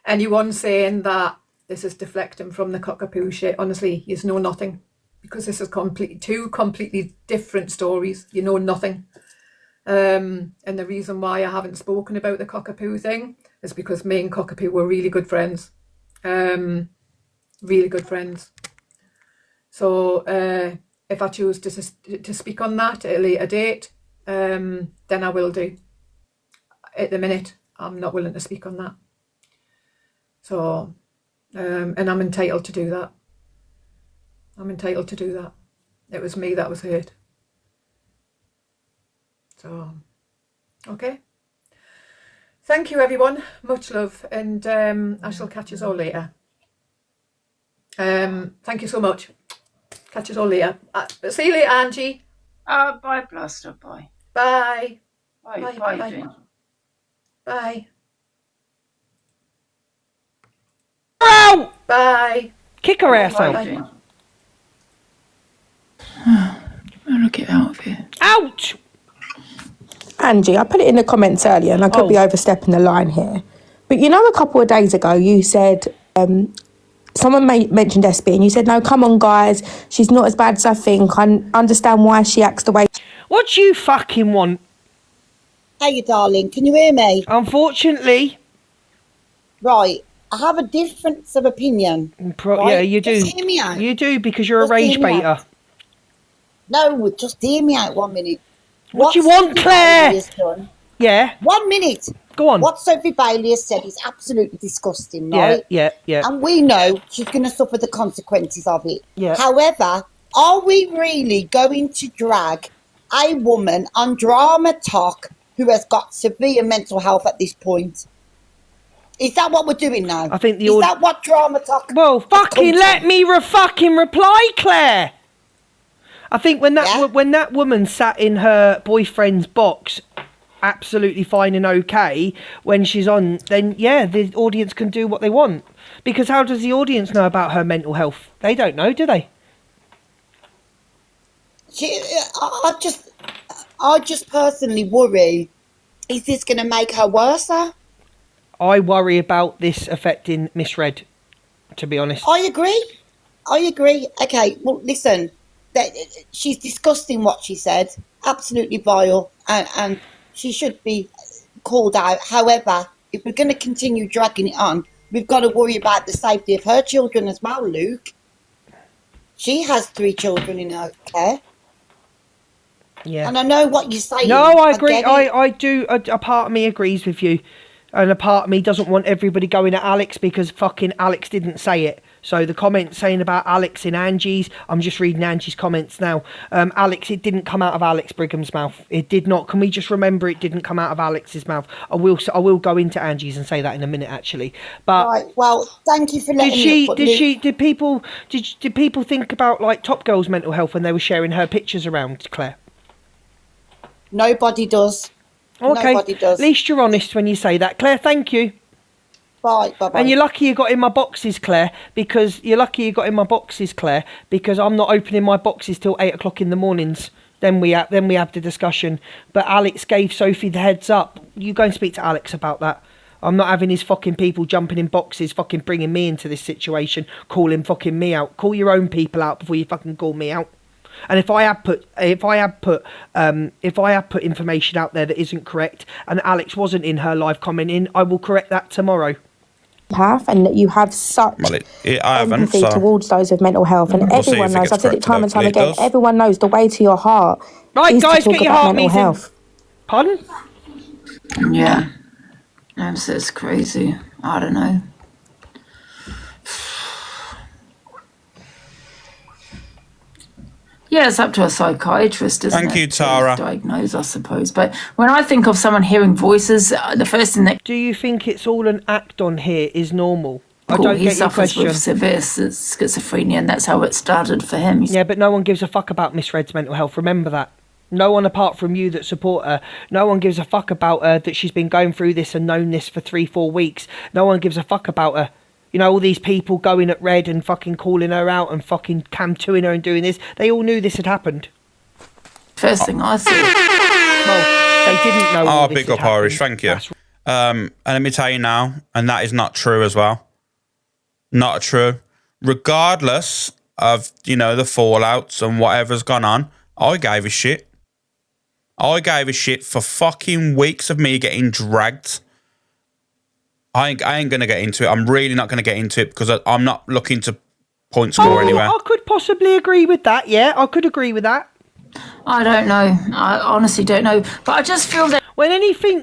Anyone saying that this is deflecting from the cockapoo shit, honestly, you know nothing. Because this is two completely different stories. You know nothing. And the reason why I haven't spoken about the cockapoo thing is because me and cockapoo were really good friends. Really good friends. So if I choose to speak on that at a later date, then I will do. At the minute, I'm not willing to speak on that. So, and I'm entitled to do that. I'm entitled to do that. It was me that was hurt. So, okay. Thank you, everyone. Much love, and I shall catch us all later. Thank you so much. Catch us all later. See you later, Angie. Bye, Blaster. Bye. Bye. Bye. Bye. Bye. Bye. Jane. Bye. Out! Bye. Kick her ass out. Jane. I'm gonna get out of here. Ouch! Angie, I put it in the comments earlier, and I could be overstepping the line here. But you know, a couple of days ago, you said someone mentioned SB, and you said, "No, come on, guys, she's not as bad as I think. I understand why she acts the way." What do you fucking want? Hey, you darling, can you hear me? Unfortunately. Right, I have a difference of opinion. Right? Yeah, you do. Just hear me out. You do, because you're Just a rage hear me baiter. out. No, just hear me out 1 minute. What do you want, Sophie Claire? Bailey has done- Yeah. 1 minute. Go on. What Sophie Bailey has said is absolutely disgusting, Yeah, right? yeah. And we know she's going to suffer the consequences of it. Yeah. However, are we really going to drag a woman on drama talk who has got severe mental health at this point? Is that what we're doing now? I think Is that what drama talk? Well, fucking let me fucking reply, Claire. I think when that woman sat in her boyfriend's box, absolutely fine and okay, when she's on, then yeah, the audience can do what they want. Because how does the audience know about her mental health? They don't know, do they? I just personally worry, is this going to make her worse? I worry about this affecting Miss Red, to be honest. I agree. Okay, well, listen, she's disgusting what she said. Absolutely vile. And she should be called out. However, if we're going to continue dragging it on, we've got to worry about the safety of her children as well, Luke. She has 3 children in her care. Yeah. And I know what you're saying. No, I agree. get it. I do. A part of me agrees with you. And a part of me doesn't want everybody going at Alex because fucking Alex didn't say it. So the comment saying about Alex in Angie's, I'm just reading Angie's comments now. Alex, it didn't come out of Alex Brigham's mouth. It did not. Can we just remember it didn't come out of Alex's mouth? I will go into Angie's and say that in a minute, actually. But Right. Well, thank you for letting me. did people think about like Top Girl's mental health when they were sharing her pictures around, Claire? Nobody does. Okay. Nobody does. At least you're honest when you say that, Claire. Thank you. Bye. Bye. And you're lucky you got in my boxes, Claire, because I'm not opening my boxes till 8 o'clock in the mornings. Then we have the discussion. But Alex gave Sophie the heads up. You go and speak to Alex about that. I'm not having his fucking people jumping in boxes, fucking bringing me into this situation, calling fucking me out. Call your own people out before you fucking call me out. And if I have put information out there that isn't correct, and Alex wasn't in her live commenting, I will correct that tomorrow. Path, and that you have such I haven't, empathy so towards those with mental health, and we'll see everyone if it knows. gets I've said it corrected. time and time Hopefully it again. does. Everyone knows the way to your heart. Right, is guys, to talk get your about heart mental meeting. health. Pardon? Yeah. It's crazy. I don't know. Yeah, it's up to a psychiatrist, isn't it? Thank you, Tara. To diagnose, I suppose. But when I think of someone hearing voices, the first thing that... Do you think it's all an act on here is normal? I Cool, don't he get your suffers question. with severe schizophrenia, and that's how it started for him. Yeah, but no one gives a fuck about Miss Red's mental health. Remember that. No one apart from you that support her. No one gives a fuck about her, that she's been going through this and known this for 3-4 weeks. No one gives a fuck about her. You know, all these people going at Red and fucking calling her out and fucking cam-2ing her and doing this. They all knew this had happened. First thing I saw. Well, they didn't know all this big had up happened. Irish, thank you. And let me tell you now, and that is not true as well. Not true. Regardless of, the fallouts and whatever's gone on, I gave a shit. I gave a shit for fucking weeks of me getting dragged. I ain't going to get into it. I'm really not going to get into it because I'm not looking to point score anywhere. I could possibly agree with that, yeah. I could agree with that. I don't know. I honestly don't know. But I just feel that...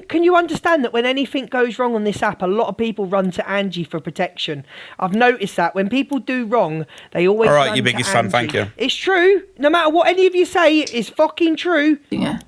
Can you understand that when anything goes wrong on this app, a lot of people run to Angie for protection? I've noticed that. When people do wrong, they always All right, run your to biggest fan, Angie. thank you. It's true. No matter what any of you say, it's fucking true. Yeah.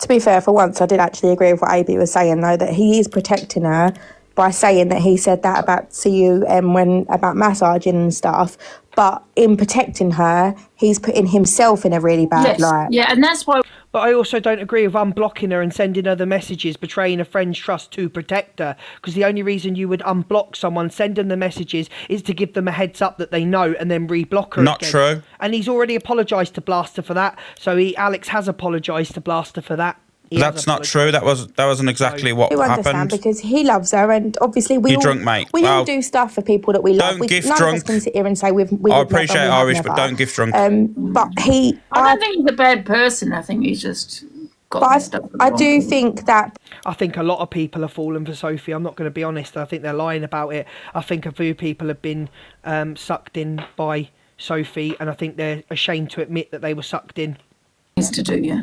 To be fair, for once, I did actually agree with what AB was saying, though, that he is protecting her by saying that he said that about CUM about massaging and stuff. But in protecting her, he's putting himself in a really bad light. Yeah, and that's why... But I also don't agree with unblocking her and sending her the messages, betraying a friend's trust to protect her. Because the only reason you would unblock someone, send them the messages, is to give them a heads up that they know and then reblock her Not again. true. And he's already apologised to Blaster for that. So Alex has apologised to Blaster for that. That's not true. That wasn't exactly what I understand happened. because he loves her, and obviously we You're all, drunk, mate. We all Well, do stuff for people that we love. don't gift None drunk. of us can sit here and say we I would never, appreciate we have Irish, but never. don't gift drunk. But he, I don't think he's a bad person. I think he's just got messed up. I do think that. I think a lot of people are falling for Sophie. I'm not going to be honest. I think they're lying about it. I think a few people have been sucked in by Sophie, and I think they're ashamed to admit that they were sucked in. Needs to do, yeah.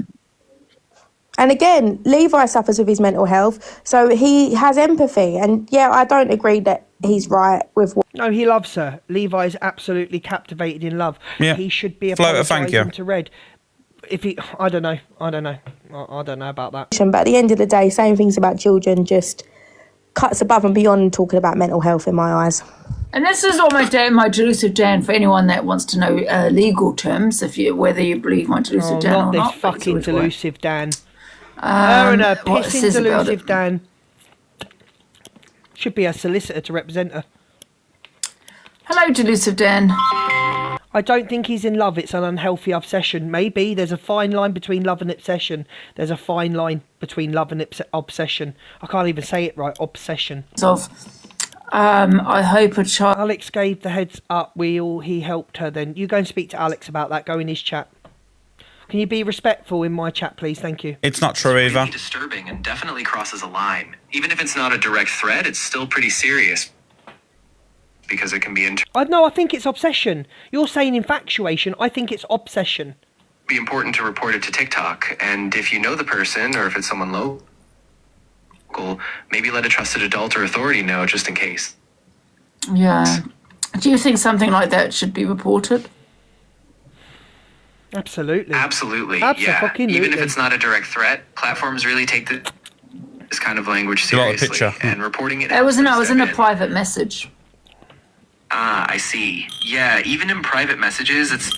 And again, Levi suffers with his mental health, so he has empathy. And yeah, I don't agree that he's right with what... No, he loves her. Levi is absolutely captivated in love. Yeah. He should be Floater, thank you. apologising to Red. If he, I don't know about that. But at the end of the day, saying things about children just cuts above and beyond talking about mental health in my eyes. And this is all my delusive Dan for anyone that wants to know legal terms, whether you believe my delusive Dan not or this not. fucking delusive Dan. Her and her what it pissing says about delusive it. Dan. Should be a solicitor to represent her. Hello, delusive Dan. I don't think he's in love. It's an unhealthy obsession. Maybe there's a fine line between love and obsession. There's a fine line between love and obsession. I can't even say it right. Obsession. I hope a child. Alex gave the heads up. He helped her. Then you go and speak to Alex about that. Go in his chat. Can you be respectful in my chat, please? Thank you. It's not true either. Really disturbing and definitely crosses a line. Even if it's not a direct threat, it's still pretty serious because it can be I think it's obsession. You're saying infatuation. I think it's obsession. be important to report it to TikTok. And if you know the person, or if it's someone local, maybe let a trusted adult or authority know, just in case. Yeah. Do you think something like that should be reported? Absolutely. Absolutely. Yeah. Abso-fucking-lutely. Even if it's not a direct threat, platforms really take this kind of language seriously. And reporting it. It was in a private message. Ah, I see. Yeah, even in private messages, it's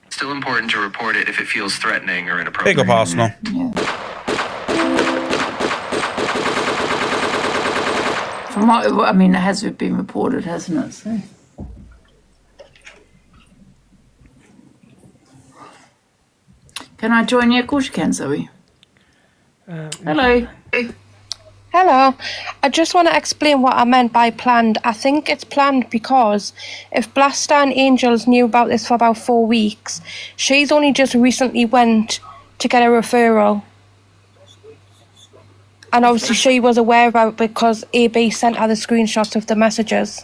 still important to report it if it feels threatening or inappropriate. Big up Arsenal. From what, I mean, it has been reported, hasn't it? So. Can I join you? Of course you can, Zoe. Hello. Hello. I just want to explain what I meant by planned. I think it's planned because if Blaster and Angels knew about this for about 4 weeks, she's only just recently went to get a referral. And obviously she was aware about it because AB sent her the screenshots of the messages.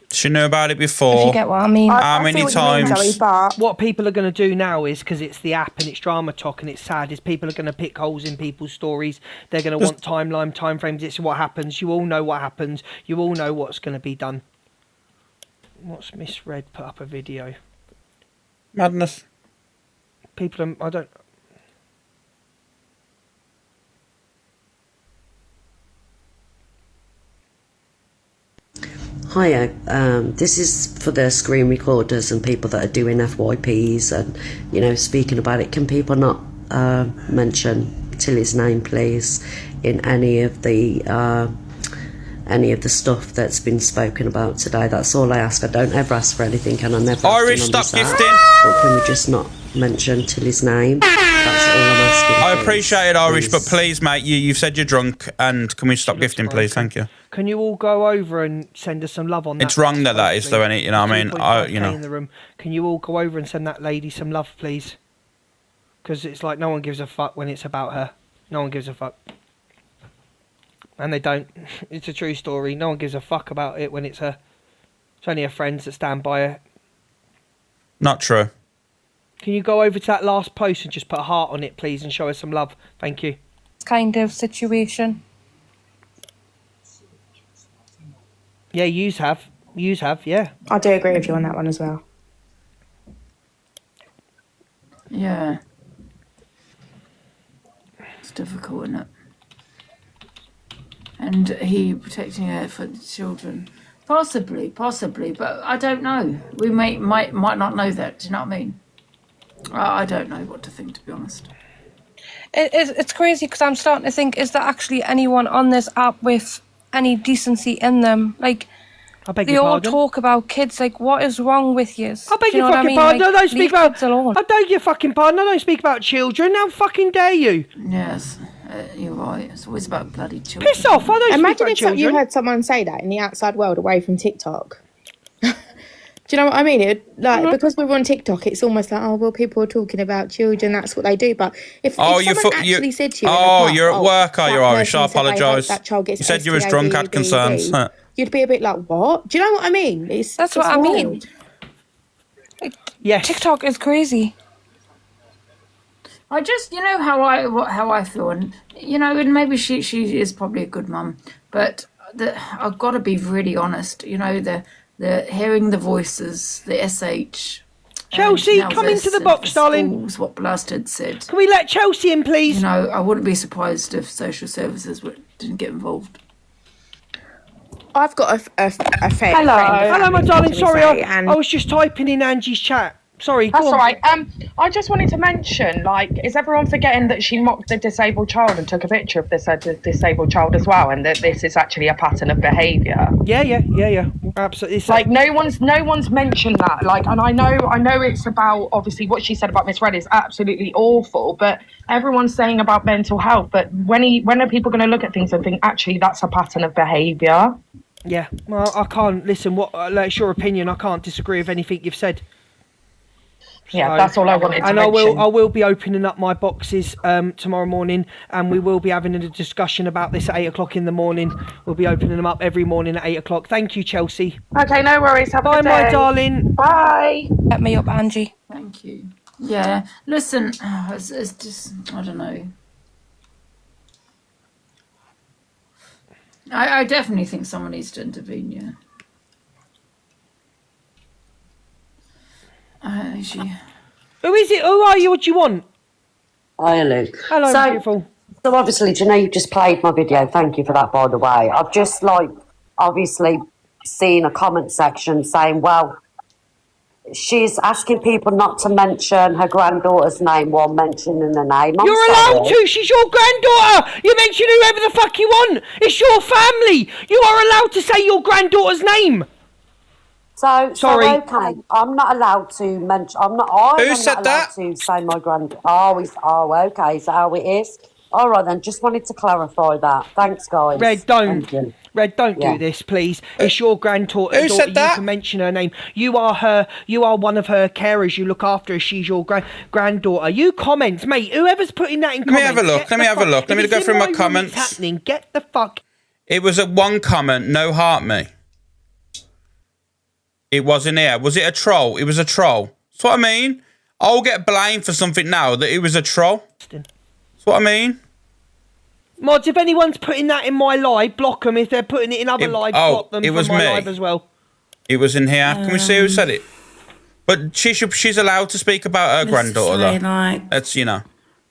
She knew about it before. If you get what I mean. How many times? What people are going to do now is, because it's the app and it's drama talk and it's sad, is people are going to pick holes in people's stories. They're going to want timeline, time frames. It's what happens. You all know what happens. You all know what's going to be done. What's Misread put up a video? Madness. People are, I don't... Hiya, this is for the screen recorders and people that are doing FYPs and, you know, speaking about it. Can people not mention Tilly's name, please, in any of the stuff that's been spoken about today? That's all I ask. I don't ever ask for anything, and I never Irish, ask them on stop this app. gifting. But can we just not mention Tilly's name? That's all I'm asking. I please. appreciate it, Irish, but please, mate, you've said you're drunk, and can we stop gifting, please? Thank you. Can you all go over and send us some love on that? It's wrong that is, though, innit? You know what I mean? 2.5K in the room. Can you all go over and send that lady some love, please? Because it's like no one gives a fuck when it's about her. No one gives a fuck. And they don't. It's a true story. No one gives a fuck about it when it's her. It's only her friends that stand by her. Not true. Can you go over to that last post and just put a heart on it, please, and show us some love? Thank you. Kind of situation. Yeah, yous have, yeah. I do agree with you on that one as well. Yeah. It's difficult, isn't it? And he protecting her for the children. Possibly, but I don't know. We might not know that. Do you know what I mean? I don't know what to think, to be honest. It's crazy because I'm starting to think, is there actually anyone on this app with any decency in them? Like, they all talk about kids. Like, what is wrong with you? I beg your fucking pardon. I don't speak about. I beg your fucking pardon. I don't speak about children. How fucking dare you? Yes, you're right. It's always about bloody children. Piss off! I don't Imagine speak about if children. you heard someone say that in the outside world away from TikTok. Do you know what I mean? Because we're on TikTok, it's almost like, oh, well, people are talking about children, that's what they do. But if someone actually said to you... you're at work, are you, Irish? I apologise. You said you was drunk, had concerns. You'd be a bit like, what? Do you know what I mean? That's what I mean. Yes. TikTok is crazy. I just, you know how I feel, and you know, and maybe she is probably a good mum, but I've got to be really honest. You know, the hearing the voices, the SH. Chelsea, come into the box, darling. What Blasted said. Can we let Chelsea in, please? You know, I wouldn't be surprised if social services didn't get involved. I've got a fair Hello. friend. Hello, my darling. Sorry, I was just typing in Angie's chat. Sorry, That's go on. all right. I just wanted to mention, like, is everyone forgetting that she mocked the disabled child and took a picture of this disabled child as well, and that this is actually a pattern of behaviour? Yeah. Absolutely. Like, no one's mentioned that. Like, and I know it's about, obviously what she said about Miss Red is absolutely awful, but everyone's saying about mental health. But when are people going to look at things and think, actually, that's a pattern of behaviour? Yeah. Well, I can't listen. It's your opinion. I can't disagree with anything you've said. Yeah, that's all I wanted to And mention. I will be opening up my boxes tomorrow morning, and we will be having a discussion about this at 8 o'clock in the morning. We'll be opening them up every morning at 8 o'clock. Thank you, Chelsea. Okay, no worries. Have a Bye, good day. my darling. Bye. Let me up, Angie. Thank you. Yeah, listen, it's just, I don't know. I definitely think someone needs to intervene, yeah. Who is it? Who are you? What do you want? Hi, Luke. Hello, so, beautiful. So obviously, do you know you just played my video? Thank you for that, by the way. I've just obviously seen a comment section saying, well, she's asking people not to mention her granddaughter's name while mentioning the name. You're allowed to. She's your granddaughter. You mention whoever the fuck you want. It's your family. You are allowed to say your granddaughter's name. So Sorry. Okay, I'm not allowed to mention. I'm not allowed to say my grand. Okay, is that how it is? All right then. Just wanted to clarify that. Thanks, guys. Red, don't. Thank you. Red, don't Yeah. do this, please. It's your granddaughter. Who said that? You can mention her name. You are one of her carers. You look after her. She's your granddaughter. You comment, mate. Whoever's putting that in Let me comments. have a look. Let me have a look. Let me go through my comments. It's happening. Get the fuck. It was a one comment, no heart me. It wasn't here. Was it a troll? It was a troll. That's what I mean. I'll get blamed for something now that it was a troll. That's what I mean. Mods, if anyone's putting that in my live, block them. If they're putting it in other lives, block them it from was my me. live as well. It was in here. Can we see who said it? But she's allowed to speak about her granddaughter, though. Like, That's, you know.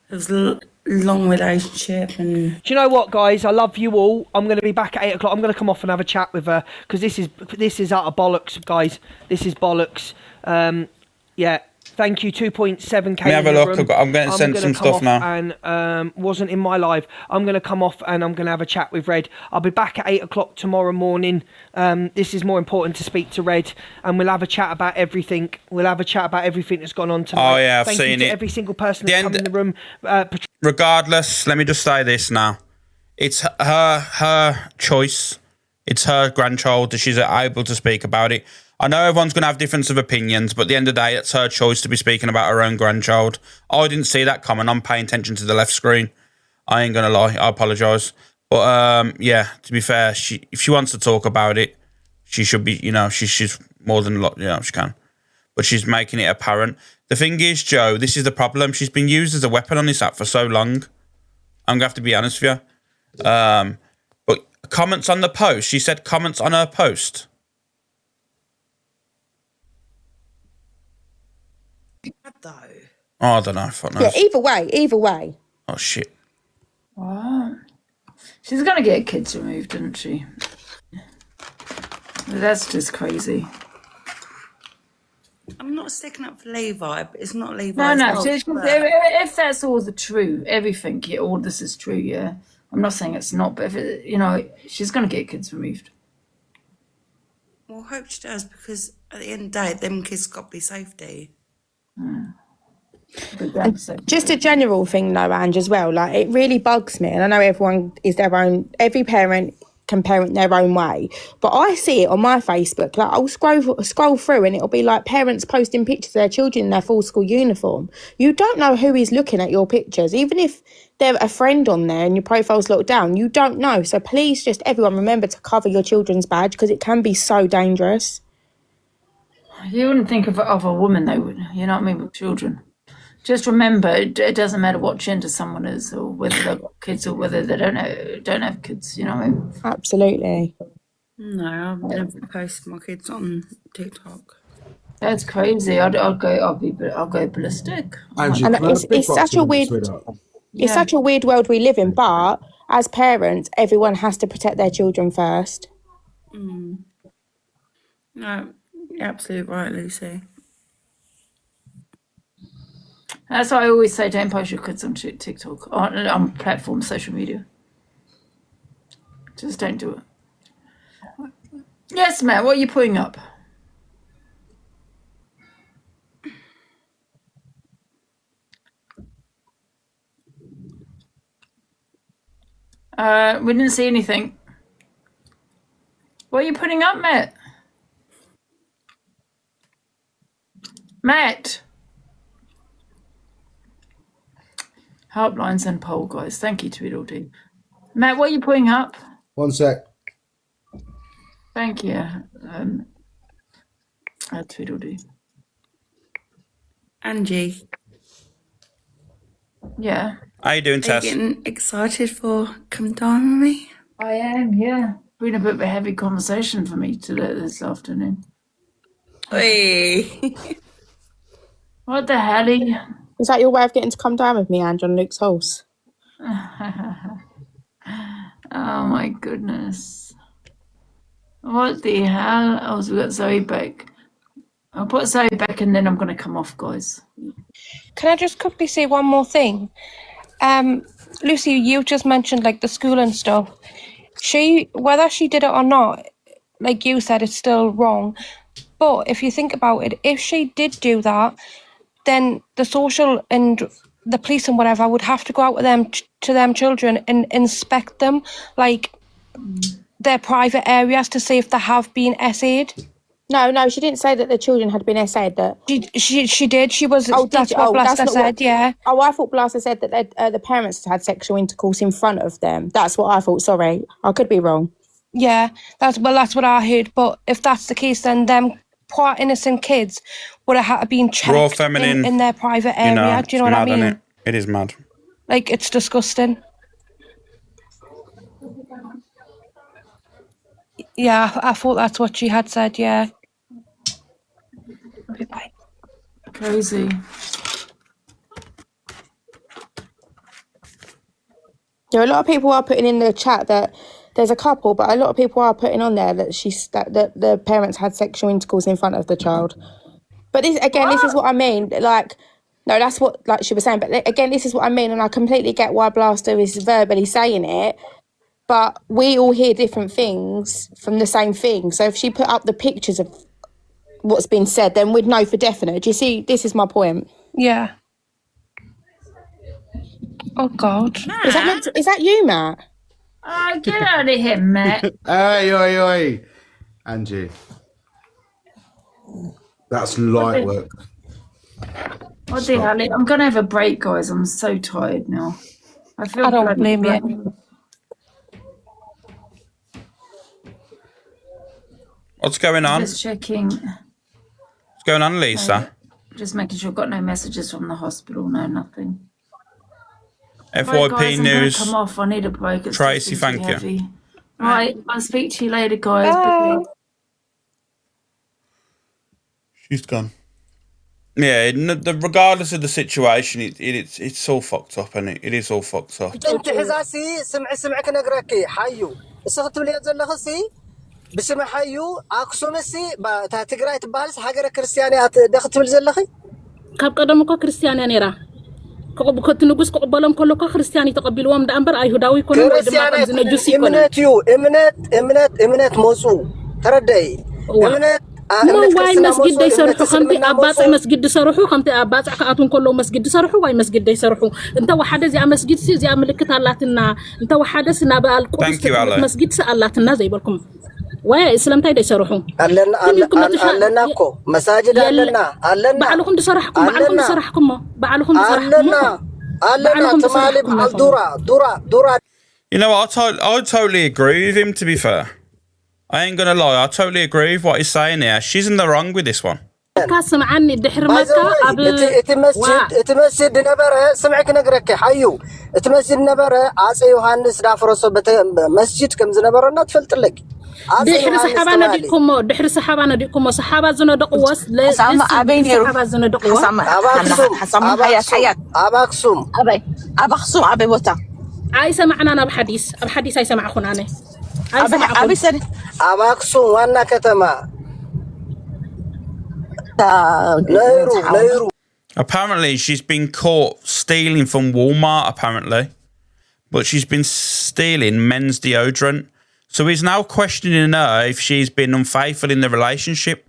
it was a long relationship, and Do you know what, guys? I love you all. I'm going to be back at 8 o'clock. I'm going to come off and have a chat with her because this is utter bollocks, guys. This is bollocks. Yeah. Thank you, 2.7k. Let me have a look. I'm going to send some stuff now. And wasn't in my live. I'm going to come off and I'm going to have a chat with Red. I'll be back at 8 o'clock tomorrow morning. This is more important to speak to Red, and we'll have a chat about everything. We'll have a chat about everything that's gone on tonight. Oh yeah, I've Thank seen you to it. every single person that's come in the room. Regardless, let me just say this now. It's her choice. It's her grandchild that she's able to speak about it. I know everyone's going to have difference of opinions, but at the end of the day, it's her choice to be speaking about her own grandchild. I didn't see that coming. I'm paying attention to the left screen. I ain't going to lie. I apologise. But, yeah, to be fair, if she wants to talk about it, she should be, she's more than, she can. But she's making it apparent. The thing is, Joe, this is the problem. She's been used as a weapon on this app for so long. I'm going to have to be honest with you. But comments on the post. She said comments on her post. Oh, I don't know. Fuck knows. Yeah, either way. Oh, shit. Wow. She's going to get kids removed, isn't she? That's just crazy. I'm not sticking up for Levi, but it's not Levi's No. fault, but- If that's all the true, everything, all this is true, yeah. I'm not saying it's not, but if she's going to get kids removed. Well, I hope she does, because at the end of the day, them kids got to be safety. Just a general thing though, Ange, as well. Like, it really bugs me, and I know everyone is their own. Every parent can parent their own way, but I see it on my Facebook. Like, I'll scroll through, and it'll be like parents posting pictures of their children in their full school uniform. You don't know who is looking at your pictures, even if they're a friend on there and your profile's locked down. You don't know. So please, just everyone, remember to cover your children's badge because it can be so dangerous. You wouldn't think of a woman, though, would you? You know what I mean, with children. Just remember, it doesn't matter what gender someone is, or whether they've got kids, or whether they don't have kids. You know what I mean? Absolutely. No, I've never posted my kids on TikTok. That's crazy. I'll go ballistic. And it's such a weird. It's such a weird world we live in, but as parents, everyone has to protect their children first. No, you're absolutely right, Lucy. That's why I always say, don't post your kids on TikTok, on platforms, social media. Just don't do it. Yes, Matt, what are you putting up? We didn't see anything. What are you putting up, Matt? Matt? Helplines and poll, guys. Thank you, Tweedledee. Matt, what are you putting up? 1 sec. Thank you. Tweedledee. Angie. Yeah. How you doing, Are you Tess? getting excited for Come Dine With Me? I am, yeah. Been a bit of a heavy conversation for me today this afternoon. Hey. What the hell? Is that your way of getting to come down with me, Ange, on Luke's house? Oh my goodness. What the hell? Oh, so we got Zoe back. I'll put Zoe back and then I'm going to come off, guys. Can I just quickly say one more thing? Lucy, you just mentioned like the school and stuff. Whether she did it or not, like you said, it's still wrong. But if you think about it, if she did do that, then the social and the police and whatever would have to go out with them to them children and inspect them, like their private areas, to see if they have been essayed. No, she didn't say that the children had been essayed. That she did. She was. Oh, that's what Blaster said. Yeah. Oh, I thought Blaster said that the parents had sexual intercourse in front of them. That's what I thought. Sorry, I could be wrong. Yeah, that's what I heard. But if that's the case, then them quite innocent kids would have been Raw checked feminine, in their private area. Do you know what I mad, mean? innit? It is mad. Like, it's disgusting. Yeah, I thought that's what she had said. Yeah. Bye. Crazy. Yeah, a lot of people are putting in the chat that there's a couple, but a lot of people are putting on there that that the parents had sexual intercourse in front of the child. But this is what I mean. Like, no, that's what like she was saying. But again, this is what I mean, and I completely get why Blaster is verbally saying it. But we all hear different things from the same thing. So if she put up the pictures of what's been said, then we'd know for definite. Do you see? This is my point. Yeah. Oh God. Is that you, Matt? Get out of here, Matt. Hey, oi. Angie. That's light work. What the hell? I'm going to have a break, guys. I'm so tired now. I don't blame you. What's going on? Just checking. What's going on, Lisa? Just making sure I've got no messages from the hospital. No, nothing. FYP Right, guys, News. I'm gonna come off. I need a break. It's Tracy, just been thank too you. heavy. Right, I'll speak to you later, guys. Bye. She's gone. Yeah, regardless of the situation, it's all fucked up, and it is all fucked up. انت حزاسي سمعك نقرأكي حيو السخط اللي يزلخسي بسمع حيو اكسومسي تقرأ تبالس حاجة كريستيانيات دخلت بالزلخي كاب قدمك كريستيانيا نيرا كقبل نقص قبلهم كلك كريستياني تقبلوهم ده أمبر أيهوداوي كونوا كريستيانيات إمنات موسو تردي إمنات ما واي مسجد يسرحوا خمتي أباطع مسجد يسرحوا خمتي أباطع كأتون كلهم مسجد يسرحوا واي مسجد يسرحوا أنت وحدة زي مسجد زي ملكة اللاتنا أنت وحدة سنا بقى القدس مسجد سألاتنا زي بالكم واي إسلام تايد يسرحوا ألناكو مساجد ألنا بعلكم تسرحكم ألنا تمالي بعل دورا You know what? I totally agree with him, to be fair. I ain't gonna lie, I totally agree with what he's saying here. She's in the wrong with this one. كاسم عني الدحر مكة اتمسجد نبره سمعك نقرك حيو اتمسجد نبره عاصي يوحنس دافرسو مسجد كم زنبرنا تفلت لك دحر صحابنا ديكم دحر صحابنا ديكم صحابة زندقوس لا صحابة زندقوس أباكسوم أبي بوتا عايسة معنا أنا بحديث عايسة مع أخونا أباكسوم وانا كتما Apparently, she's been caught stealing from Walmart, apparently. But she's been stealing men's deodorant. So he's now questioning her if she's been unfaithful in the relationship.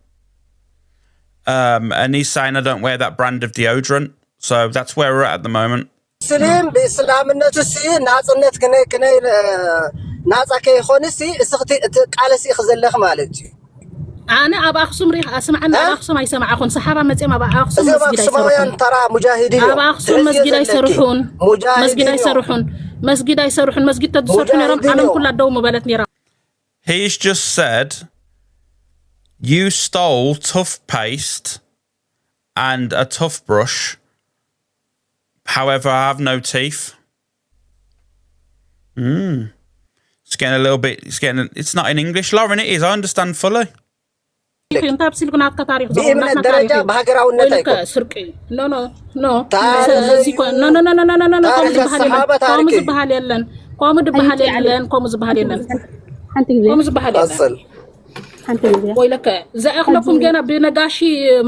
And he's saying, I don't wear that brand of deodorant. So that's where we're at the moment. سليم بإسلامنا سي ناصنت كني ناصا كيخونسي اسختي قالسي خزلخ مالتي أنا أبا أخصم ريح أسمع أنا أبا أخصم يسمع أخون صحابة متى ما أبا أخصم እዚኦም مسجد ኣክሱማውያን يسرحون ተራ ሙጃሂዲን እዮም أبا أخصم مسجد يسرحون مسجد يسرحون مسجد يسرحون مسجد تدسرحون يرم عالم كل الدوم بلت نيرا. He's just said you stole toothpaste and a toothbrush. However, I have no teeth. It's getting a little bit. It's not in English, Lauren. It is. I understand fully. بإمن الدرجة بهجراوነት አይቆም ኖ ኖ ኖ ኖ ኖ ኖ ኖ ኖ ቆም ዝበሃል የለን ቆም ዝበሃል የለን ቆም ዝበሃል የለን ቆም ዝበሃል የለን ወይ ለከ ዘእኽለኩም ገና ብነጋሺ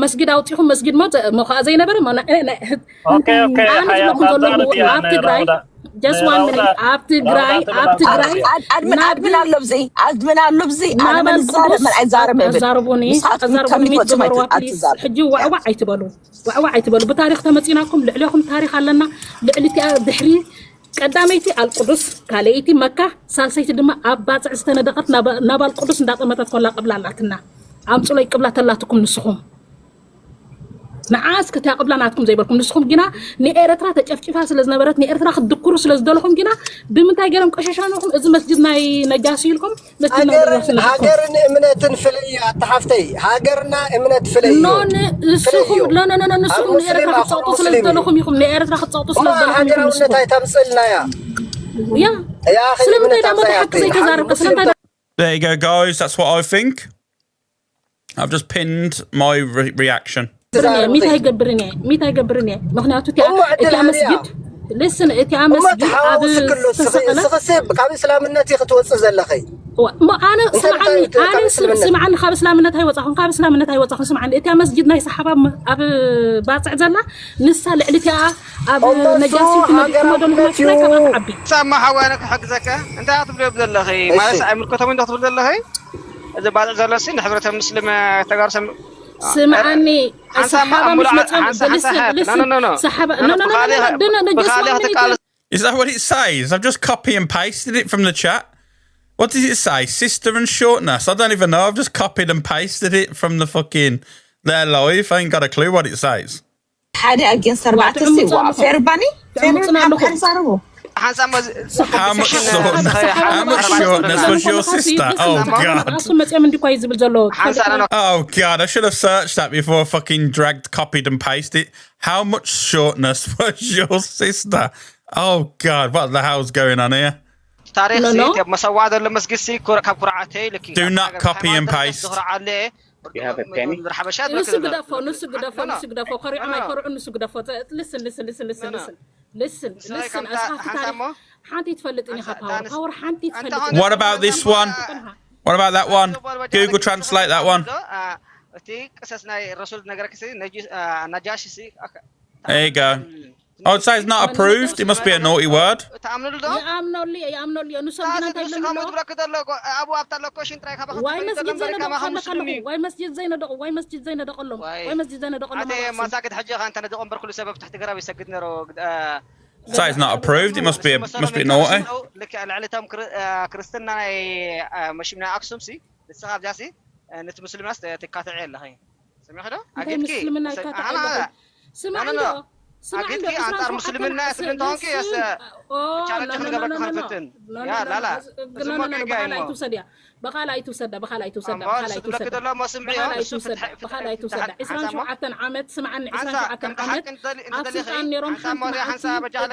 መስጊድ አውጥኹም መስጊድ ሞ ዘይነበረ ኦኬ ኦኬ ኣብ ትግራይ just 1 minute ኣብ ትግራይ ኣድምን ኣሎ ብዚ ኣድምን ኣሎ ብዚ ኣነ ምን ዛረብ ዛረቡኒ ዝገበርዋ ፕሊዝ ሕጂ ዋዕዋዕ ኣይትበሉ ብታሪክ ተመፂናኩም ልዕሊኹም ታሪክ ኣለና ልዕሊቲ ድሕሪ ቀዳመይቲ አልቅዱስ ካልአይቲ መካ ሳልሰይቲ ድማ ኣብ ባፅዕ ዝተነደቀት ናብ አልቅዱስ እንዳጠመተት ኮላ ቅብላላትና ኣምፁ ላይ ቅብላተላትኩም ንስኹም ንዓስ ከታ ቅብላናትኩም ዘይበልኩም ንስኹም ግና ንኤርትራ ተጨፍጭፋ ስለዝነበረት ንኤርትራ ክድኩሩ ስለዝደለኹም ግና ብምንታይ ገረም ቀሸሻነኹም እዚ መስጊድ ናይ ነጃሲ ኢልኩም ሃገርን እምነትን ፍልይ ኣተሓፍተይ ሃገርና እምነት ፍልይ ኖ ንስኹም ኖ ንስኹም ንኤርትራ ክትፀውጡ ስለዝደለኹም ኢኹም ንኤርትራ ክትፀውጡ ስለዝደለኹም ኢኹም እንታይ ተምፅልና ያ ስለምንታይ ደሞ ተሓቂ ዘይተዛረብከ ስለምንታይ There you go, guys. That's what I think. I've just pinned my reaction. ميتا يقبرني مخنياتو تي مسجد لسن اتي مسجد ابو سخسب كاب اسلامنتي ختوص زلخي ما انا سمعني خاب اسلامنت هي وصخون خاب اسلامنت هي وصخون سمعني اتي مسجد ناي صحابه اب باصع زلا نسا لعلتي اب نجاسي في عبي سما حوانك حق زكاه انت تبلي بزلخي ما سعي ملكتهم انت تبلي زلخي اذا بعد زلسين حبره المسلم تقارسم سمعني الصحابة مش متعمد صحابة Is that what it says? I've just copy and pasted it from the chat. What does it say? Sister and shortness. I don't even know. I've just copied and pasted it from the fucking their live. I ain't got a clue what it says. حاجة against أربعة سوا فيرباني How much shortness was your sister? Oh God. Oh God, I should have searched that before I fucking copied and pasted it. How much shortness was your sister? Oh God, what the hell's going on here? Do not copy and paste. You have a penny? Listen. What about this one? What about that one? Google translate that one. There you go. I would say it's not approved. It must be a naughty word. So it's not approved. It must be naughty. أكيد أنت مسلمنا سلمت هونك يا شارك خلنا قبل خلفتن يا لا بقال أي تسد إسلام شو عتن عمد سمعن إسلام شو عتن عمد أفسد نيرون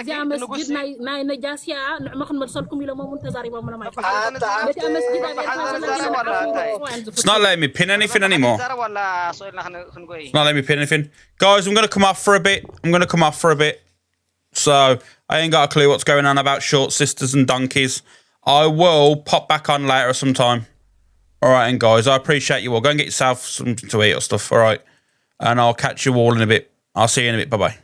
زي مسجد ناي نجاسيا نعمخن مرسلكم إلى ما منتظري وما ما It's not letting me pin anything anymore. It's not letting me pin anything. Guys, I'm going to come off for a bit. So I ain't got a clue what's going on about short sisters and donkeys. I will pop back on later sometime. All right, and guys, I appreciate you all. Go and get yourself something to eat or stuff, all right? And I'll catch you all in a bit. I'll see you in a bit. Bye-bye.